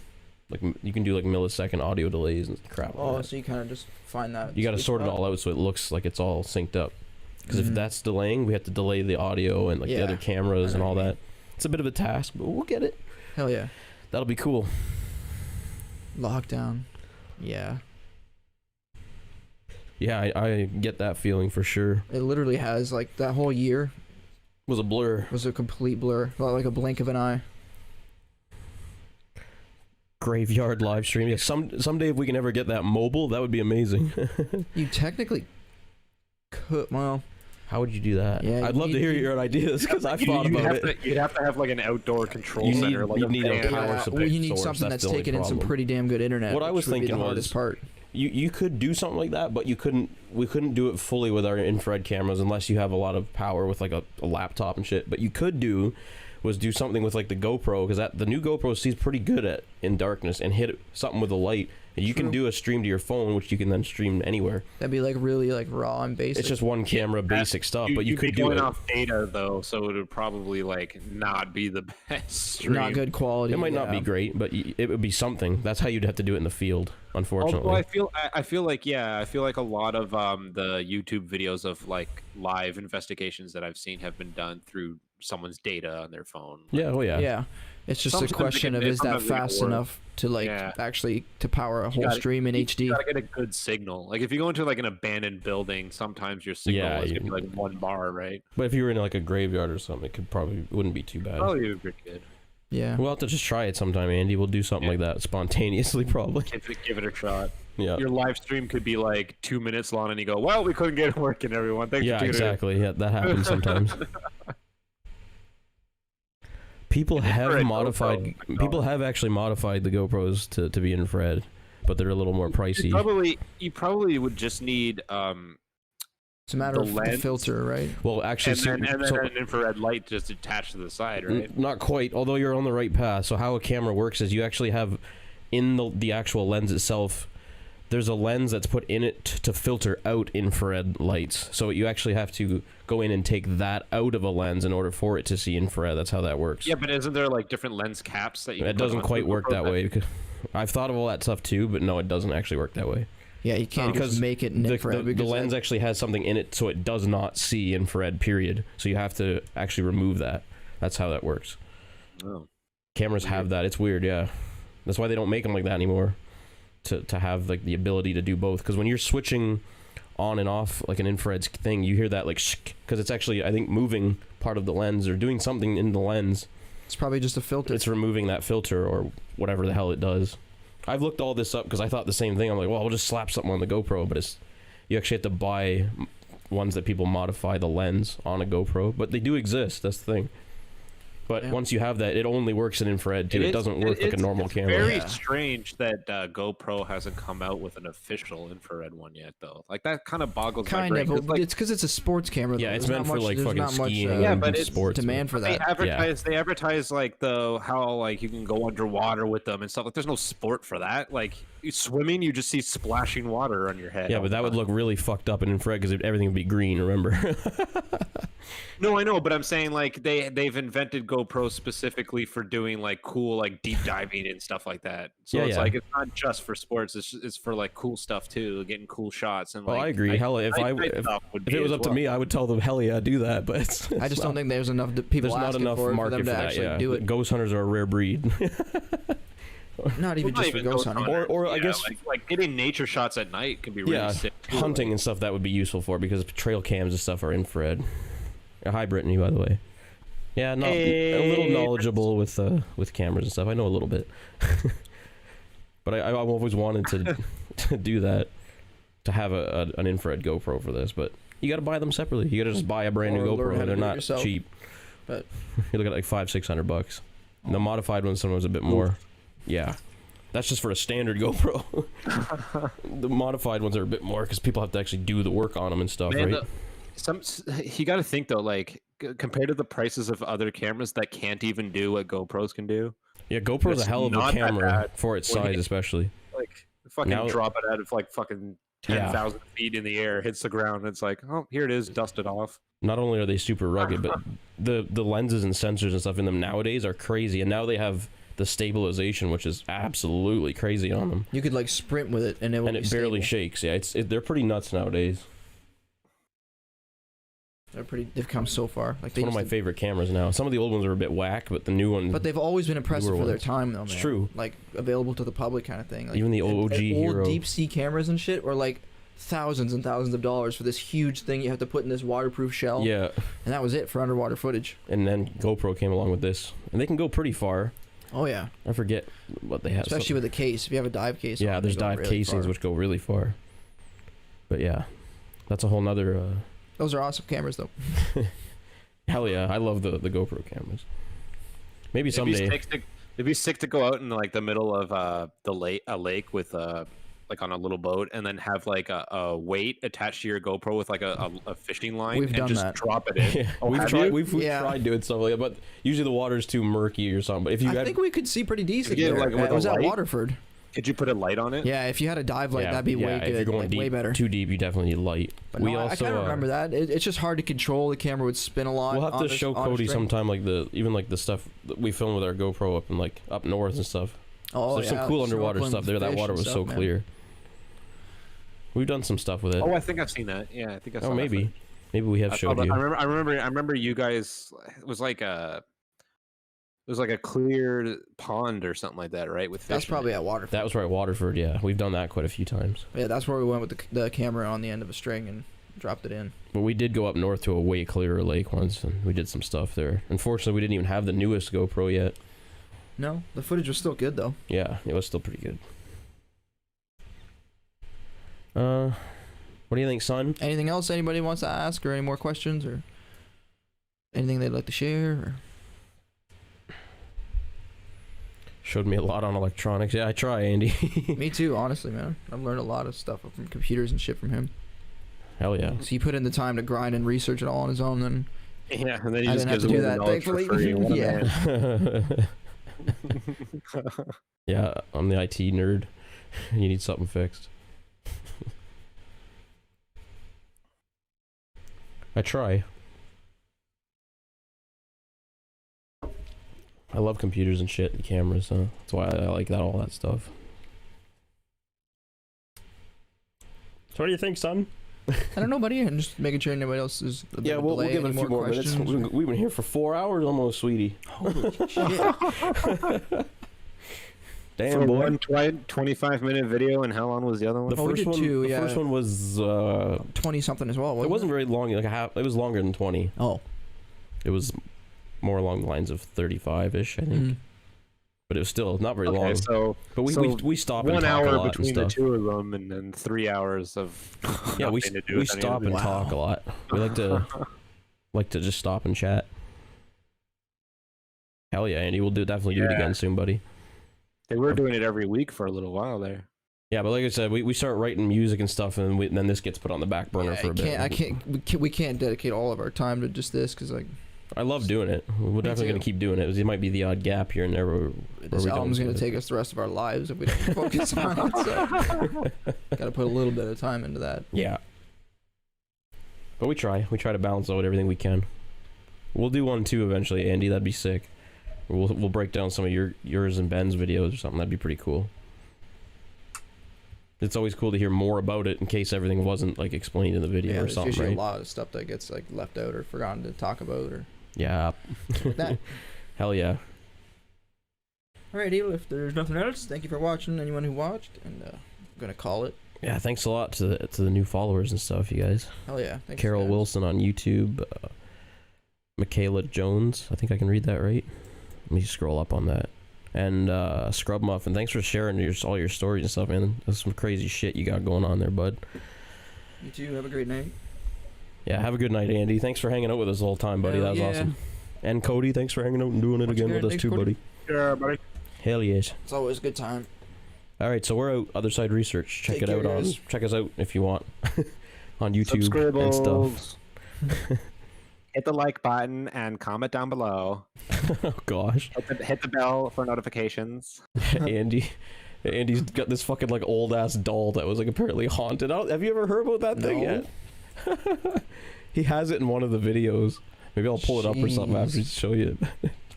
like, you can do like millisecond audio delays and crap. Oh, Like that. so you kind of just find that. You got to sweet sort it spot? all out so it looks like it's all synced up. Because if Mhm. that's delaying, we have to delay the audio and like the Yeah, other cameras I and know all what you that. It's a bit of a task, but we'll get it. Hell yeah. That'll be cool. Lockdown. Yeah. Yeah, I get that feeling for sure. It literally has, like, that whole year Was a blur. was a complete blur. Like a blink of an eye. Graveyard live stream. Yeah, someday if we can ever get that mobile, that would be amazing. You technically could, well, How would you do that? Yeah, I'd love to hear your ideas because I've thought about it. You'd have to have like an outdoor control You need- center. Like you need a van. power yeah, supply well, you need source, something that's that's the only taking in some problem. pretty damn good internet. What I was which would be thinking the hardest was- part. You could do something like that, but we couldn't do it fully with our infrared cameras unless you have a lot of power with like a laptop and shit. But you could do something with like the GoPro, because the new GoPro sees pretty good at in darkness and hit something with a light. And you can True. do a stream to your phone, which you can then stream anywhere. That'd be like really like raw and basic. It's just one camera, basic stuff, but you You'd be could do going it. off data though, so it would probably like not be the best stream. not good quality. It might not be yeah. great, but it would be something. That's how you'd have to do it in the field, unfortunately. Although I feel like a lot of the YouTube videos of like live investigations that I've seen have been done through someone's data on their phone. Yeah, oh yeah. Yeah. It's just Sometimes a they question can- of is that sometimes they can fast work. enough to like Yeah. actually to power a whole gotta- stream in HD. You gotta get a good signal. Like if you go into like an abandoned building, sometimes your signal Yeah, is gonna be you- like 1 bar, right? But if you were in like a graveyard or something, it wouldn't be too bad. Probably would be good. Yeah. We'll have to just try it sometime, Andy. We'll do something like that spontaneously, probably. Give it a shot. Yeah. Your live stream could be like 2 minutes long, and you go, "Well, we couldn't get it working, everyone. Thanks Yeah, for tuning in." exactly. Yeah, that happens sometimes. People have infrared modified. GoPro, my People God. have actually modified the GoPros to be infrared, but they're a little more pricey. You probably would just need It's a matter the of the lens- filter, right? Well, actually, and then so- an infrared light just attached to the side, right? Not quite, although you're on the right path. So how a camera works is you actually have in the actual lens itself, there's a lens that's put in it to filter out infrared lights. So you actually have to go in and take that out of a lens in order for it to see infrared. That's how that works. Yeah, but isn't there like different lens caps that you? It can put doesn't on quite the work GoPro that way. Because I've thought of all that stuff too, but no, it doesn't actually work that way. Yeah, you can't Because just make it in infrared The because lens actually has something in it, so it does not see infrared. Period. So you have to actually remove that. That's how that works. Oh. Cameras have that. It's weird, yeah. That's why they don't make them like that anymore. To have like the ability to do both, because when you're switching on and off like an infrared thing, you hear that like because it's actually, I think, moving part of the lens or doing something in the lens. it's probably just a filter. It's removing that filter or whatever the hell it does. I've looked all this up because I thought the same thing. I'm like, well, I'll just slap something on the GoPro, but you actually have to buy ones that people modify the lens on a GoPro, but they do exist. That's the thing. But Yeah. once you have that, it only works in infrared too. It doesn't work like a normal it's camera. Very Yeah. strange that GoPro hasn't come out with an official infrared one yet, though. Like that kind of boggles my kind brain. of, 'cause, but like, it's because it's a sports camera. Yeah, though. it's There's meant not for much- like there's fucking not much, skiing Yeah, and but it's sports. demand for they that. advertise like how like you can go underwater with them and stuff. Like there's no sport for that. Like swimming, you just see splashing water on your head. Yeah, all but the that would time. look really fucked up in infrared because everything would be green. Remember? No, I know, but I'm saying like they've invented GoPro specifically for doing like cool like deep diving and stuff like that. So Yeah, it's yeah. like it's not just for sports; it's for like cool stuff too, getting cool shots and. Well, like, I agree. Hell, if it was up to me, I would tell them, hell yeah, do that. But I just don't think there's enough people there's not asking enough for, it for market them for to that. actually Yeah, do it. Ghost hunters are a rare breed. Not even just for ghost hunting. Or I guess like getting nature shots at night can be really yeah, sick. too. hunting and stuff that would be useful for because trail cams and stuff are infrared. Hi, Brittany, by the way. Yeah, not a little knowledgeable with cameras and stuff. I know a little bit, but I've always wanted to do that, to have an infrared GoPro for this. But you got to buy them separately. You got to just buy a brand new Or learn how GoPro. to They're do it not yourself. cheap. But you look at like $500-600. And the modified one sometimes a bit more. Yeah, That's just for a standard GoPro. The modified ones are a bit more because people have to actually do the work on them and stuff, Man, right? You got to think though, like compared to the prices of other cameras that can't even do what GoPros can do. Yeah, GoPro's a It's hell of a not that camera bad. for its When size, you- especially. Like fucking Now- drop it out of like fucking 10,000 feet in the air, hits the ground. It's like, oh, here it is, dusted off. Not only are they super rugged, but the lenses and sensors and stuff in them nowadays are crazy. And now they have the stabilization, which is absolutely crazy on them. You could like sprint with it, and it barely shakes. Yeah, they're pretty nuts nowadays. They've come so far. Like It's one of my favorite cameras now. Some of the old ones are a bit whack, but the new one. But they've always been impressive newer for their ones. time, though, man. It's true. Like available to the public, kind of thing. Like, Even the OG old Hero. deep sea cameras and shit were like thousands and thousands of dollars for this huge thing you have to put in this waterproof shell. Yeah. And that was it for underwater footage. And then GoPro came along with this, and they can go pretty far. Oh yeah. I forget what they have. Especially with the case. If you have a dive case. Yeah, there's dive casings which go really far. But yeah, that's a whole nother. Those are awesome cameras, though. Hell yeah, I love the GoPro cameras. Maybe someday. It'd be sick to go out in like the middle of a lake with like on a little boat, and then have like a weight attached to your GoPro with like a fishing line, We've and done just that. drop it in. Yeah, Oh, we've have tried. you? We've Yeah. tried doing stuff like that, but usually the water's too murky or something. But if you I had, think we could see pretty decent. you get, there. like, with It was a at light? Waterford. Could you put a light on it? Yeah, if you had a dive light, that'd be way if good. you're going like, deep, way better. too deep, you definitely need light. But we no, also I kind of remember that. It's just hard to control. The camera would spin a lot. we'll have on to this- show on a Cody string. sometime, like the stuff that we filmed with our GoPro up in like up north and stuff. Oh, There's some cool underwater stuff there. That water was so clear. We've done some stuff with it. Oh, I think I've seen that. Yeah, I think I saw Oh, that maybe. footage. Maybe we have I saw showed that. you. I remember you guys. It was like a clear pond or something like that, right? With fish. That's in probably it. at Waterford. That was right, Waterford. Yeah, we've done that quite a few times. Yeah, that's where we went with the camera on the end of a string and dropped it in. But we did go up north to a way clearer lake once, and we did some stuff there. Unfortunately, we didn't even have the newest GoPro yet. No, the footage was still good though. Yeah, it was still pretty good. What do you think, son? Anything else anybody wants to ask, or any more questions, or anything they'd like to share? Or... Showed me a lot on electronics. Yeah, I try, Andy. Me too, honestly, man. I've learned a lot of stuff from computers and shit from him. Hell yeah. So he put in the time to grind and research it all on his own, then Yeah, and then he I just didn't have gives to away do the that, knowledge for thankfully. free. What a Yeah. man. Yeah, I'm the IT nerd. You need something fixed. I try. I love computers and shit and cameras, so that's why I like all that stuff. So what do you think, son? I don't know, buddy. I'm just making sure nobody else is. Yeah, we'll give it a few more minutes. We've been here for 4 hours almost, sweetie. Holy shit! Damn, For boy. one 25-minute video, and how long was the other one? The Oh, we first did one, two, the yeah. first one was 20 something as well. it wasn't very long, like a half. It was longer than 20. Oh. It was more along the lines of 35ish, I think. Mhm. But it was still not very Okay, long. so But we stop and 1 talk a hour lot and between the stuff. two of them, and then 3 hours of Yeah, we nothing to do we with any stop of and it. talk a lot. We like to just stop and chat. Hell yeah, Andy, we'll definitely do it Yeah. again soon, buddy. They were doing it every week for a little while there. Yeah, but like I said, we start writing music and stuff, and then this gets put on the back burner for a bit. We can't dedicate all of our time to just this because like I love doing it. We're definitely too. gonna keep doing it. It might be the odd gap here and there where this we album's don't gonna do it. take us the rest of our lives if we don't focus on it. So gotta put a little bit of time into that. Yeah. But we try to balance out everything we can. We'll do one too eventually, Andy. That'd be sick. We'll break down some of yours and Ben's videos or something. That'd be pretty cool. It's always cool to hear more about it in case everything wasn't like explained in the video Yeah, or there's something, usually right? a lot of stuff that gets like left out or forgotten to talk about or Yeah. like that. Hell yeah. Alrighty, well, if there's nothing else, thank you for watching. Anyone who watched, and I'm gonna call it. Yeah, thanks a lot to the new followers and stuff, you guys. Hell yeah! Thanks, Carol guys. Wilson on YouTube. Michaela Jones. I think I can read that right. Let me scroll up on that. And Scrub Muffin. Thanks for sharing all your stories and stuff, man. That's some crazy shit you got going on there, bud. You too. Have a great night. Yeah, have a good night, Andy. Thanks for hanging out with us the whole time, buddy. Hell that was yeah. awesome. And Cody, thanks for hanging out and doing it Once again again, with us thanks, too, Cody. buddy. Yeah, buddy. Hell yes. It's always a good time. All right, so we're out. Other Side Research. Check Take it care, out on. guys. Check us out if you want on YouTube and stuff. Hit the like button and comment down below. Oh gosh, Hit the bell for notifications. Andy's got this fucking like old ass doll that was like apparently haunted. Have you ever heard about that thing No. yet? He has it in one of the videos. Maybe I'll pull it up or something after to show you.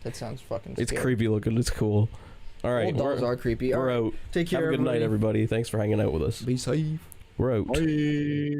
That sounds fucking It's scary. creepy looking. It's cool. All right, Old dolls are creepy. we're out. Take care, Have a good night, everybody. Thanks for hanging out with us. Be safe. We're out. Bye.